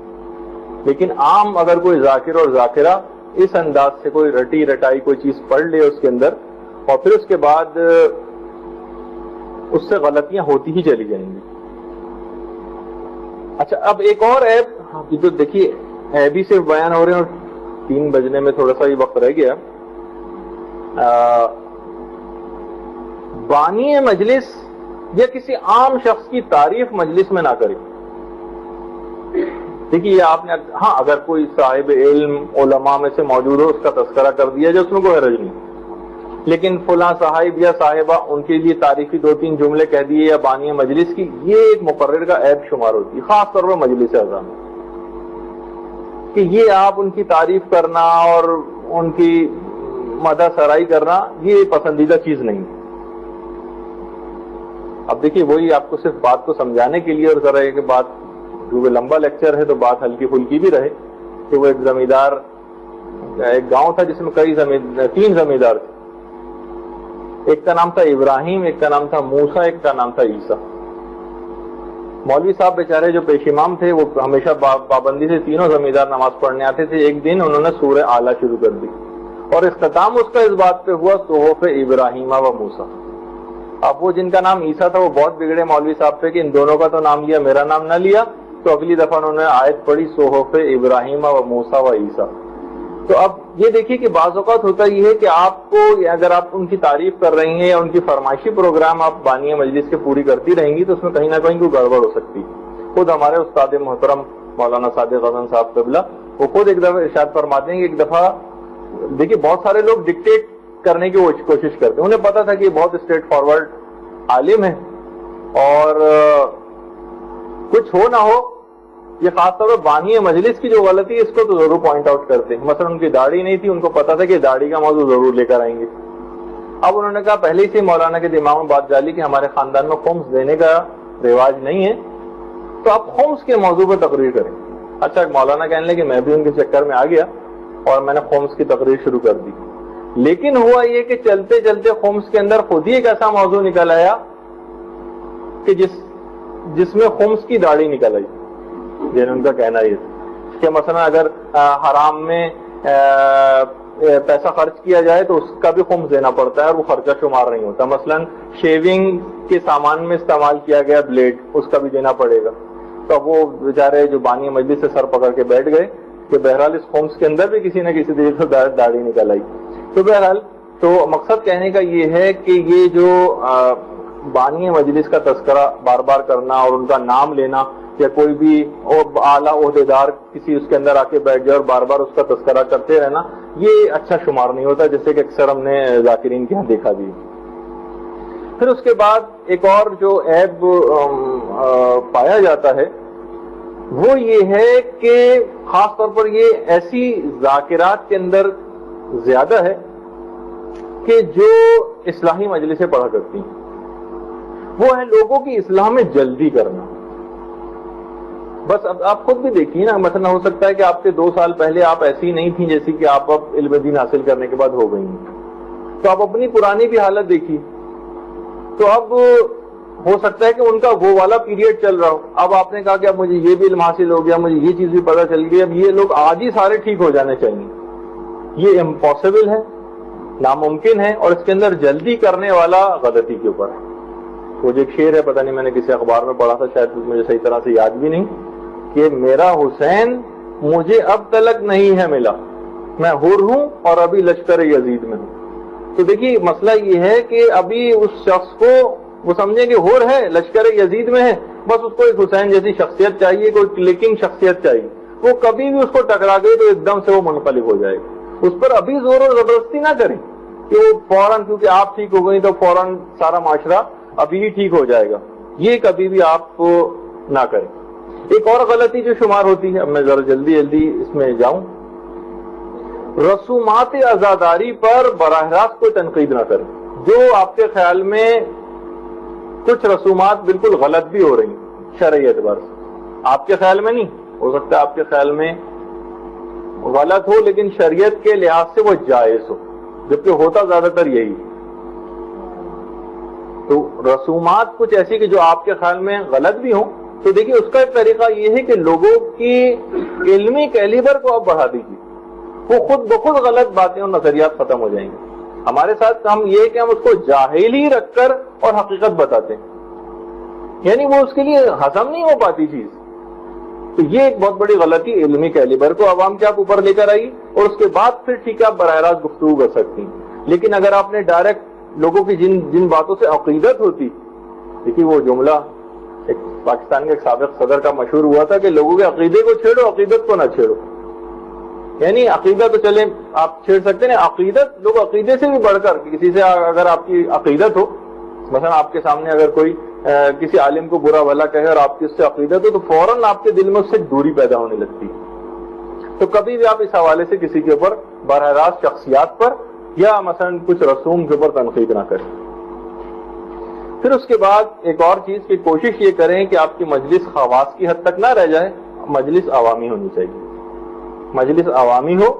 لیکن عام اگر کوئی ذاکر اور ذاکرہ اس انداز سے کوئی رٹی رٹائی کوئی چیز پڑھ لے اس کے اندر اور پھر اس کے بعد اس سے غلطیاں ہوتی ہی چلی جائیں گی. اچھا اب ایک اور عیب جو دیکھیے عیب ہی صرف بیان ہو رہے ہیں اور 3 بجنے میں تھوڑا سا ہی وقت رہ گیا. بانی مجلس یا کسی عام شخص کی تعریف مجلس میں نہ کرے. دیکھیے آپ نے ہاں اگر کوئی صاحب علم علماء میں سے موجود ہو اس کا تذکرہ کر دیا جو اس میں کوئی حرج نہیں, لیکن فلاں صاحب یا صاحبہ ان کے لیے تعریفی 2-3 جملے کہہ دیے یا بانی مجلس کی, یہ ایک مقرر کا عیب شمار ہوتی ہے, خاص طور پر مجلس اعظم میں, کہ یہ آپ ان کی تعریف کرنا اور ان کی مدح سرائی کرنا یہ پسندیدہ چیز نہیں. اب دیکھیے وہی آپ کو صرف بات کو سمجھانے کے لیے اور ذرا کہ بات جو لمبا لیکچر ہے تو بات ہلکی پھلکی بھی رہے کہ وہ ایک زمیندار, ایک گاؤں تھا جس میں 3 زمیندار تھے. ایک کا نام تھا ابراہیم, ایک کا نام تھا موسیٰ, ایک کا نام تھا عیسیٰ. مولوی صاحب بیچارے جو پیش امام تھے وہ ہمیشہ پابندی سے تینوں زمیندار نماز پڑھنے آتے تھے. ایک دن انہوں نے سورہ اعلیٰ شروع کر دی اور اختتام اس کا اس بات پہ ہوا صحف ابراہیم و موسیٰ. اب وہ جن کا نام عیسیٰ تھا وہ بہت بگڑے مولوی صاحب پہ کہ ان دونوں کا تو نام لیا میرا نام نہ لیا, تو اگلی دفعہ انہوں نے آیت پڑھی صحف ابراہیم و موسیٰ و عیسیٰ. تو اب یہ دیکھیے کہ بعض اوقات ہوتا یہ ہے کہ آپ کو اگر آپ ان کی تعریف کر رہی ہیں یا ان کی فرمائشی پروگرام آپ بانی مجلس کے پوری کرتی رہیں گی تو اس میں کہیں نہ کہیں کوئی گڑبڑ ہو سکتی. خود ہمارے استاد محترم مولانا صادق حسن صاحب قبلہ وہ خود ایک دفعہ ارشاد فرماتے ہیں کہ ایک دفعہ دیکھیے بہت سارے لوگ ڈکٹیٹ کرنے کی کوشش کرتے ہیں. انہیں پتا تھا کہ یہ بہت اسٹریٹ فارورڈ عالم ہے اور کچھ ہو نہ ہو یہ خاص طور پر بانی مجلس کی جو غلطی ہے اس کو تو ضرور پوائنٹ آؤٹ کرتے ہیں. مثلا ان کی داڑھی نہیں تھی, ان کو پتا تھا کہ داڑھی کا موضوع ضرور لے کر آئیں گے. اب انہوں نے کہا پہلے ہی سے مولانا کے دماغ میں بات ڈالی کہ ہمارے خاندان میں خمس دینے کا رواج نہیں ہے تو آپ خمس کے موضوع پہ تقریر کریں. اچھا مولانا کہنے لگے کہ میں بھی ان کے چکر میں آ گیا اور میں نے خمس کی تقریر شروع کر دی. لیکن ہوا یہ کہ چلتے چلتے خمس کے اندر خود ہی ایک ایسا موضوع نکل آیا کہ جس میں خمس کی داڑھی نکل آئی. جن ان کا کہنا یہ تھا کہ مثلا اگر حرام میں پیسہ خرچ کیا جائے تو اس کا بھی خمس دینا پڑتا ہے اور وہ خرچہ شمار نہیں ہوتا. مثلا شیونگ کے سامان میں استعمال کیا گیا بلیڈ اس کا بھی دینا پڑے گا. تو وہ بیچارے جو بانی مجلس سے سر پکڑ کے بیٹھ گئے کہ بہرحال اس خمس کے اندر بھی کسی نہ کسی طریقے سے داڑھی نکل آئی. تو بہرحال تو مقصد کہنے کا یہ ہے کہ یہ جو بانی مجلس کا تذکرہ بار بار کرنا اور ان کا نام لینا یا کوئی بھی اعلیٰ عہدیدار کسی اس کے اندر آ کے بیٹھ جائے اور بار بار اس کا تذکرہ کرتے رہنا یہ اچھا شمار نہیں ہوتا, جیسے کہ اکثر ہم نے ذاکرین کے یہاں دیکھا بھی. پھر اس کے بعد ایک اور جو عیب پایا جاتا ہے وہ یہ ہے کہ خاص طور پر یہ ایسی ذاکرات کے اندر زیادہ ہے کہ جو اصلاحی مجلسیں پڑھا کرتی ہیں وہ ہے لوگوں کی اصلاح میں جلدی کرنا. بس اب آپ خود بھی دیکھیے نا, مثلا ہو سکتا ہے کہ آپ سے 2 سال پہلے آپ ایسی نہیں تھیں جیسی کہ آپ اب علم دین حاصل کرنے کے بعد ہو گئی ہیں, تو آپ اپنی پرانی بھی حالت دیکھیے. تو اب ہو سکتا ہے کہ ان کا وہ والا پیریڈ چل رہا ہو, اب آپ نے کہا کہ اب مجھے یہ بھی علم حاصل ہو گیا, مجھے یہ چیز بھی پتہ چل گئی, اب یہ لوگ آج ہی سارے ٹھیک ہو جانے چاہیے. یہ امپاسبل ہے, ناممکن ہے, اور اس کے اندر جلدی کرنے والا غلطی کے اوپر ہے. وہ جو ایک شعر ہے پتہ نہیں میں نے کسی اخبار میں پڑھا تھا, شاید مجھے صحیح طرح سے یاد بھی نہیں, کہ میرا حسین مجھے اب تلک نہیں ہے ملا, میں حر ہوں اور ابھی لشکر یزید میں ہوں. تو دیکھیے مسئلہ یہ ہے کہ ابھی اس شخص کو وہ سمجھیں کہ حر ہے, لشکر یزید میں ہے, بس اس کو ایک حسین جیسی شخصیت چاہیے, کوئی کلکنگ شخصیت چاہیے. وہ کبھی بھی اس کو ٹکرا گئی تو ایک دم سے وہ منقلب ہو جائے گا. اس پر ابھی زور و زبردستی نہ کریں, کہ وہ فوراً کیونکہ آپ ٹھیک ہو گئی تو فوراً سارا معاشرہ ابھی ہی ٹھیک ہو جائے گا، یہ کبھی بھی آپ نہ کریں۔ ایک اور غلطی جو شمار ہوتی ہے، اب میں ذرا جلدی اس میں جاؤں، رسومات عزاداری پر براہ راست کوئی تنقید نہ کریں۔ جو آپ کے خیال میں کچھ رسومات بالکل غلط بھی ہو رہی ہیں شرعی اعتبار سے، آپ کے خیال میں نہیں، ہو سکتا ہے آپ کے خیال میں غلط ہو لیکن شریعت کے لحاظ سے وہ جائز ہو، جبکہ ہوتا زیادہ تر یہی۔ تو رسومات کچھ ایسی کہ جو آپ کے خیال میں غلط بھی ہوں، تو دیکھیے اس کا ایک طریقہ یہ ہے کہ لوگوں کی علمی کیلیبر کو آپ بڑھا دیجیے، وہ خود بخود غلط باتیں اور نظریات ختم ہو جائیں گے۔ ہمارے ساتھ ہم یہ کہ ہم اس کو جاہل ہی رکھ کر اور حقیقت بتاتے ہیں، یعنی وہ اس کے لیے ہضم نہیں ہو پاتی چیز۔ تو یہ ایک بہت بڑی غلطی، علمی کیلیبر کو عوام کے آپ اوپر لے کر آئی، اور اس کے بعد پھر ٹھیک ہے آپ براہ راست گفتگو کر سکتی ہیں۔ لیکن اگر آپ نے ڈائریکٹ لوگوں کی جن باتوں سے عقیدت ہوتی، دیکھیے وہ جملہ ایک پاکستان کے ایک سابق صدر کا مشہور ہوا تھا کہ لوگوں کے عقیدے کو چھیڑو، عقیدت کو نہ چھیڑو۔ یعنی عقیدہ تو چلے آپ چھیڑ سکتے ہیں، عقیدت، لوگ عقیدے سے بھی بڑھ کر کسی سے اگر آپ کی عقیدت ہو، مثلا آپ کے سامنے اگر کوئی کسی عالم کو برا بھلا کہے اور آپ کی اس سے عقیدت ہو تو فوراً آپ کے دل میں اس سے دوری پیدا ہونے لگتی ہے۔ تو کبھی بھی آپ اس حوالے سے کسی کے اوپر براہ راست شخصیات پر یا مثلا کچھ رسوم کے اوپر تنقید نہ کریں۔ پھر اس کے بعد ایک اور چیز کی کوشش یہ کریں کہ آپ کی مجلس خواص کی حد تک نہ رہ جائے، مجلس عوامی ہونی چاہیے، مجلس عوامی ہو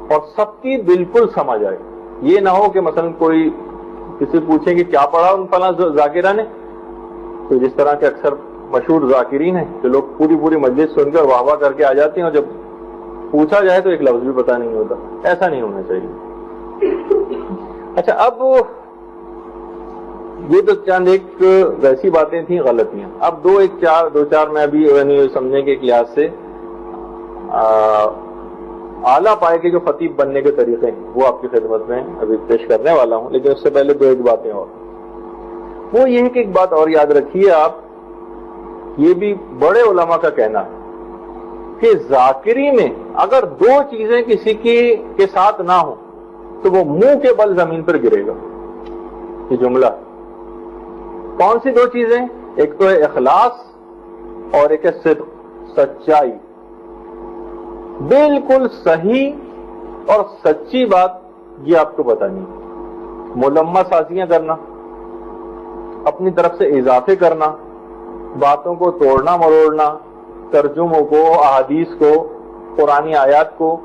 اور سب کی بالکل سمجھ آئے۔ یہ نہ ہو کہ مثلا کوئی کسی پوچھیں کہ کیا پڑھا ان فلاں ذاکرہ نے، تو جس طرح کے اکثر مشہور ذاکرین ہیں کہ لوگ پوری مجلس سن کر واہ واہ کر کے آ جاتے ہیں اور جب پوچھا جائے تو ایک لفظ بھی پتہ نہیں ہوتا، ایسا نہیں ہونا چاہیے۔ اچھا، اب یہ تو چند ایک ویسی باتیں تھیں غلطیاں، اب دو چار میں ابھی سمجھنے کے ایک لحاظ سے اعلیٰ پائے کے جو خطیب بننے کے طریقے ہیں وہ آپ کی خدمت میں ابھی پیش کرنے والا ہوں، لیکن اس سے پہلے دو ایک باتیں اور، وہ یہ ہے کہ ایک بات اور یاد رکھیے آپ، یہ بھی بڑے علماء کا کہنا ہے کہ ذاکری میں اگر دو چیزیں کسی کے ساتھ نہ ہوں تو وہ منہ کے بل زمین پر گرے گا۔ یہ جملہ کون سی دو چیزیں؟ ایک تو ہے اخلاص اور ایک ہے صدق، سچائی۔ بالکل صحیح اور سچی بات یہ آپ کو بتانی ہے، ملمہ سازیاں کرنا، اپنی طرف سے اضافے کرنا، باتوں کو توڑنا مروڑنا، ترجموں کو، احادیث کو، قرآنی آیات کو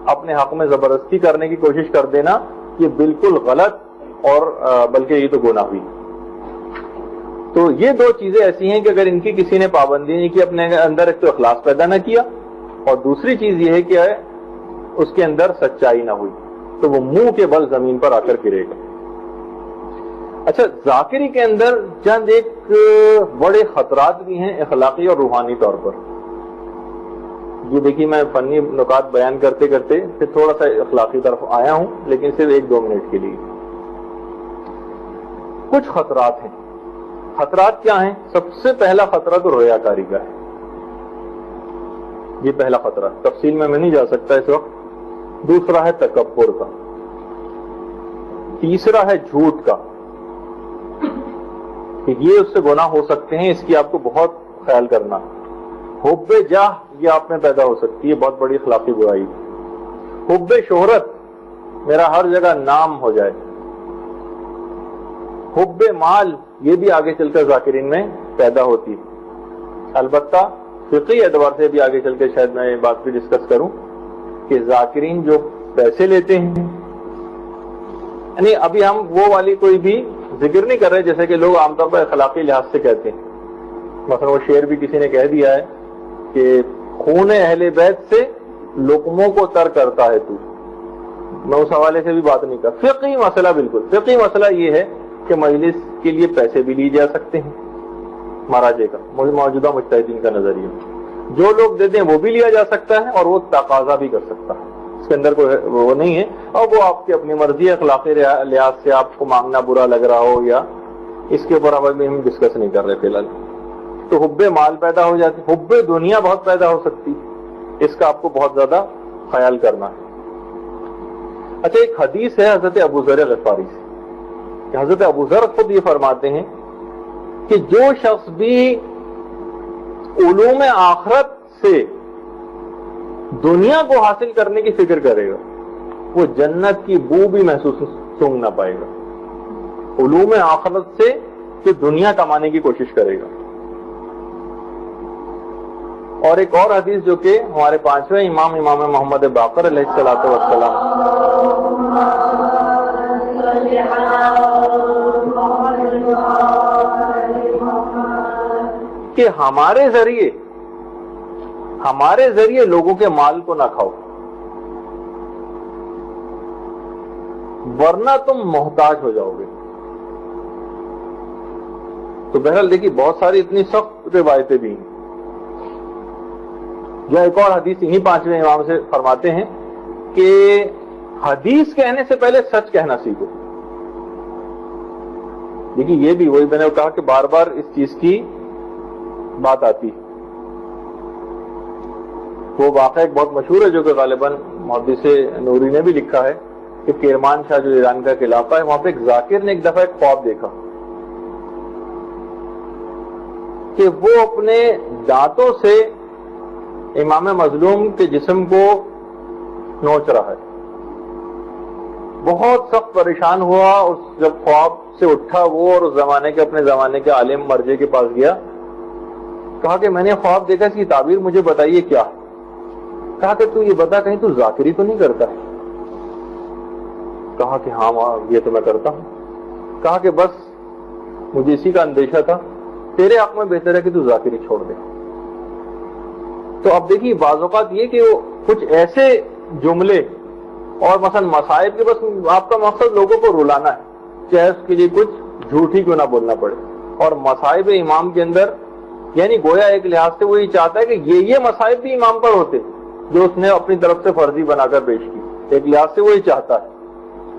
اپنے حق میں زبردستی کرنے کی کوشش کر دینا، یہ بالکل غلط اور بلکہ یہ تو گناہ ہوئی۔ تو یہ دو چیزیں ایسی ہیں کہ اگر ان کی کسی نے پابندی نہیں کی، اپنے اندر ایک تو اخلاص پیدا نہ کیا اور دوسری چیز یہ ہے کہ اس کے اندر سچائی نہ ہوئی، تو وہ منہ کے بل زمین پر آ کر گرے گا۔ اچھا، ذاکری کے اندر چند ایک بڑے خطرات بھی ہیں اخلاقی اور روحانی طور پر۔ یہ دیکھیے میں فنی نکات بیان کرتے کرتے پھر تھوڑا سا اخلاقی طرف آیا ہوں، لیکن صرف 1-2 منٹ کے لیے۔ کچھ خطرات ہیں۔ خطرات کیا ہیں؟ سب سے پہلا خطرہ تو ریاکاری کا ہے، یہ پہلا خطرہ، تفصیل میں نہیں جا سکتا اس وقت۔ دوسرا ہے تکبر کا، تیسرا ہے جھوٹ کا، کہ یہ اس سے گناہ ہو سکتے ہیں، اس کی آپ کو بہت خیال کرنا۔ حب جاہ یہ آپ میں پیدا ہو سکتی ہے، بہت بڑی اخلاقی برائی۔ حب شہرت، میرا ہر جگہ نام ہو جائے۔ حب مال یہ بھی آگے چل کر ذاکرین میں پیدا ہوتی ہے۔ البتہ فقہی اعتبار سے بھی آگے چل کے شاید میں یہ بات بھی ڈسکس کروں کہ ذاکرین جو پیسے لیتے ہیں، یعنی ابھی ہم وہ والی کوئی بھی ذکر نہیں کر رہے جیسے کہ لوگ عام طور پر اخلاقی لحاظ سے کہتے ہیں۔ مثلا وہ شعر بھی کسی نے کہہ دیا ہے کہ خون اہل بیت سے لقموں کو تر کرتا ہے تو، میں اس حوالے سے بھی بات نہیں کر۔ فقہی مسئلہ، بالکل فقہی مسئلہ یہ ہے کہ مجلس کے لیے پیسے بھی لیے جا سکتے ہیں، مراجع کا موجودہ مجتہدین کا نظریہ، جو لوگ دیتے ہیں وہ بھی لیا جا سکتا ہے اور وہ تقاضا بھی کر سکتا ہے، اس کے اندر کوئی وہ نہیں ہے، اور وہ آپ کی اپنی مرضی ہے، اخلاقی لحاظ سے آپ کو مانگنا برا لگ رہا ہو یا اس کے اوپر میں ہم ڈسکس نہیں کر رہے فی الحال۔ تو حب مال پیدا ہو جاتی، حب دنیا بہت پیدا ہو سکتی، اس کا آپ کو بہت زیادہ خیال کرنا ہے۔ اچھا ایک حدیث ہے حضرت ابو ذر غفاری سے کہ حضرت ابو ذر خود یہ فرماتے ہیں کہ جو شخص بھی علوم آخرت سے دنیا کو حاصل کرنے کی فکر کرے گا وہ جنت کی بو بھی محسوس سونگ نہ پائے گا. علوم آخرت سے جو دنیا کمانے کی کوشش کرے گا. اور ایک اور حدیث جو کہ ہمارے پانچویں امام محمد باقر علیہ الصلوۃ والسلام کہ ہمارے ذریعے لوگوں کے مال کو نہ کھاؤ ورنہ تم محتاج ہو جاؤ گے. تو بہرحال دیکھیے بہت ساری اتنی سخت روایتیں بھی ہیں. یا ایک اور حدیث انہی پانچویں امام سے فرماتے ہیں کہ حدیث کہنے سے پہلے سچ کہنا سیکھو. دیکھیے یہ بھی وہی میں نے کہا کہ بار بار اس چیز کی بات آتی. وہ واقعہ ایک بہت مشہور ہے جو کہ غالباً محدث نوری نے بھی لکھا ہے کہ کرمان شاہ جو ایران کا ایک علاقہ ہے وہاں پہ ایک ذاکر نے ایک دفعہ ایک خواب دیکھا کہ وہ اپنے دانتوں سے امام مظلوم کے جسم کو نوچ رہا ہے. بہت سخت پریشان ہوا. جب خواب سے اٹھا وہ اور اس زمانے کے اپنے زمانے کے عالم مرجع کے پاس گیا, کہا کہ میں نے خواب دیکھا, اس کی تعبیر مجھے بتائیے کیا. کہا کہ تو یہ بتا کہیں تو ذاکری تو نہیں کرتا. کہا کہ ہاں یہ تو میں کرتا ہوں. کہا کہ بس مجھے اسی کا اندیشہ تھا, تیرے حق میں بہتر ہے کہ تو ذاکری چھوڑ دے. تو اب دیکھیے بعض اوقات یہ کہ وہ کچھ ایسے جملے اور مثلا مصائب کے بس آپ کا مقصد لوگوں کو رلانا ہے, چاہے اس کے لیے کچھ جھوٹ ہی کیوں نہ بولنا پڑے. اور مصائب امام کے اندر یعنی گویا ایک لحاظ سے وہ یہ چاہتا ہے کہ یہ مصائب بھی امام پر ہوتے جو اس نے اپنی طرف سے فرضی بنا کر پیش کی. ایک لحاظ سے وہ یہ چاہتا ہے,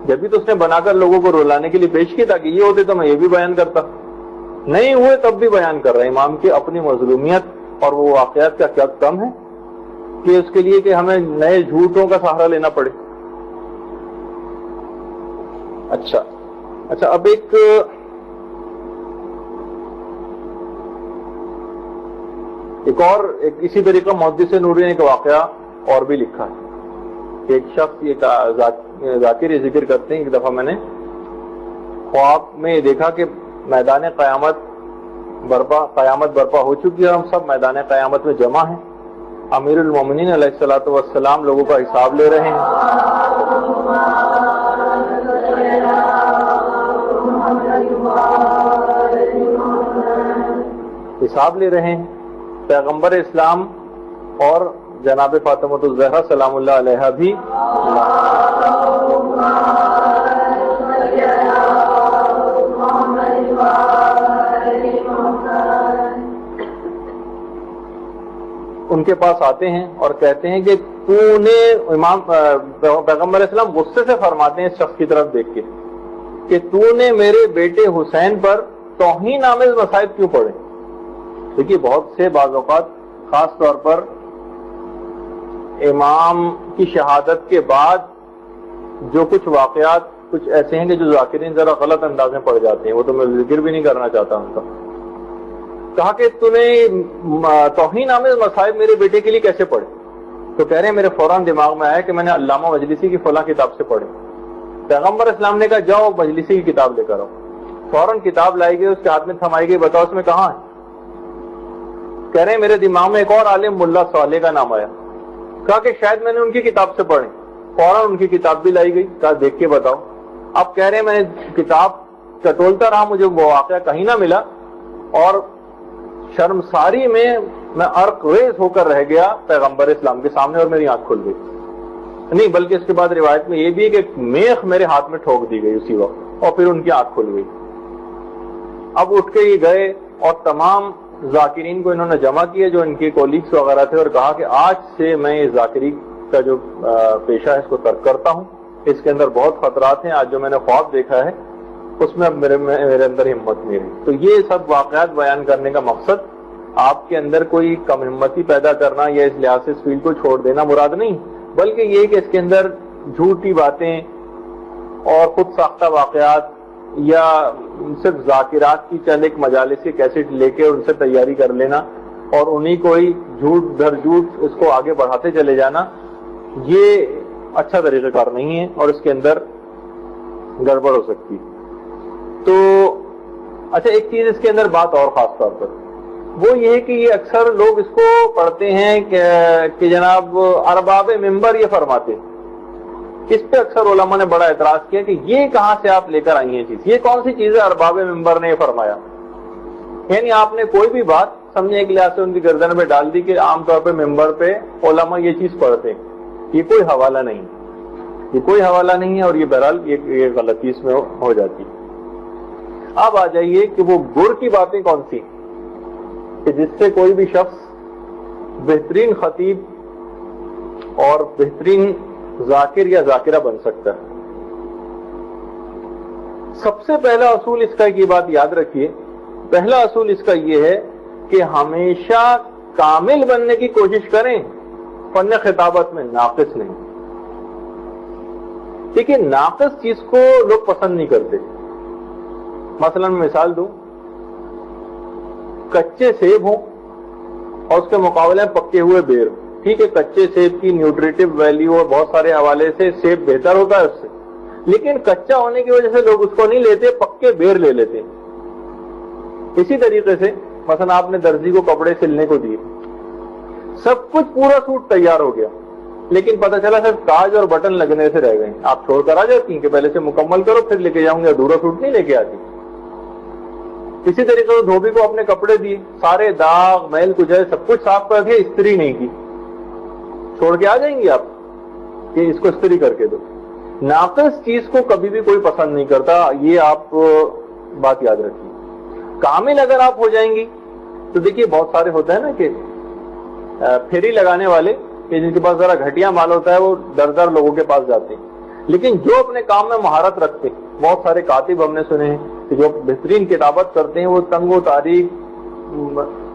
جب بھی تو اس نے بنا کر لوگوں کو رلانے کے لیے پیش کی تاکہ یہ ہوتے تو میں یہ بھی بیان کرتا. نہیں ہوئے تب بھی بیان کر رہا ہے. امام کی اپنی مظلومیت اور وہ واقعات کا کیا کم ہے کہ اس کے لیے کہ ہمیں نئے جھوٹوں کا سہارا لینا پڑے. اچھا اب ایک اسی طریقہ محدث نوری نے ایک واقعہ اور بھی لکھا ہے. ایک شخص یہ ذاکر یہ ذکر کرتے ہیں, ایک دفعہ میں نے خواب میں دیکھا کہ میدان قیامت برپا ہو چکی ہے, ہم سب میدان قیامت میں جمع ہیں. امیر المومنین علیہ الصلوۃ والسلام لوگوں کا حساب لے رہے ہیں. پیغمبر اسلام اور جناب فاطمہ الزہرا سلام اللہ علیہا بھی ان کے پاس آتے ہیں اور کہتے ہیں کہ تو نے پیغمبر اسلام غصے سے فرماتے ہیں اس شخص کی طرف دیکھ کے کہ تو نے میرے بیٹے حسین پر توہین آمیز مصائب کیوں پڑھے. دیکھیے بہت سے بعض اوقات خاص طور پر امام کی شہادت کے بعد جو کچھ واقعات کچھ ایسے ہیں کہ جو ذاکرین ذرا غلط انداز میں پڑ جاتے ہیں, وہ تو میں ذکر بھی نہیں کرنا چاہتا ان کا. کہا کہ تو نے توہین آمیز مصائب میرے بیٹے کے لیے کیسے پڑھے. تو کہہ رہے ہیں میرے فوراً دماغ میں آیا کہ میں نے علامہ مجلسی کی فلاں کتاب سے پڑھے. پیغمبر اسلام نے کہا جاؤ مجلسی کی کتاب لے کر آؤ. فوراً کتاب لائی گئی, اس کے ہاتھ میں تھمائی گئی, بتاؤ اس میں کہاں ہے. کہہ رہے ہیں میرے دماغ میں ایک اور عالم ملا صالح کا نام آیا. کہا کہ شاید میں نے ان کی کتاب سے پڑھے. فوراً ان کی کتاب بھی لائی گئی, کہا دیکھ کے بتاؤ. اب کہہ رہے ہیں میں کتاب ٹٹولتا رہا, مجھے وہ واقعہ کہیں نہ ملا اور شرمساری میں عرق ریز ہو کر رہ گیا پیغمبر اسلام کے سامنے اور میری آنکھ کھل گئی. نہیں بلکہ اس کے بعد روایت میں یہ بھی ہے کہ میخ میرے ہاتھ میں ٹھوک دی گئی اسی وقت اور پھر ان کی آنکھ کھل گئی. اب اٹھ کے یہ گئے اور تمام ذاکرین کو انہوں نے جمع کیا جو ان کے کولیگس وغیرہ تھے اور کہا کہ آج سے میں اس ذاکری کا جو پیشہ ہے اس کو ترک کرتا ہوں, اس کے اندر بہت خطرات ہیں, آج جو میں نے خواب دیکھا ہے اس میں میرے اندر ہمت نہیں رہی. تو یہ سب واقعات بیان کرنے کا مقصد آپ کے اندر کوئی کم ہمتی پیدا کرنا یا اس لحاظ سے اس فیلڈ کو چھوڑ دینا مراد نہیں, بلکہ یہ کہ اس کے اندر جھوٹی باتیں اور خود ساختہ واقعات یا صرف ذاکرات کی چند ایک مجالس کی کیسٹ لے کے ان سے تیاری کر لینا اور انہی کو ہی جھوٹ در جھوٹ اس کو آگے بڑھاتے چلے جانا، یہ اچھا طریقہ کار نہیں ہے اور اس کے اندر گڑبڑ ہو سکتی۔ تو اچھا ایک چیز اس کے اندر بات اور خاص طور پر وہ یہ ہے کہ یہ اکثر لوگ اس کو پڑھتے ہیں کہ جناب ارباب منبر یہ فرماتے ہیں، اس پہ اکثر علماء نے بڑا اعتراض کیا کہ یہ کہاں سے آپ لے کر آئی ہیں چیز، یہ کون سی چیز ہے ارباب منبر نے یہ فرمایا؟ یعنی آپ نے کوئی بھی بات سمجھنے کے لحاظ سے ان کی گردن پہ ڈال دی کہ عام طور پہ منبر پہ علماء یہ چیز پڑھتے ہیں، یہ کوئی حوالہ نہیں، یہ کوئی حوالہ نہیں ہے اور یہ بہرحال یہ غلطی اس میں ہو جاتی ہے۔ اب آ جائیے کہ وہ گر کی باتیں کون سی کہ جس سے کوئی بھی شخص بہترین خطیب اور بہترین ذاکر یا ذاکرہ بن سکتا ہے۔ سب سے پہلا اصول اس کا یہ بات یاد رکھیے، پہلا اصول اس کا یہ ہے کہ ہمیشہ کامل بننے کی کوشش کریں، فن خطابت میں ناقص نہیں۔ دیکھیے ناقص چیز کو لوگ پسند نہیں کرتے۔ مثلا میں مثال دوں، کچے سیب ہوں اور اس کے مقابلے میں پکے ہوئے بیر، ٹھیک ہے کچے سیب کی نیوٹریٹو ویلیو اور بہت سارے حوالے سے سیب بہتر ہوتا ہے اس سے، لیکن کچا ہونے کی وجہ سے لوگ اس کو نہیں لیتے، پکے بیر لے لیتے ہیں۔ اسی طریقے سے مثلا آپ نے درزی کو کپڑے سلنے کو دیے، سب کچھ پورا سوٹ تیار ہو گیا، لیکن پتہ چلا صرف تاج اور بٹن لگنے سے رہ گئے، آپ چھوڑ کر آ جاتی ہیں کہ پہلے سے مکمل کرو پھر لے کے جاؤں گے، ادھورا سوٹ نہیں لے کے آتی۔ اسی طریقے سے دھوبی کو اپنے کپڑے دیے، سارے داغ میل کچھ سب کچھ صاف کر کے استری نہیں کی، چھوڑ کے آ جائیں گے آپ کہ اس کو استری کر کے دو۔ ناقص چیز کو کبھی بھی کوئی پسند نہیں کرتا، یہ آپ بات یاد رکھیے۔ کامل اگر آپ ہو جائیں گی تو دیکھیے بہت سارے ہوتے ہیں نا کہ پھیری لگانے والے کہ جن کے پاس ذرا گھٹیا مال ہوتا ہے وہ در در لوگوں کے پاس جاتے ہیں، لیکن جو اپنے کام میں مہارت رکھتے ہیں، بہت سارے کاتب ہم نے سنے ہیں کہ جو بہترین کتابت کرتے ہیں وہ تنگ و تاریک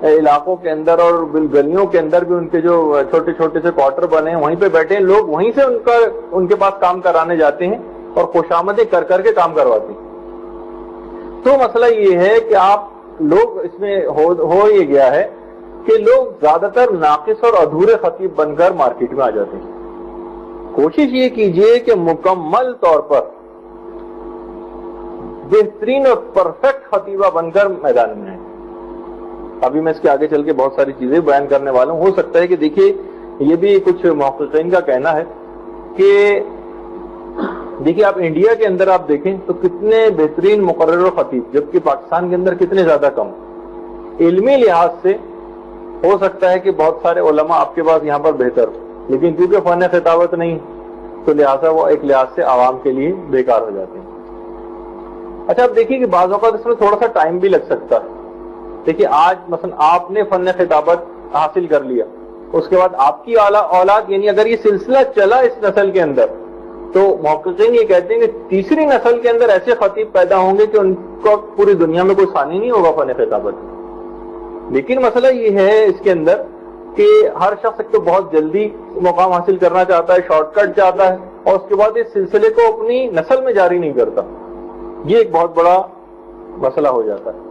علاقوں کے اندر اور گلیوں کے اندر بھی ان کے جو چھوٹے چھوٹے سے کوارٹر بنے ہیں وہیں پہ بیٹھے ہیں، لوگ وہیں سے ان کے پاس کام کرانے جاتے ہیں اور خوشامدیں کر کر کے کام کرواتے ہیں۔ تو مسئلہ یہ ہے کہ آپ لوگ اس میں ہو یہ گیا ہے کہ لوگ زیادہ تر ناقص اور ادھورے خطیب بن کر مارکیٹ میں آ جاتے ہیں۔ کوشش یہ کیجئے کہ مکمل طور پر بہترین اور پرفیکٹ خطیبہ بن کر میدان میں آئیں۔ ابھی میں اس کے آگے چل کے بہت ساری چیزیں بیان کرنے والا ہوں، ہو سکتا ہے کہ دیکھیے یہ بھی کچھ محققین کا کہنا ہے کہ دیکھیے آپ انڈیا کے اندر آپ دیکھیں تو کتنے بہترین مقرر و خطیب، جبکہ پاکستان کے اندر کتنے زیادہ کم۔ علمی لحاظ سے ہو سکتا ہے کہ بہت سارے علماء آپ کے پاس یہاں پر بہتر ہو، لیکن کیونکہ فن خطابت نہیں تو لہٰذا وہ ایک لحاظ سے عوام کے لیے بیکار ہو جاتے ہیں۔ اچھا اب دیکھیے کہ بعض اوقات اس میں تھوڑا سا ٹائم بھی لگ سکتا ہے۔ دیکھیے آج مثلا آپ نے فن خطابت حاصل کر لیا، اس کے بعد آپ کی اولاد، یعنی اگر یہ سلسلہ چلا اس نسل کے اندر تو محققین یہ کہتے ہیں کہ تیسری نسل کے اندر ایسے خطیب پیدا ہوں گے کہ ان کو پوری دنیا میں کوئی ثانی نہیں ہوگا فن خطابت۔ لیکن مسئلہ یہ ہے اس کے اندر کہ ہر شخص ایک تو بہت جلدی مقام حاصل کرنا چاہتا ہے، شارٹ کٹ چاہتا ہے، اور اس کے بعد اس سلسلے کو اپنی نسل میں جاری نہیں کرتا، یہ ایک بہت بڑا مسئلہ ہو جاتا ہے۔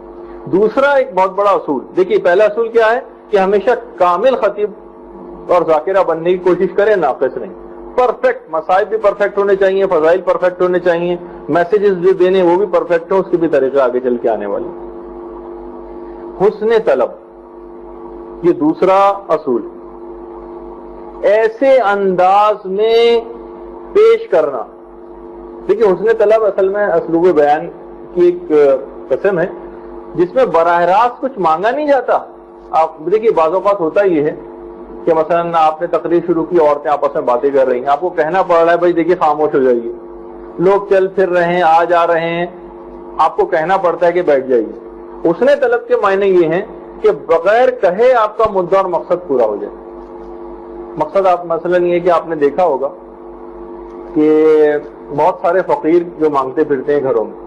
دوسرا ایک بہت بڑا اصول، دیکھیے پہلا اصول کیا ہے کہ ہمیشہ کامل خطیب اور ذاکرہ بننے کی کوشش کریں، ناقص نہیں، پرفیکٹ، مسائل بھی پرفیکٹ ہونے چاہیے، فضائل پرفیکٹ ہونے چاہیے، میسیجز جو دینے وہ بھی پرفیکٹ ہو، اس کے بھی طریقے آگے چل کے آنے والے۔ حسن طلب، یہ دوسرا اصول، ایسے انداز میں پیش کرنا۔ دیکھیے حسن طلب اصل میں اسلوب بیان کی ایک قسم ہے جس میں براہ راست کچھ مانگا نہیں جاتا۔ آپ دیکھیے بعض اوقات ہوتا یہ ہے کہ مثلا آپ نے تقریر شروع کی، عورتیں آپس میں باتیں کر رہی ہیں، آپ کو کہنا پڑ رہا ہے بھائی دیکھیے خاموش ہو جائیے، لوگ چل پھر رہے ہیں، آ جا رہے ہیں، آپ کو کہنا پڑتا ہے کہ بیٹھ جائیے۔ حسن طلب کے معنی یہ ہیں کہ بغیر کہے آپ کا مدعا اور مقصد پورا ہو جائے۔ مقصد آپ مثلا یہ ہے کہ آپ نے دیکھا ہوگا کہ بہت سارے فقیر جو مانگتے پھرتے ہیں گھروں میں،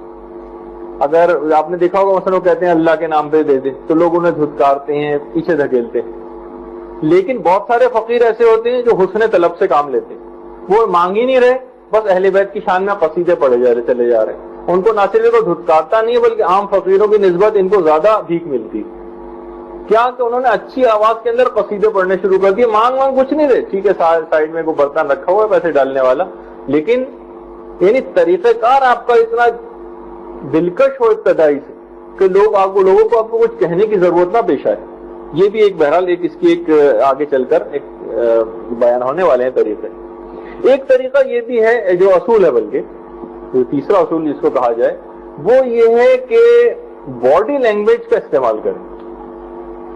اگر آپ نے دیکھا ہوگا مثلا وہ کہتے ہیں اللہ کے نام پہ دے دیں تو لوگ انہیں دھتکارتے ہیں، پیچھے دھکیلتے ہیں۔ لیکن بہت سارے فقیر ایسے ہوتے ہیں جو حسن طلب سے کام لیتے ہیں، وہ مانگ ہی نہیں رہے، بس اہل بیت کی شان میں قصیدے پڑھے چلے جا رہے ہیں. ان کو نہ صرف کو دھتکارتا نہیں ہے بلکہ عام فقیروں کی نسبت ان کو زیادہ بھیک ملتی. کیا کہ انہوں نے اچھی آواز کے اندر قصیدے پڑھنے شروع کر دیے. مانگ کچھ نہیں رہے, ٹھیک ہے سائڈ میں کوئی برتن رکھا ہوا ہے پیسے ڈالنے والا, لیکن یعنی طریقہ کار آپ کا اتنا دلکش ہو ابتدائی سے کہ لوگوں کو آپ کو کچھ کہنے کی ضرورت نہ پیش آئے. یہ بھی ایک بہرحال اس کی ایک آگے چل کر ایک بیان ہونے والے ہیں طریقے. ایک طریقہ یہ بھی ہے جو اصول ہے, بلکہ جو تیسرا اصول جس کو کہا جائے وہ یہ ہے کہ باڈی لینگویج کا استعمال کریں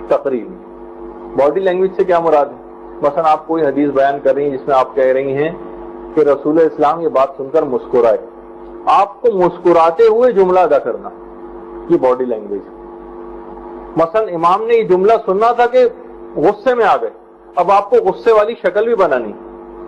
تقریر میں. باڈی لینگویج سے کیا مراد ہے؟ مثلا آپ کوئی حدیث بیان کر رہی ہیں جس میں آپ کہہ رہی ہیں کہ رسول اسلام یہ بات سن کر مسکرائے, آپ کو مسکراتے ہوئے جملہ ادا کرنا, یہ باڈی لینگویج. مثلا امام نے یہ جملہ سننا تھا کہ غصے میں آ گئے, اب آپ کو غصے والی شکل بھی بنانی,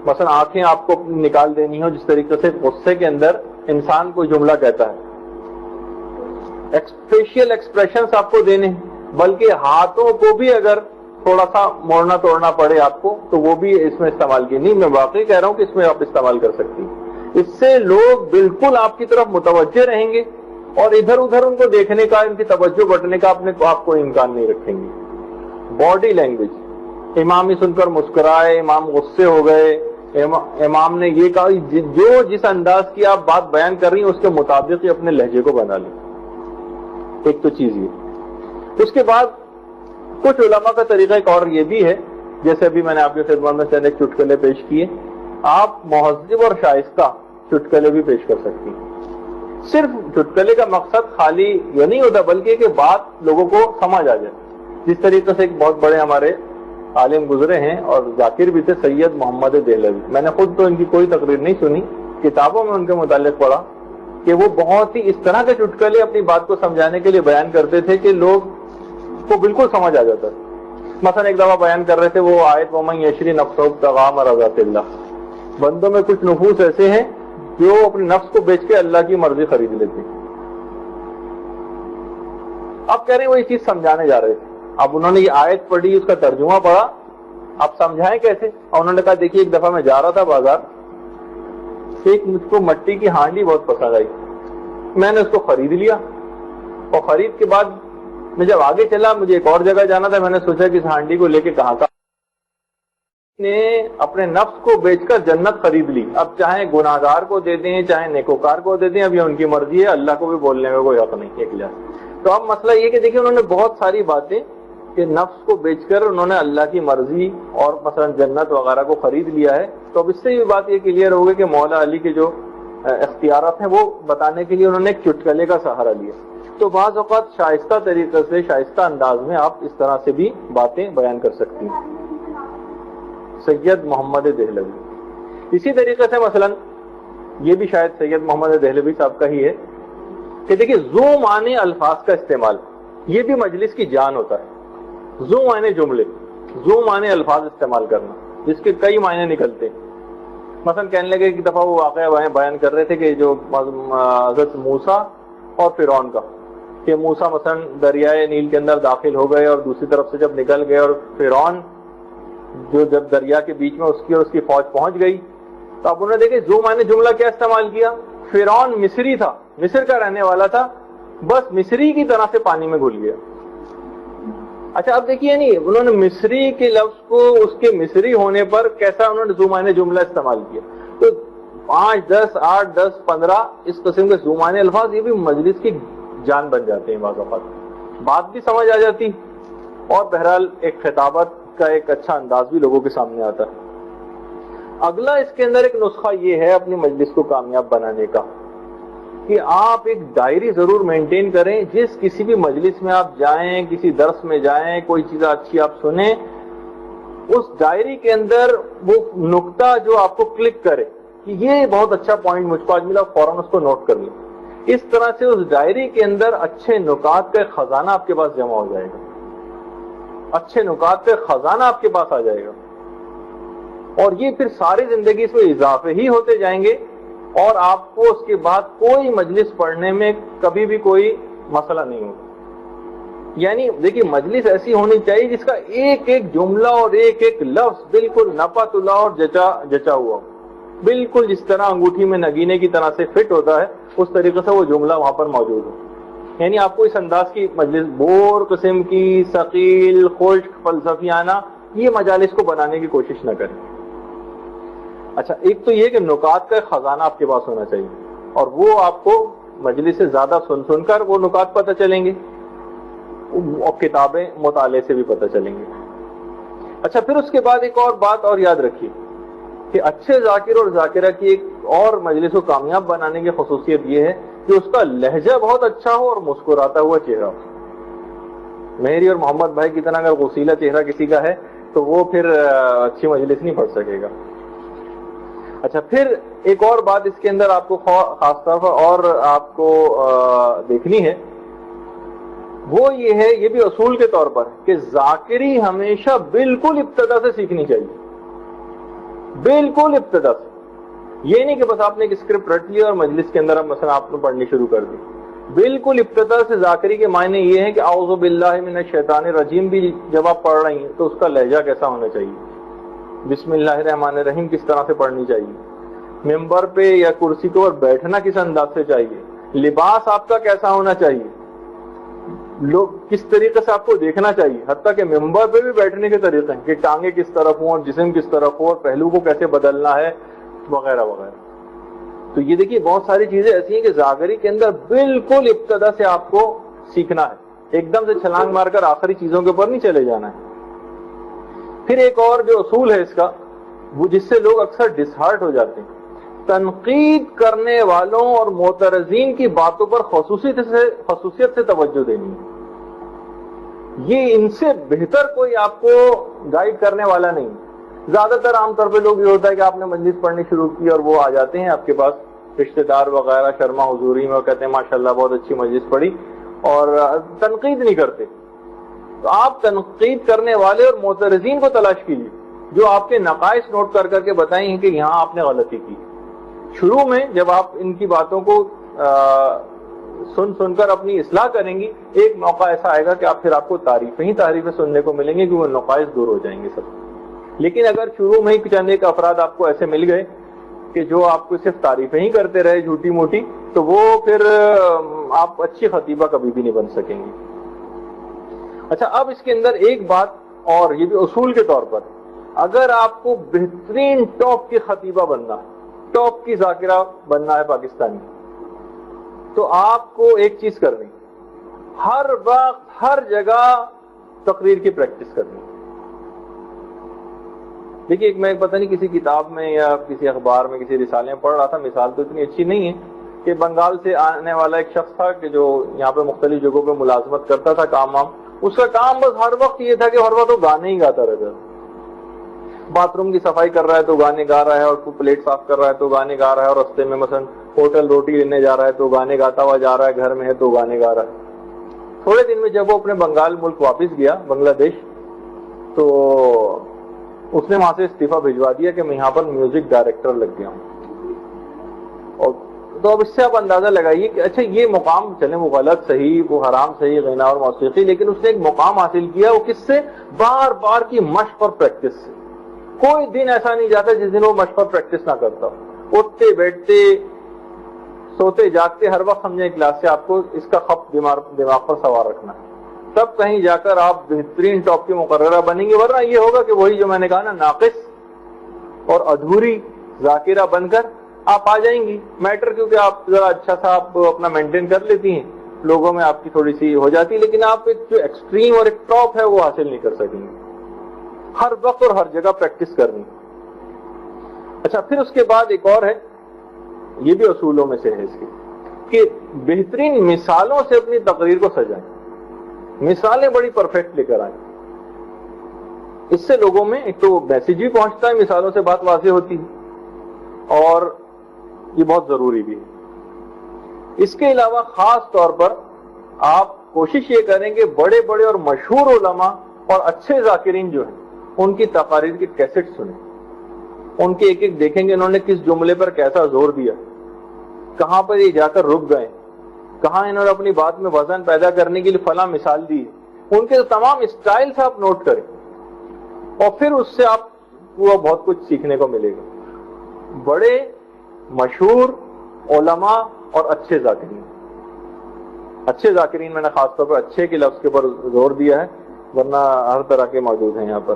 مثلا آنکھیں آپ کو نکال دینی ہو جس طریقے سے غصے کے اندر انسان کوئی جملہ کہتا ہے, فیشیل ایکسپریشنز آپ کو دینے, بلکہ ہاتھوں کو بھی اگر تھوڑا سا موڑنا توڑنا پڑے آپ کو تو وہ بھی اس میں استعمال کی. نہیں, میں واقعی کہہ رہا ہوں کہ اس میں آپ استعمال کر سکتی. اس سے لوگ بالکل آپ کی طرف متوجہ رہیں گے اور ادھر ادھر ان کو دیکھنے کا, ان کی توجہ بٹنے کا آپ کو امکان نہیں رکھیں گے. باڈی لینگویج, امام ہی سن کر مسکرائے, امام غصے ہو گئے, امام نے یہ کہا, جو جس انداز کی آپ بات بیان کر رہی ہیں اس کے مطابق ہی اپنے لہجے کو بنا لیں. ایک تو چیز یہ. اس کے بعد کچھ علماء کا طریقہ ایک اور یہ بھی ہے, جیسے ابھی میں نے آپ کی خدمت میں چند ایک چٹکلے پیش کیے, آپ مہذب اور شائستہ چٹکلے بھی پیش کر سکتی ہیں. صرف چٹکلے کا مقصد خالی یہ نہیں ہوتا بلکہ کہ بات لوگوں کو سمجھ آ جائے. جس طریقے سے ایک بہت بڑے ہمارے عالم گزرے ہیں اور ذاکر بھی تھے, سید محمد دہلوی. میں نے خود تو ان کی کوئی تقریر نہیں سنی, کتابوں میں ان کے متعلق پڑھا کہ وہ بہت ہی اس طرح کے چٹکلے اپنی بات کو سمجھانے کے لیے بیان کرتے تھے کہ لوگ کو بالکل سمجھ آ جاتا. مثلا ایک دفعہ بیان کر رہے تھے وہ آیت ومن یشری نفسہ ابتغاء مرضات اللہ, بندوں میں کچھ نفوس ایسے ہیں جو اپنے نفس کو بیچ کے اللہ کی مرضی خرید لیتے. اب کہہ رہے ہیں وہ یہ چیز سمجھانے جا رہے تھے. اب انہوں نے یہ آیت پڑھی, اس کا ترجمہ پڑھا, اب سمجھائیں کیسے. اور انہوں نے کہا دیکھیے ایک دفعہ میں جا رہا تھا بازار, ایک مجھ کو مٹی کی ہانڈی بہت پسند آئی, میں نے اس کو خرید لیا, اور خرید کے بعد میں جب آگے چلا مجھے ایک اور جگہ جانا تھا, میں نے سوچا کہ اس ہانڈی کو لے کے کہاں کا نے اپنے نفس کو بیچ کر جنت خرید لی. اب چاہے گناہگار کو دے دیں چاہے نیکوکار کو دے دیں, اب یہ ان کی مرضی ہے, اللہ کو بھی بولنے میں کوئی حق نہیں. ایک لحاظ تو اب مسئلہ یہ کہ دیکھیں انہوں نے بہت ساری باتیں کہ نفس کو بیچ کر انہوں نے اللہ کی مرضی اور مثلا جنت وغیرہ کو خرید لیا ہے. تو اب اس سے یہ بات یہ کلیئر ہو گئی کہ مولا علی کے جو اختیارات ہیں وہ بتانے کے لیے انہوں نے ایک چٹکلے کا سہارا لیا. تو بعض اوقات شائستہ طریقے سے, شائستہ انداز میں آپ اس طرح سے بھی باتیں بیان کر سکتی ہیں. سید محمد دہلوی. اسی طریقے سے مثلا یہ بھی شاید سید محمد دہلوی صاحب کا ہی ہے کہ دیکھیے ذو معنی الفاظ کا استعمال یہ بھی مجلس کی جان ہوتا ہے. ذو معنی جملے, ذو معنی الفاظ استعمال کرنا جس کے کئی معنی نکلتے ہیں. مثلا کہنے لگے ایک دفعہ وہ واقعہ بیان کر رہے تھے کہ جو حضرت موسیٰ اور فرعون کا, کہ موسیٰ مثلا دریائے نیل کے اندر داخل ہو گئے اور دوسری طرف سے جب نکل گئے اور فرعون جو جب دریا کے بیچ میں اس کی اور اس کی فوج پہنچ گئی, تو اب انہوں نے دیکھے ذو معنی جملہ کیا استعمال کیا. فرعون مصری تھا, مصر کا رہنے والا تھا, بس مصری کی طرح سے پانی میں گھل گیا. اچھا اب دیکھیے نہیں انہوں نے مصری کے لفظ کو اس کے مصری ہونے پر کیسا انہوں نے ذو معنی جملہ استعمال کیا. تو 5, 10, 8, 10, 15 اس قسم کے ذو معنی الفاظ یہ بھی مجلس کی جان بن جاتے ہیں. بعض اوقات بات بھی سمجھ آ جاتی اور بہرحال ایک خطابت کا ایک اچھا انداز بھی لوگوں کے سامنے آتا ہے. اگلا اس کے اندر ایک نسخہ یہ ہے اپنی مجلس کو کامیاب بنانے کا کہ آپ ایک ڈائری ضرور مینٹین کریں. جس کسی بھی مجلس میں آپ جائیں, کسی درس میں جائیں, کوئی چیز اچھی آپ سنیں, اس ڈائری کے اندر وہ نقطہ جو آپ کو کلک کرے کہ یہ بہت اچھا پوائنٹ مجھ کو آج ملا, فوراً اس کو نوٹ کر لیں. اس طرح سے اس ڈائری کے اندر اچھے نکات کا خزانہ آپ کے پاس جمع ہو جائے گا, اچھے نکات کا خزانہ آپ کے پاس آ جائے گا, اور یہ پھر ساری زندگی اس میں اضافے ہی ہوتے جائیں گے, اور آپ کو اس کے بعد کوئی مجلس پڑھنے میں کبھی بھی کوئی مسئلہ نہیں ہوگا. یعنی دیکھیے مجلس ایسی ہونی چاہیے جس کا ایک ایک جملہ اور ایک ایک لفظ بالکل نپا تلا اور جچا ہوا ہو. بالکل جس طرح انگوٹھی میں نگینے کی طرح سے فٹ ہوتا ہے اس طریقے سے وہ جملہ وہاں پر موجود ہو. یعنی آپ کو اس انداز کی مجلس بور قسم کی ثقیل خشک فلسفیانہ یہ مجالس کو بنانے کی کوشش نہ کریں. اچھا ایک تو یہ کہ نکات کا خزانہ آپ کے پاس ہونا چاہیے اور وہ آپ کو مجلس سے زیادہ سن سن کر وہ نکات پتہ چلیں گے اور کتابیں مطالعے سے بھی پتہ چلیں گے. اچھا پھر اس کے بعد ایک اور بات اور یاد رکھیے کہ اچھے ذاکر اور ذاکرہ کی ایک اور مجلس کو کامیاب بنانے کی خصوصیت یہ ہے کہ اس کا لہجہ بہت اچھا ہو اور مسکراتا ہوا چہرہ ہو. میری اور محمد بھائی کی طرح اگر غسیلہ چہرہ کسی کا ہے تو وہ پھر اچھی مجلس نہیں پڑھ سکے گا. اچھا پھر ایک اور بات اس کے اندر آپ کو خاص طور پر اور آپ کو دیکھنی ہے وہ یہ ہے, یہ بھی اصول کے طور پر کہ ذاکری ہمیشہ بالکل ابتدا سے سیکھنی چاہیے, بالکل ابتدا سے. یہ نہیں کہ بس آپ نے ایک اسکرپٹ رٹ لی اور مجلس کے اندر مثلا آپ نے پڑھنی شروع کر دی. بالکل ابتدا سے ذاکری کے معنی یہ ہے کہ اعوذ باللہ من الشیطان الرجیم بھی جب آپ پڑھ رہی ہیں تو اس کا لہجہ کیسا ہونا چاہیے, بسم اللہ الرحمن الرحیم کس طرح سے پڑھنی چاہیے, ممبر پہ یا کرسی کے اوپر بیٹھنا کس انداز سے چاہیے, لباس آپ کا کیسا ہونا چاہیے, لوگ کس طریقے سے آپ کو دیکھنا چاہیے, حتیٰ کہ ممبر پہ بھی بیٹھنے کے طریقے ہیں کہ ٹانگیں کس طرف ہوں اور جسم کس طرف ہو اور پہلو کو کیسے بدلنا ہے وغیرہ وغیرہ. تو یہ دیکھیے بہت ساری چیزیں ایسی ہیں کہ ذاکری کے اندر بالکل ابتدا سے آپ کو سیکھنا ہے, ایک دم سے چھلانگ مار کر آخری چیزوں کے اوپر نہیں چلے جانا ہے. پھر ایک اور جو اصول ہے اس کا وہ جس سے لوگ اکثر ڈسہارٹ ہو جاتے ہیں, تنقید کرنے والوں اور معترضین کی باتوں پر خصوصیت سے توجہ دینی ہے. یہ ان سے بہتر کوئی آپ کو گائیڈ کرنے والا نہیں. زیادہ تر عام طور پہ لوگ یہ ہوتا ہے کہ آپ نے مجلس پڑھنی شروع کی اور وہ آ جاتے ہیں آپ کے پاس رشتہ دار وغیرہ شرما حضوری میں, اور کہتے ہیں ماشاءاللہ بہت اچھی مجلس پڑھی, اور تنقید نہیں کرتے. تو آپ تنقید کرنے والے اور معترضین کو تلاش کیجیے جو آپ کے نقائص نوٹ کر کر کے بتائیں ہیں کہ یہاں آپ نے غلطی کی. شروع میں جب آپ ان کی باتوں کو سن کر اپنی اصلاح کریں گی, ایک موقع ایسا آئے گا کہ آپ کو تعریفیں سننے کو ملیں گے کہ وہ نقائص دور ہو جائیں گے سب. لیکن اگر شروع میں ہی چند ایک افراد آپ کو ایسے مل گئے کہ جو آپ کو صرف تعریفیں ہی کرتے رہے جھوٹی موٹی, تو وہ پھر آپ اچھی خطیبہ کبھی بھی نہیں بن سکیں گے. اچھا اب اس کے اندر ایک بات اور, یہ بھی اصول کے طور پر, اگر آپ کو بہترین ٹاپ کی خطیبہ بننا ہے, ٹاپ کی ذاکرہ بننا ہے پاکستانی, تو آپ کو ایک چیز کرنی, ہر وقت ہر جگہ تقریر کی پریکٹس کرنی. دیکھیے میں پتہ نہیں کسی کتاب میں یا کسی اخبار میں کسی رسالے میں پڑھ رہا تھا, مثال تو اتنی اچھی نہیں ہے, کہ بنگال سے آنے والا ایک شخص تھا کہ جو یہاں پہ مختلف جگہوں پہ ملازمت کرتا تھا, کام اس کا کام بس ہر وقت یہ تھا کہ ہر وقت وہ گانے ہی گاتا رہتا تھا. باتھ روم کی صفائی کر رہا ہے تو گانے گا رہا ہے, اور پلیٹ صاف کر رہا ہے تو گانے گا رہا ہے, اور رستے میں مثلا ہوٹل روٹی لینے جا رہا ہے تو گانے گاتا ہوا جا رہا ہے, گھر میں ہے تو گانے گا رہا ہے. تھوڑے دن میں جب وہ اپنے بنگال ملک واپس گیا, بنگلہ دیش, تو اس نے وہاں سے استعفیٰ بھجوا دیا کہ میں یہاں پر میوزک ڈائریکٹر لگ گیا ہوں. اور تو اب اس سے آپ اندازہ لگائیے کہ اچھا یہ مقام, چلیں وہ غلط صحیح, وہ حرام صحیح, غنا اور موسیقی, لیکن اس نے ایک مقام حاصل کیا, وہ کس سے, بار بار کی مشق اور پریکٹس سے. کوئی دن ایسا نہیں جاتا جس دن وہ مشق اور پریکٹس نہ کرتا ہو. اٹھتے بیٹھتے سوتے جاگتے ہر وقت سمجھیں کلاس سے آپ کو اس کا خط دماغ پر سوار رکھنا ہے, تب کہیں جا کر آپ بہترین ٹاپ کی مقررہ بنیں گے. ورنہ یہ ہوگا کہ وہی جو میں نے کہا نا, ناقص اور ادھوری ذاکرہ بن کر آپ آ جائیں گی. میٹر کیونکہ آپ ذرا اچھا سا آپ اپنا مینٹین کر لیتی ہیں, لوگوں میں آپ کی تھوڑی سی ہو جاتی, لیکن آپ ایک جو ایکسٹریم اور ایک ٹاپ ہے وہ حاصل نہیں کر سکیں گے. ہر وقت اور ہر جگہ پریکٹس کرنی. اچھا پھر اس کے بعد ایک اور ہے, یہ بھی اصولوں میں سے ہے اس کی, کہ بہترین مثالوں سے اپنی تقریر کو سجائیں. مثالیں بڑی پرفیکٹ لے کر آئیں. اس سے لوگوں میں ایک تو میسج بھی پہنچتا ہے, مثالوں سے بات واضح ہوتی ہے, اور یہ بہت ضروری بھی ہے. اس کے علاوہ خاص طور پر آپ کوشش یہ کریں کہ بڑے بڑے اور مشہور علماء اور اچھے ذاکرین جو ہیں ان کی تقاریر کی کیسٹ سنیں. ان کے ایک ایک دیکھیں گے انہوں نے کس جملے پر کیسا زور دیا, کہاں پر یہ جا کر رک گئے, کہاں انہوں نے اپنی بات میں وزن پیدا کرنے کے لیے فلاں مثال دی. ان کے تمام اسٹائل سے آپ نوٹ کریں, اور پھر اس سے آپ کو بہت کچھ سیکھنے کو ملے گا. بڑے مشہور علماء اور اچھے ذاکرین. اچھے ذاکرین میں نے خاص طور پر اچھے کے لفظ کے اوپر زور دیا ہے، ورنہ ہر طرح کے موجود ہیں یہاں پر.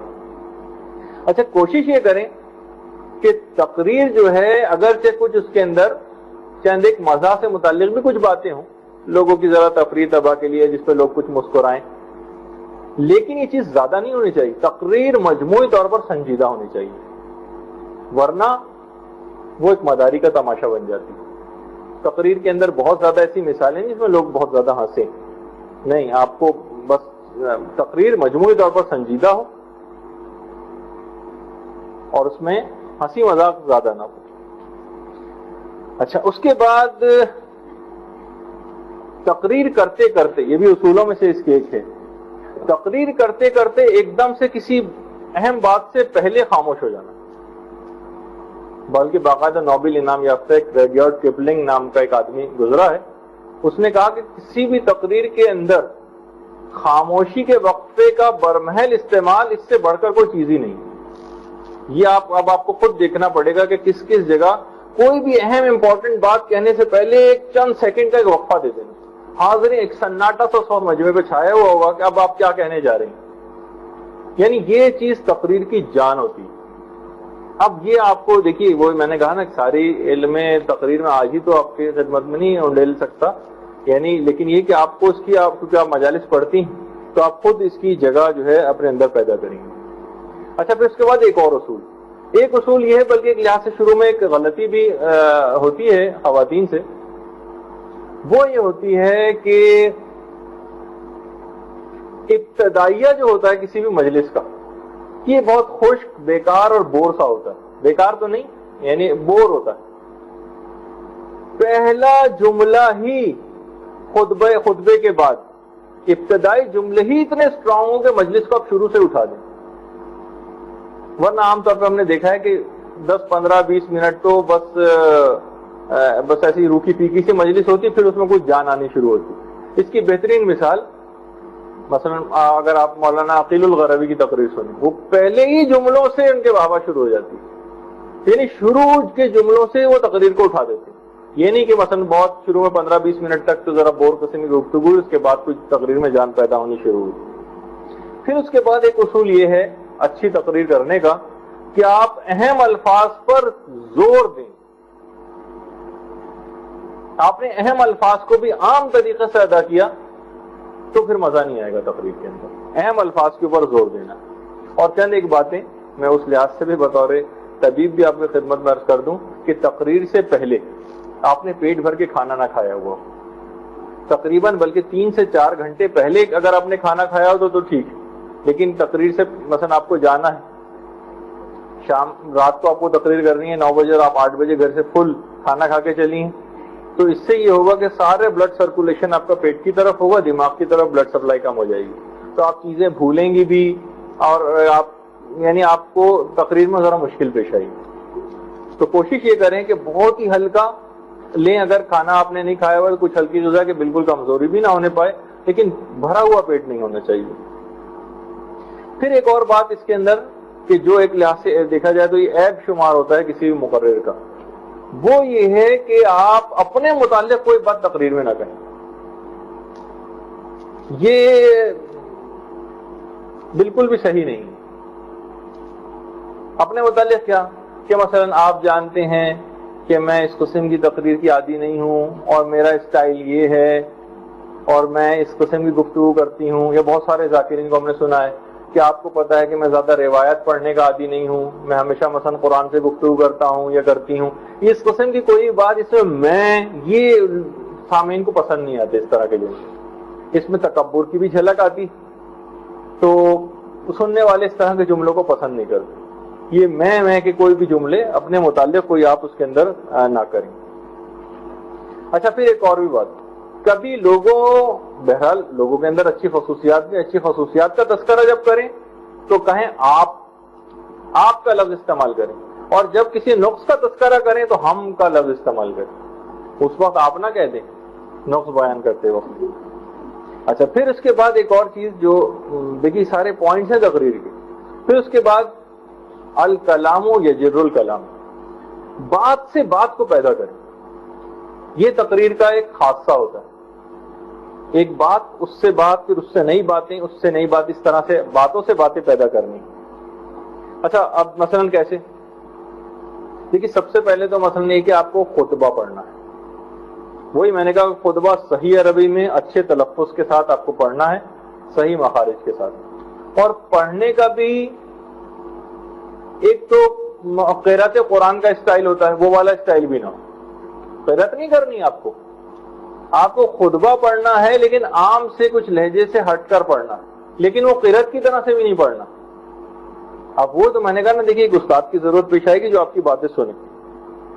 اچھا، کوشش یہ کریں کہ تقریر جو ہے اگرچہ کچھ اس کے اندر چند ایک مزاح سے متعلق بھی کچھ باتیں ہوں، لوگوں کی ذرا تفریح تباہ کے لیے جس پہ لوگ کچھ مسکرائیں، لیکن یہ چیز زیادہ نہیں ہونی چاہیے. تقریر مجموعی طور پر سنجیدہ ہونی چاہیے، ورنہ وہ ایک مداری کا تماشا بن جاتی ہے. تقریر کے اندر بہت زیادہ ایسی مثالیں ہیں جس میں لوگ بہت زیادہ ہنسیں. نہیں، آپ کو بس تقریر مجموعی طور پر سنجیدہ ہو اور اس میں ہنسی مذاق زیادہ نہ ہو. اچھا، اس کے بعد تقریر کرتے کرتے، یہ بھی اصولوں میں سے اس کے ایک ہے، تقریر کرتے کرتے ایک دم سے کسی اہم بات سے پہلے خاموش ہو جانا. بلکہ باقاعدہ نوبل انعام یافتہ ایک ریڈیارڈ کپلنگ نام کا ایک آدمی گزرا ہے، اس نے کہا کہ کسی بھی تقریر کے اندر خاموشی کے وقفے کا برمحل استعمال اس سے بڑھ کر کوئی چیز ہی نہیں. یہ اب آپ کو خود دیکھنا پڑے گا کہ کس کس جگہ کوئی بھی اہم امپورٹنٹ بات کہنے سے پہلے ایک چند سیکنڈ کا ایک وقفہ دے دینا. حاضرین، ایک سناٹا سو مجمع پہ چھایا ہوا ہوگا کہ اب آپ کیا کہنے جا رہے ہیں. یعنی یہ چیز تقریر کی جان ہوتی ہے. اب یہ آپ کو دیکھیے، وہ میں نے کہا نا ساری علم تقریر میں آج ہی تو آپ کی خدمت میں نہیں ڈیل سکتا، یعنی لیکن یہ کہ آپ کو اس کی کیونکہ آپ مجالس پڑھتی ہیں تو آپ خود اس کی جگہ جو ہے اپنے اندر پیدا کریں گے. اچھا، پھر اس کے بعد ایک اور اصول یہ ہے، بلکہ ایک لحاظ سے شروع میں ایک غلطی بھی ہوتی ہے خواتین سے، وہ یہ ہوتی ہے کہ ابتدائیہ جو ہوتا ہے کسی بھی مجلس کا، یہ بہت خشک، بیکار اور بور سا ہوتا ہے. بیکار تو نہیں، یعنی بور ہوتا ہے. پہلا جملہ ہی خطبے کے بعد ابتدائی جملے ہی اتنے اسٹرانگ ہوں کہ مجلس کو آپ شروع سے اٹھا دیں. ورنہ عام طور پہ ہم نے دیکھا ہے کہ 10 15 20 منٹ تو بس ایسی روکھی پھیکی سی مجلس ہوتی، پھر اس میں کچھ جان آنی شروع ہوتی. اس کی بہترین مثال مثلا اگر آپ مولانا عقیل الغربی کی تقریر سنیں، وہ پہلے ہی جملوں سے ان کے بابا شروع ہو جاتی، یعنی شروع کے جملوں سے وہ تقریر کو اٹھا دیتے. یہ نہیں کہ مثلا بہت شروع میں 15 20 منٹ تک تو ذرا بور قسم کی گفتگو، اس کے بعد کچھ تقریر میں جان پیدا ہونی شروع ہوئی. پھر اس کے بعد ایک اصول یہ ہے اچھی تقریر کرنے کا کہ آپ اہم الفاظ پر زور دیں. آپ نے اہم الفاظ کو بھی عام طریقے سے ادا کیا تو پھر مزہ نہیں آئے گا تقریر کے اندر. اہم الفاظ کے اوپر زور دینا. اور چند ایک باتیں میں اس لحاظ سے بھی بطور طبیب بھی آپ کی خدمت میں عرض کر دوں کہ تقریر سے پہلے آپ نے پیٹ بھر کے کھانا نہ کھایا ہوا، تقریباً بلکہ 3 سے 4 گھنٹے پہلے اگر آپ نے کھانا کھایا ہو تو ٹھیک، لیکن تقریر سے مثلا آپ کو جانا ہے، رات کو آپ کو تقریر کرنی ہے 9 بجے اور آپ 8 بجے گھر سے فل کھانا کھا کے چلی ہیں، تو اس سے یہ ہوگا کہ سارے بلڈ سرکولیشن آپ کا پیٹ کی طرف ہوگا، دماغ کی طرف بلڈ سپلائی کم ہو جائے گی، تو آپ چیزیں بھولیں گی بھی اور آپ کو تقریر میں ذرا مشکل پیش آئے گی. تو کوشش یہ کریں کہ بہت ہی ہلکا لیں. اگر کھانا آپ نے نہیں کھایا ہوا تو کچھ ہلکی غذا کہ بالکل کمزوری بھی نہ ہونے پائے، لیکن بھرا ہوا پیٹ نہیں ہونا چاہیے. پھر ایک اور بات اس کے اندر کہ جو ایک لحاظ سے دیکھا جائے تو یہ عیب شمار ہوتا ہے کسی بھی مقرر کا، وہ یہ ہے کہ آپ اپنے متعلق کوئی بات تقریر میں نہ کہیں. یہ بالکل بھی صحیح نہیں. اپنے متعلق کیا کہ مثلا آپ جانتے ہیں کہ میں اس قسم کی تقریر کی عادی نہیں ہوں اور میرا اسٹائل یہ ہے اور میں اس قسم کی گفتگو کرتی ہوں. یا بہت سارے ذاکرین کو ہم نے سنا ہے کہ آپ کو پتا ہے کہ میں زیادہ روایت پڑھنے کا عادی نہیں ہوں، میں ہمیشہ مثلا قرآن سے گفتگو کرتا ہوں یا کرتی ہوں. اس قسم کی کوئی بات اس میں یہ سامعین کو پسند نہیں آتے. اس طرح کے جملے، اس میں تکبر کی بھی جھلک آتی، تو سننے والے اس طرح کے جملوں کو پسند نہیں کرتے. یہ میں کہ کوئی بھی جملے اپنے متعلق کوئی آپ اس کے اندر نہ کریں. اچھا، پھر ایک اور بھی بات، کبھی بہرحال لوگوں کے اندر اچھی خصوصیات کا تذکرہ جب کریں تو کہیں آپ کا لفظ استعمال کریں، اور جب کسی نقص کا تذکرہ کریں تو ہم کا لفظ استعمال کریں. اس وقت آپ نہ کہہ دیں نقص بیان کرتے وقت. اچھا، پھر اس کے بعد ایک اور چیز جو دیکھیے سارے پوائنٹس ہیں تقریر کے. پھر اس کے بعد الکلام یجر الکلام، بات سے بات کو پیدا کریں. یہ تقریر کا ایک خاصہ ہوتا ہے. ایک بات اس سے بات، پھر اس سے نئی باتیں، اس سے نئی بات، اس طرح سے باتوں سے باتیں پیدا کرنی. اچھا اب مثلاً کیسے؟ دیکھیے سب سے پہلے تو مثلاً یہ کہ آپ کو خطبہ پڑھنا ہے. وہی میں نے کہا خطبہ صحیح عربی میں اچھے تلفظ کے ساتھ آپ کو پڑھنا ہے، صحیح مخارج کے ساتھ. اور پڑھنے کا بھی ایک تو قرأت قرآن کا اسٹائل ہوتا ہے، وہ والا اسٹائل بھی نہ ہو. قرأت نہیں کرنی آپ کو خطبہ پڑھنا ہے لیکن عام سے کچھ لہجے سے ہٹ کر پڑھنا ہے، لیکن وہ قرأت کی طرح سے بھی نہیں پڑھنا. اب وہ تو میں نے کہا نا، دیکھیے ایک استاد کی ضرورت پیش آئے گی جو آپ کی باتیں سنے،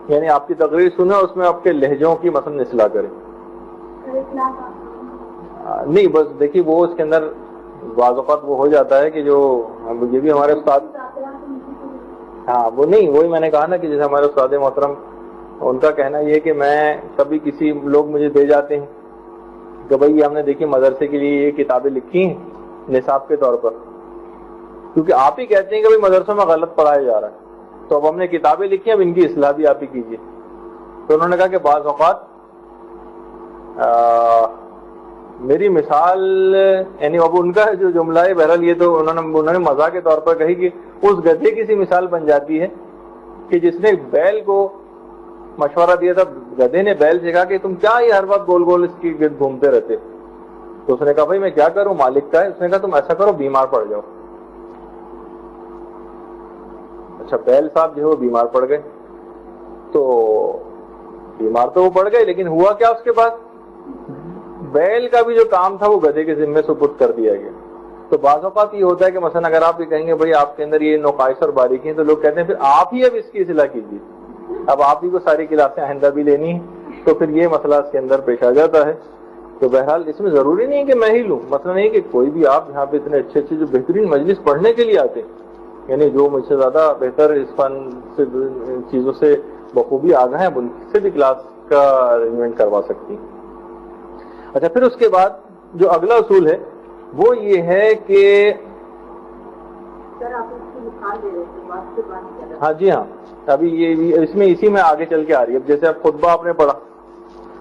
یعنی آپ کی تقریر سنے اور اس میں آپ کے لہجوں کی مثلا اصلاح کرے. نہیں بس دیکھیے وہ اس کے اندر بعض اوقات وہ ہو جاتا ہے کہ جو یہ بھی ہمارے استاد، ہاں وہ نہیں، وہی میں نے کہا نا کہ جیسے ہمارے استاد محترم ان کا کہنا یہ کہ میں کبھی کسی لوگ مجھے دے جاتے ہیں کہ بھائی ہم نے دیکھی مدرسے کے لیے یہ کتابیں لکھی ہیں نصاب کے طور پر، کیونکہ آپ ہی کہتے ہیں کہ بھائی مدرسوں میں غلط پڑھایا جا رہا ہے، تو اب ہم نے کتابیں لکھی ہیں، اب ان کی اصلاح بھی آپ ہی کیجیے. تو انہوں نے کہا کہ بعض اوقات میری مثال، یعنی اب ان کا جو جملہ ہے بہرحال یہ تو انہوں نے مزاح کے طور پر کہی کہ اس گدھے کی سی مثال بن جاتی ہے کہ جس نے بیل کو مشورہ دیا تھا، گدھے نے بیل سے کہا کہ تم کیا یہ ہر وقت گول گول اس کی گرد گھومتے رہتے. تو اس نے کہا بھائی میں کیا کروں، مالک کا ہے. اس نے کہا تم ایسا کرو بیمار پڑ جاؤ. اچھا بیل صاحب جو ہے وہ بیمار پڑ گئے. تو بیمار تو وہ پڑ گئے لیکن ہوا کیا اس کے بعد؟ بیل کا بھی جو کام تھا وہ گدھے کے ذمے سپرد کر دیا گیا. تو بعض اوقات یہ ہوتا ہے کہ مثلا اگر آپ یہ کہیں گے بھائی آپ کے اندر یہ نقائص اور باریکی ہیں، تو لوگ کہتے ہیں پھر آپ ہی اب اس کی اصلاح کیجیے، اب آپ ہی کو ساری کلاسیں آئندہ بھی لینی ہیں. تو پھر یہ مسئلہ اس کے اندر پیش آ جاتا ہے. تو بہرحال اس میں ضروری نہیں ہے کہ میں ہی لوں، مثلا نہیں کہ کوئی بھی آپ یہاں پہ اتنے اچھے اچھے جو بہترین مجلس پڑھنے کے لیے آتے ہیں، یعنی جو مجھ سے زیادہ بہتر اس فن سے چیزوں سے بخوبی آگاہ ہیں، ان سے بھی کلاس کا ارینجمنٹ کروا سکتی ہیں. اچھا پھر اس کے بعد جو اگلا اصول ہے وہ یہ ہے کہ ہاں جی ہاں ابھی یہ اس میں اسی میں آگے چل کے آ رہی ہے. اب جیسے اب خطبہ آپ نے پڑھا،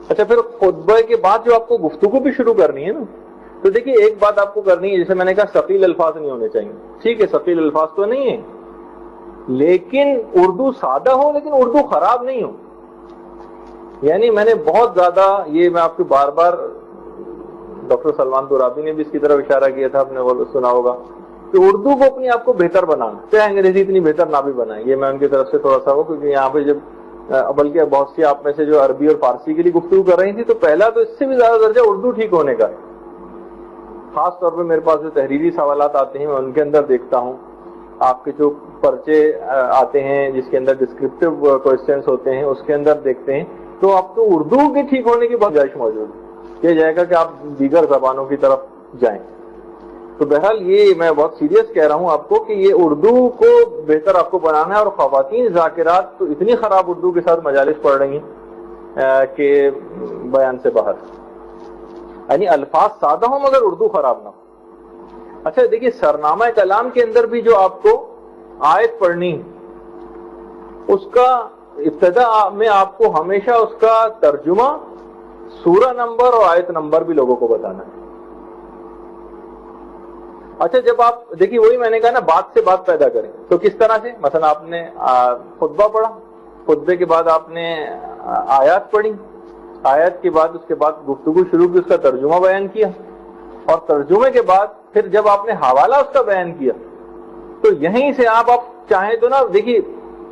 اچھا پھر خطبہ کے بعد جو آپ کو گفتگو بھی شروع کرنی ہے نا، تو دیکھیے ایک بات آپ کو کرنی ہے، جیسے میں نے کہا ثقیل الفاظ نہیں ہونے چاہیے. ٹھیک ہے ثقیل الفاظ تو نہیں ہے، لیکن اردو سادہ ہو لیکن اردو خراب نہیں ہو. یعنی میں نے بہت زیادہ یہ میں آپ کو بار بار ڈاکٹر سلمان دورابی نے بھی اس کی طرف اشارہ کیا تھا، آپ نے سنا ہوگا کہ اردو کو اپنے آپ کو بہتر بنانا، چاہے انگریزی اتنی بہتر نہ بھی بنائیں. یہ میں ان کی طرف سے تھوڑا سا ہو، کیونکہ یہاں پہ جب بلکہ بہت سی آپ میں سے جو عربی اور فارسی کے لیے گفتگو کر رہی تھی، تو پہلا تو اس سے بھی زیادہ درجہ اردو ٹھیک ہونے کا ہے. خاص طور پہ میرے پاس جو تحریری سوالات آتے ہیں میں ان کے اندر دیکھتا ہوں، آپ کے جو پرچے آتے ہیں جس کے اندر ڈسکرپٹیو کوسچنس ہوتے ہیں اس کے اندر دیکھتے ہیں، تو آپ کو اردو کے ٹھیک ہونے کی بہت گنجائش موجود ہے. یہ جائے گا کہ آپ دیگر زبانوں کی طرف جائیں. تو بہرحال یہ میں بہت سیریس کہہ رہا ہوں آپ کو کہ یہ اردو کو بہتر آپ کو بنانا ہے. اور خواتین ذاکرات تو اتنی خراب اردو کے ساتھ مجالس پڑھ رہی ہیں کہ بیان سے باہر، یعنی الفاظ سادہ ہوں مگر اردو خراب نہ ہو. اچھا دیکھیے سرنامہ کلام کے اندر بھی جو آپ کو آیت پڑھنی ہے، اس کا ابتدا میں آپ کو ہمیشہ اس کا ترجمہ، سورہ نمبر اور آیت نمبر بھی لوگوں کو بتانا ہے. اچھا جب آپ دیکھیے وہی میں نے کہا نا بات سے بات پیدا کریں، تو کس طرح سے؟ مثلا آپ نے خطبہ پڑھا، خطبے کے بعد آپ نے آیات پڑھی، آیت کے بعد اس کے بعد گفتگو شروع کی، اس کا ترجمہ بیان کیا، اور ترجمے کے بعد پھر جب آپ نے حوالہ اس کا بیان کیا، تو یہیں سے آپ چاہیں تو نا دیکھیے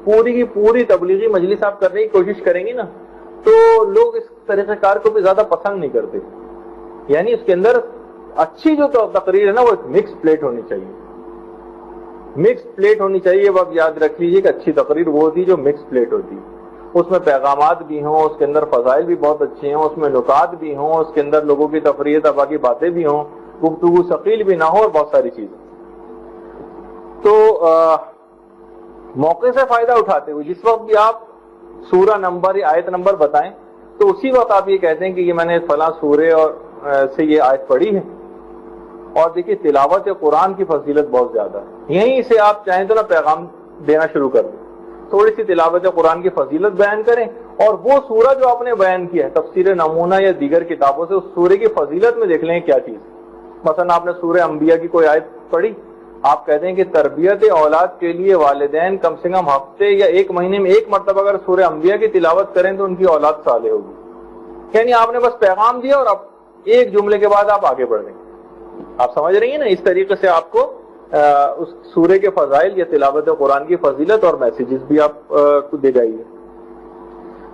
پوری کی پوری تبلیغی مجلس آپ کرنے کی کوشش کریں گی نا، تو لوگ اس طریقہ کار کو بھی زیادہ پسند نہیں کرتے. یعنی اس کے اندر اچھی جو تقریر ہے نا وہ ایک مکس پلیٹ ہونی چاہیے. مکس پلیٹ ہونی چاہیے. اب آپ یاد رکھ لیجیے کہ اچھی تقریر وہ ہوتی ہے جو مکس پلیٹ ہوتی ہے. اس میں پیغامات بھی ہوں، اس کے اندر فضائل بھی بہت اچھے ہوں، اس میں نکات بھی ہوں، اس کے اندر لوگوں کی تفریح طبع کی باتیں بھی ہوں، گفتگو ثقیل بھی نہ ہو، اور بہت ساری چیزیں. تو موقع سے فائدہ اٹھاتے ہوئے جس وقت بھی آپ سورہ نمبر یا آیت نمبر بتائیں، تو اسی وقت آپ یہ کہتے ہیں کہ یہ میں نے فلاں سورے اور سے یہ آیت پڑھی ہے. اور دیکھیے تلاوت قرآن کی فضیلت بہت زیادہ ہے. یہیں سے آپ چاہیں تو نا پیغام دینا شروع کر دیں. تھوڑی سی تلاوت قرآن کی فضیلت بیان کریں، اور وہ سورہ جو آپ نے بیان کیا ہے تفسیر نمونہ یا دیگر کتابوں سے، اس سورے کی فضیلت میں دیکھ لیں کیا چیز۔ مثلا آپ نے سورہ انبیاء کی کوئی آیت پڑھی، آپ کہتے ہیں کہ تربیت اولاد کے لیے والدین کم سے کم ہفتے یا ایک مہینے میں ایک مرتبہ اگر سورہ انبیاء کی تلاوت کریں تو ان کی اولاد صالح ہوگی۔ یعنی آپ نے بس پیغام دیا اور اب ایک جملے کے بعد آپ آگے بڑھ رہے ہیں۔ آپ سمجھ رہی ہیں نا، اس طریقے سے آپ کو اس سورے کے فضائل یا تلاوت قرآن کی فضیلت اور میسیجز بھی آپ کو دے جائیے۔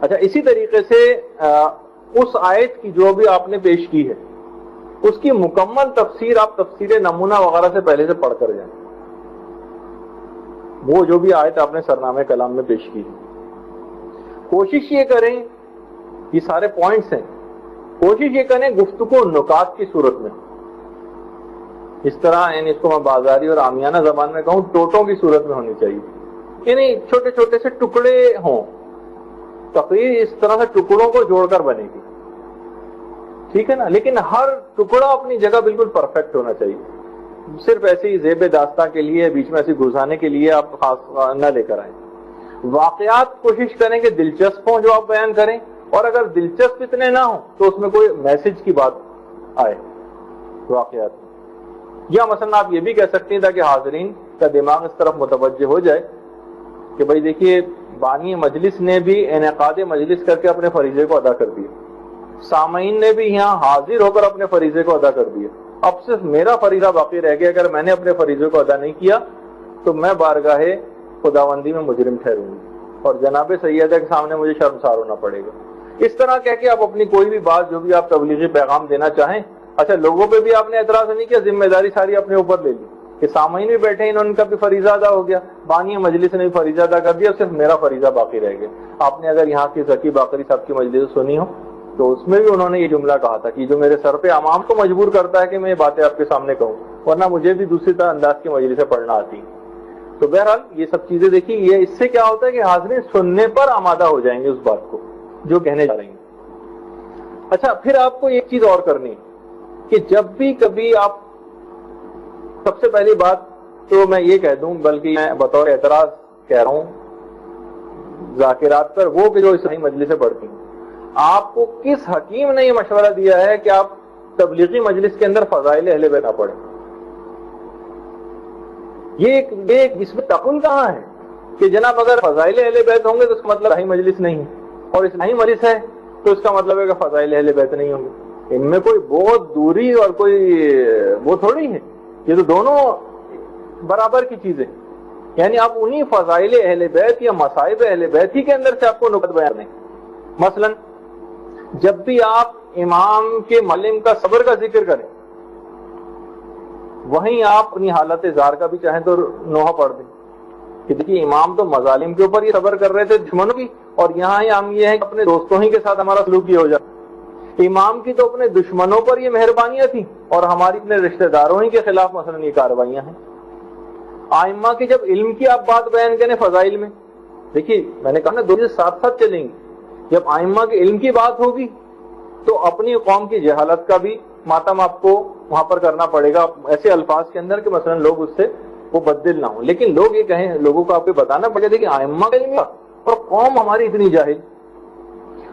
اچھا، اسی طریقے سے اس آیت کی جو بھی آپ نے پیش کی ہے اس کی مکمل تفسیر آپ تفسیر نمونہ وغیرہ سے پہلے سے پڑھ کر جائیں، وہ جو بھی آیت آپ نے سرنامہ کلام میں پیش کی ہے۔ کوشش یہ کریں، یہ سارے پوائنٹس ہیں، کوشش یہ کریں گفتگو نکات کی صورت میں، اس طرح یعنی اس کو میں بازاری اور عامیانہ زبان میں کہوں ٹوٹوں کی صورت میں ہونی چاہیے، یعنی چھوٹے چھوٹے سے ٹکڑے ہوں، تقریر اس طرح سے ٹکڑوں کو جوڑ کر بنے گی، ٹھیک ہے نا، لیکن ہر ٹکڑا اپنی جگہ بالکل پرفیکٹ ہونا چاہیے، صرف ایسے ہی زیب داستاں کے لیے بیچ میں ایسے گھسانے کے لیے آپ خاص نہ لے کر آئیں۔ واقعات کوشش کریں کہ دلچسپ ہوں جو آپ بیان کریں، اور اگر دلچسپ اتنے نہ ہوں تو اس میں کوئی میسج کی بات آئے واقعات میں۔ یا مثلا آپ یہ بھی کہہ سکتے ہیں تاکہ حاضرین کا دماغ اس طرف متوجہ ہو جائے کہ بھائی دیکھیے بانی مجلس نے بھی انعقاد مجلس کر کے اپنے فریضے کو ادا کر دیا، سامعین نے بھی یہاں حاضر ہو کر اپنے فریضے کو ادا کر دیا، اب صرف میرا فریضہ باقی رہ گیا، اگر میں نے اپنے فریضے کو ادا نہیں کیا تو میں بارگاہ خداوندی میں مجرم ٹھہروں گی اور جناب سیدہ کے سامنے مجھے شرمسار ہونا پڑے گا۔ اس طرح کہہ کے آپ اپنی کوئی بھی بات جو بھی آپ تبلیغی پیغام دینا چاہیں، اچھا لوگوں پہ بھی آپ نے اعتراض نہیں کیا، ذمہ داری ساری اپنے اوپر لے لی کہ سامعین بھی بیٹھے ہیں، ان کا بھی فریضہ ادا ہو گیا، بانی مجلس نے بھی فریضہ ادا کر دیا، صرف میرا فریضہ باقی رہ گیا۔ آپ نے اگر یہاں کی ذکی باقری صاحب کی مجلس سنی ہو تو اس میں بھی انہوں نے یہ جملہ کہا تھا کہ جو میرے سر پہ عوام کو مجبور کرتا ہے کہ میں یہ باتیں آپ کے سامنے کہوں، ورنہ مجھے بھی دوسری طرح انداز کی مجلسیں پڑھنا آتی ہیں۔ تو بہرحال یہ سب چیزیں دیکھیے، یہ اس سے کیا ہوتا ہے کہ حاضرین سننے پر آمادہ ہو جائیں گے اس بات کو جو کہنے جا رہے ہیں۔ اچھا، پھر آپ کو ایک چیز اور کرنی ہے کہ جب بھی کبھی آپ، سب سے پہلی بات تو میں یہ کہہ دوں، بلکہ میں بطور اعتراض کہہ رہا ہوں ذاکرات پر، وہ کہ جو اسلامی مجلسیں پڑھتی ہیں، آپ کو کس حکیم نے یہ مشورہ دیا ہے کہ آپ تبلیغی مجلس کے اندر فضائل اہل بیت نہ پڑھیں؟ یہ اس میں تقل کہاں ہے کہ جناب اگر فضائل اہل بیت ہوں گے تو اس کا مطلب اسلامی مجلس نہیں ہے، اور اسلامی مجلس ہے تو اس کا مطلب ہے کہ فضائل اہل بیت نہیں ہوں گے؟ ان میں کوئی بہت دوری اور کوئی وہ تھوڑی ہے، یہ تو دونوں برابر کی چیزیں، یعنی آپ انہی فضائل اہل بیت یا مصائب اہل بیت ہی کے اندر سے آپ کو نکات بیان کریں۔ مثلا جب بھی آپ امام کے معلم کا صبر کا ذکر کریں، وہیں آپ اپنی حالت زار کا بھی چاہیں تو نوحہ پڑھ دیں کہ دیکھیے امام تو مظالم کے اوپر یہ صبر کر رہے تھے دشمنوں کی، اور یہاں ہم یہ ہے کہ اپنے دوستوں ہی کے ساتھ ہمارا سلوک یہ ہو جائے۔ امام کی تو اپنے دشمنوں پر یہ مہربانیاں تھیں اور ہماری اپنے رشتہ داروں ہی کے خلاف مثلا یہ کارروائیاں ہیں۔ آئمہ کی جب علم کی آپ بات بیان کریں فضائل میں، دیکھیے میں نے کہا نا دو چیزیں ساتھ ساتھ چلیں گی، جب آئمہ کے علم کی بات ہوگی تو اپنی قوم کی جہالت کا بھی ماتم آپ کو وہاں پر کرنا پڑے گا ایسے الفاظ کے اندر کہ مثلا لوگ اس سے وہ بدل نہ ہوں، لیکن لوگ یہ کہیں، لوگوں کو آپ کو بتانا پڑے گا کہ آئمہ کا علم اور قوم ہماری اتنی جاہل۔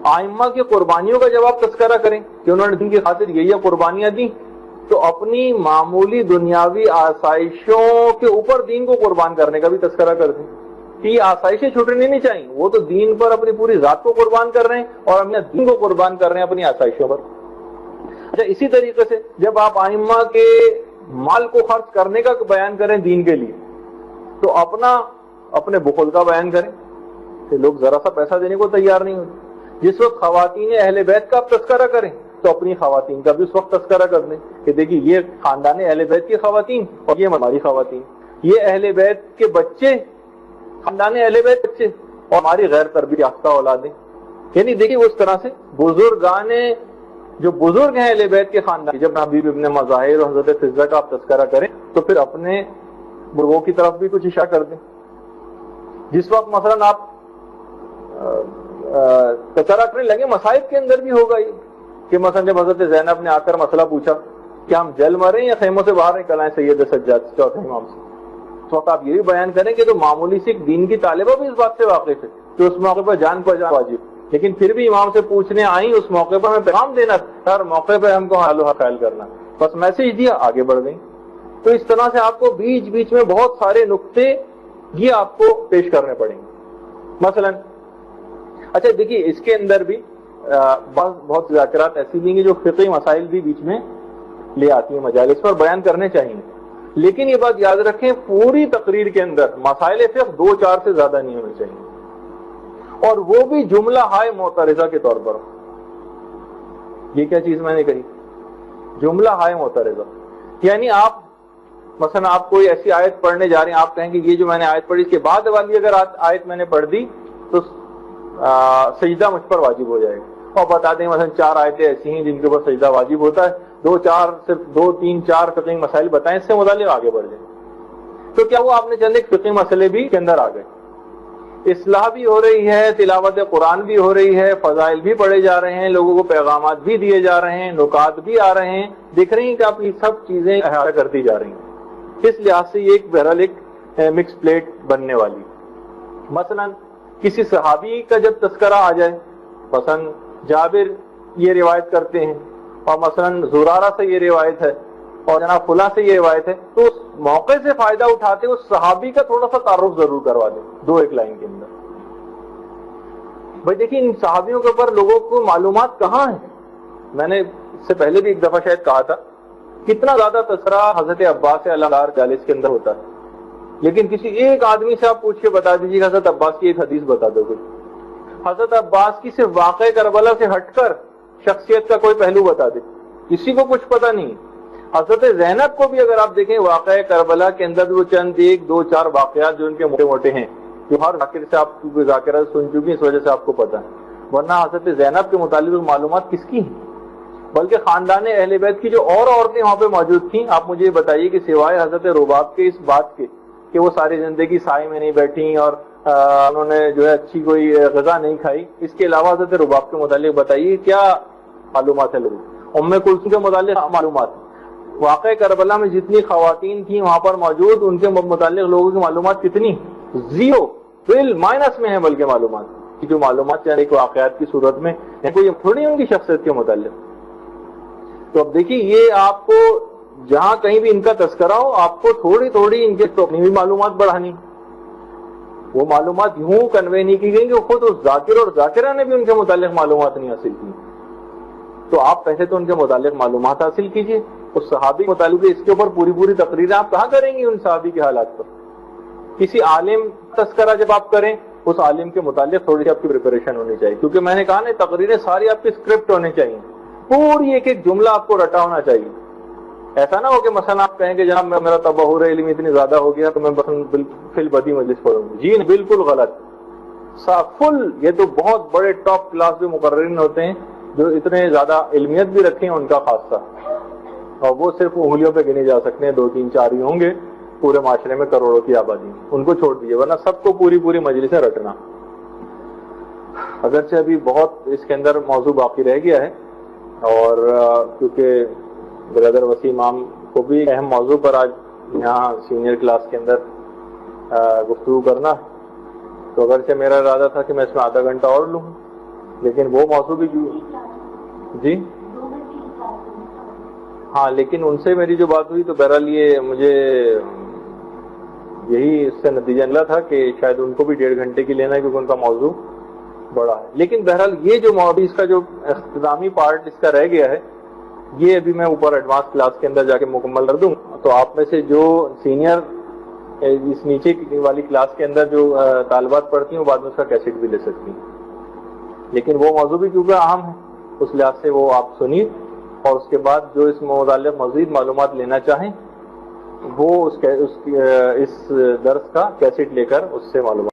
آئمہ کی قربانیوں کا جب آپ تذکرہ کریں کہ انہوں نے دین کی خاطر یہ قربانیاں دیں، تو اپنی معمولی دنیاوی آسائشوں کے اوپر دین کو قربان کرنے کا بھی تذکرہ کر دیں کہ یہ آسائشیں چھوٹنی نہیں چاہیے، وہ تو دین پر اپنی پوری ذات کو قربان کر رہے ہیں اور اپنے دین کو قربان کر رہے ہیں اپنی آسائشوں پر۔ اچھا، اسی طریقے سے جب آپ آئمہ کے مال کو خرچ کرنے کا بیان کریں دین کے لیے، تو اپنے بخل کا بیان کریں کہ لوگ ذرا سا پیسہ دینے کو تیار نہیں ہوتے۔ جس وقت خواتین اہل بیت کا آپ تذکرہ کریں تو اپنی خواتین کا بھی اس وقت تذکرہ کر دیں کہ دیکھیے یہ خاندان اہل بیت کی خواتین اور یہ ہماری خواتین، یہ اہل بیت کے بچے، خاندان اہل بیت بچے اور ہماری غیر تربیت یافتہ اولادیں، یعنی دیکھیے اس طرح سے بزرگان جو بزرگ ہیں اہل بیت کے خاندان، جب حبیب ابن مظاہر اور حضرت فضہ کا آپ تذکرہ کریں تو پھر اپنے بزرگوں کی طرف بھی کچھ اشارہ کر دیں۔ جس وقت مثلا آپ تذکرہ کرنے لگے مصائب کے اندر بھی ہوگا یہ کہ مثلا جب حضرت زینب نے آ کر مسئلہ پوچھا کہ ہم جل مریں یا خیموں سے باہر نکل آئیں سید سجاد چوتھے امام سے، اس وقت آپ یہ بھی بیان کریں کہ تو معمولی سی دین کی طالبہ بھی اس بات سے واقف ہے کہ اس موقع پر جان پہچان واجب، لیکن پھر بھی امام سے پوچھنے آئیں اس موقع پر ہمیں پیغام دینا، ہر موقع پہ ہم کو حال و خیال کرنا، بس میسج دیا آگے بڑھ گئی۔ تو اس طرح سے آپ کو بیچ بیچ میں بہت سارے نقطے یہ آپ کو پیش کرنے پڑیں گے۔ مثلا اچھا دیکھیے اس کے اندر بھی بہت ذاکرات ایسی بھی ہیں جو فقہی مسائل بھی بیچ میں لے آتی ہیں، مجالس پر بیان کرنے چاہیے، لیکن یہ بات یاد رکھیں پوری تقریر کے اندر مسائل فقہ 2-4 سے زیادہ نہیں ہونے چاہیے، اور وہ بھی جملہ ہائے معترضہ کے طور پر۔ یہ کیا چیز میں نے کہی؟ جملہ ہائے معترضہ، یعنی آپ مثلا آپ کوئی ایسی آیت پڑھنے جا رہے ہیں، آپ کہیں کہ یہ جو میں نے آیت پڑھی اس کے بعد والی اگر آیت میں نے پڑھ دی تو سجدہ مجھ پر واجب ہو جائے گا، اور بتا دیں مثلا 4 آیتیں ایسی ہیں جن کے اوپر سجدہ واجب ہوتا ہے، 2-3-4 فقہی مسائل بتائیں، اس سے متعلق آگے بڑھ جائیں۔ تو کیا وہ آپ نے چند ایک فقہی مسئلے بھی کے اندر آ گئے، اصلاح بھی ہو رہی ہے، تلاوت قرآن بھی ہو رہی ہے، فضائل بھی پڑھے جا رہے ہیں، لوگوں کو پیغامات بھی دیے جا رہے ہیں، نکات بھی آ رہے ہیں، دیکھ رہے ہیں کہ آپ یہ سب چیزیں احاطہ کرتی جا رہی ہیں۔ اس لحاظ سے یہ بہرحال ایک مکس پلیٹ بننے والی۔ مثلا کسی صحابی کا جب تذکرہ آ جائے، مثلا جابر یہ روایت کرتے ہیں، اور مثلا زرارہ سے یہ روایت ہے، اور جناب فلاں سے یہ روایت ہے، تو اس موقع سے فائدہ اٹھاتے اس صحابی کا تھوڑا سا تعارف ضرور کروا دیں 2-1 لائن کے اندر۔ بھائی دیکھیں ان صحابیوں کے اوپر لوگوں کو معلومات کہاں ہیں؟ میں نے اس سے پہلے بھی ایک دفعہ شاید کہا تھا کتنا زیادہ تذکرہ حضرت عباس سے اللہ جالس کے اندر ہوتا ہے، لیکن کسی ایک آدمی سے آپ پوچھ کے بتا دیجیے حضرت عباس کی ایک حدیث بتا دو کوئی، حضرت عباس کی صرف واقعہ کربلا سے ہٹ کر شخصیت کا کوئی پہلو بتا دے، کسی کو کچھ پتہ نہیں۔ حضرت زینب کو بھی اگر آپ دیکھیں واقعہ کربلا کے اندر وہ چند 1-2-4 واقعات جو ان کے موٹے موٹے ہیں، جو ہر ذاکر سے آپ کی ذاکرہ سن چکی اس وجہ سے آپ کو پتہ ہے، ورنہ حضرت زینب کے متعلق معلومات کس کی ہیں؟ بلکہ خاندان اہل بیت کی جو اور عورتیں وہاں پہ موجود تھیں، آپ مجھے یہ بتائیے کہ سوائے حضرت رباب کے اس بات کے کہ وہ ساری زندگی سائے میں نہیں بیٹھی اور انہوں نے جو ہے اچھی کوئی غذا نہیں کھائی، اس کے علاوہ حضرت رباب کے متعلق بتائیے کیا معلومات ہے لوگوں؟ ام کلثوم کے متعلق معلومات، واقع کربلا میں جتنی خواتین تھیں وہاں پر موجود ان کے متعلق لوگوں کی معلومات کتنی؟ 0، بل مائنس میں ہے بلکہ معلومات، جو معلومات چاہے ایک واقعات کی صورت میں کوئی تھوڑی ان کی شخصیت کے متعلق۔ تو اب دیکھیے یہ آپ کو جہاں کہیں بھی ان کا تذکرہ ہو آپ کو تھوڑی تھوڑی ان کے اپنی بھی معلومات بڑھانی، وہ معلومات یوں کنوے نہیں کی گئی کہ خود اس ذاکر اور ذاکرہ نے بھی ان کے متعلق معلومات نہیں حاصل کی۔ تو آپ پہلے تو ان کے متعلق معلومات حاصل کیجئے، اس صحابی کے متعلق اس کے اوپر پوری تقریریں آپ کہاں کریں گی؟ ان صحابی کے حالات پر کسی عالم تذکرہ جب آپ کریں اس عالم کے متعلق تھوڑی سی آپ کی پریپریشن ہونی چاہیے، کیونکہ میں نے کہا نا تقریریں ساری آپ کی اسکرپٹ ہونی چاہیے، پوری ایک جملہ آپ کو رٹا ہونا چاہیے۔ ایسا نہ ہو کہ مثلا آپ کہیں کہ جناب میرا تبحر علم اتنی زیادہ ہو گیا تو میں بس فی البدی مجلس پڑھوں گی، جی بالکل غلط، فل یہ تو بہت بڑے ٹاپ کلاس جو مقررین ہوتے ہیں جو اتنے زیادہ علمیت بھی رکھیں ان کا خاصہ، اور وہ صرف انگلیوں پہ گنے جا سکتے ہیں، 2-3-4 ہی ہوں گے پورے معاشرے میں کروڑوں کی آبادی، ان کو چھوڑ دیجیے، ورنہ سب کو پوری مجلسیں رٹنا۔ اگرچہ ابھی بہت اس کے اندر موضوع باقی رہ گیا ہے، اور کیونکہ برادر وسیم امام کو بھی اہم موضوع پر آج یہاں سینئر کلاس کے اندر گفتگو کرنا، تو اگرچہ میرا ارادہ تھا کہ میں اس میں آدھا گھنٹہ اور لوں، لیکن وہ موضوع بھی جی ہاں، لیکن ان سے میری جو بات ہوئی تو بہرحال یہ مجھے یہی اس سے نتیجہ نکلا تھا کہ شاید ان کو بھی 1.5 گھنٹے کی لینا ہے کیونکہ ان کا موضوع بڑا ہے۔ لیکن بہرحال یہ جو موضوع اس کا جو اختتامی پارٹ اس کا رہ گیا ہے یہ ابھی میں اوپر ایڈوانس کلاس کے اندر جا کے مکمل کر دوں، تو آپ میں سے جو سینئر اس نیچے والی کلاس کے اندر جو طالبات پڑھتی ہیں وہ بعد میں اس کا کیسٹ بھی لے سکتی ہیں، لیکن وہ موضوع بھی کیونکہ اہم ہے اس لحاظ سے وہ آپ سنیے، اور اس کے بعد جو اس متعلق مزید معلومات لینا چاہیں وہ اس درس کا کیسٹ لے کر اس سے معلومات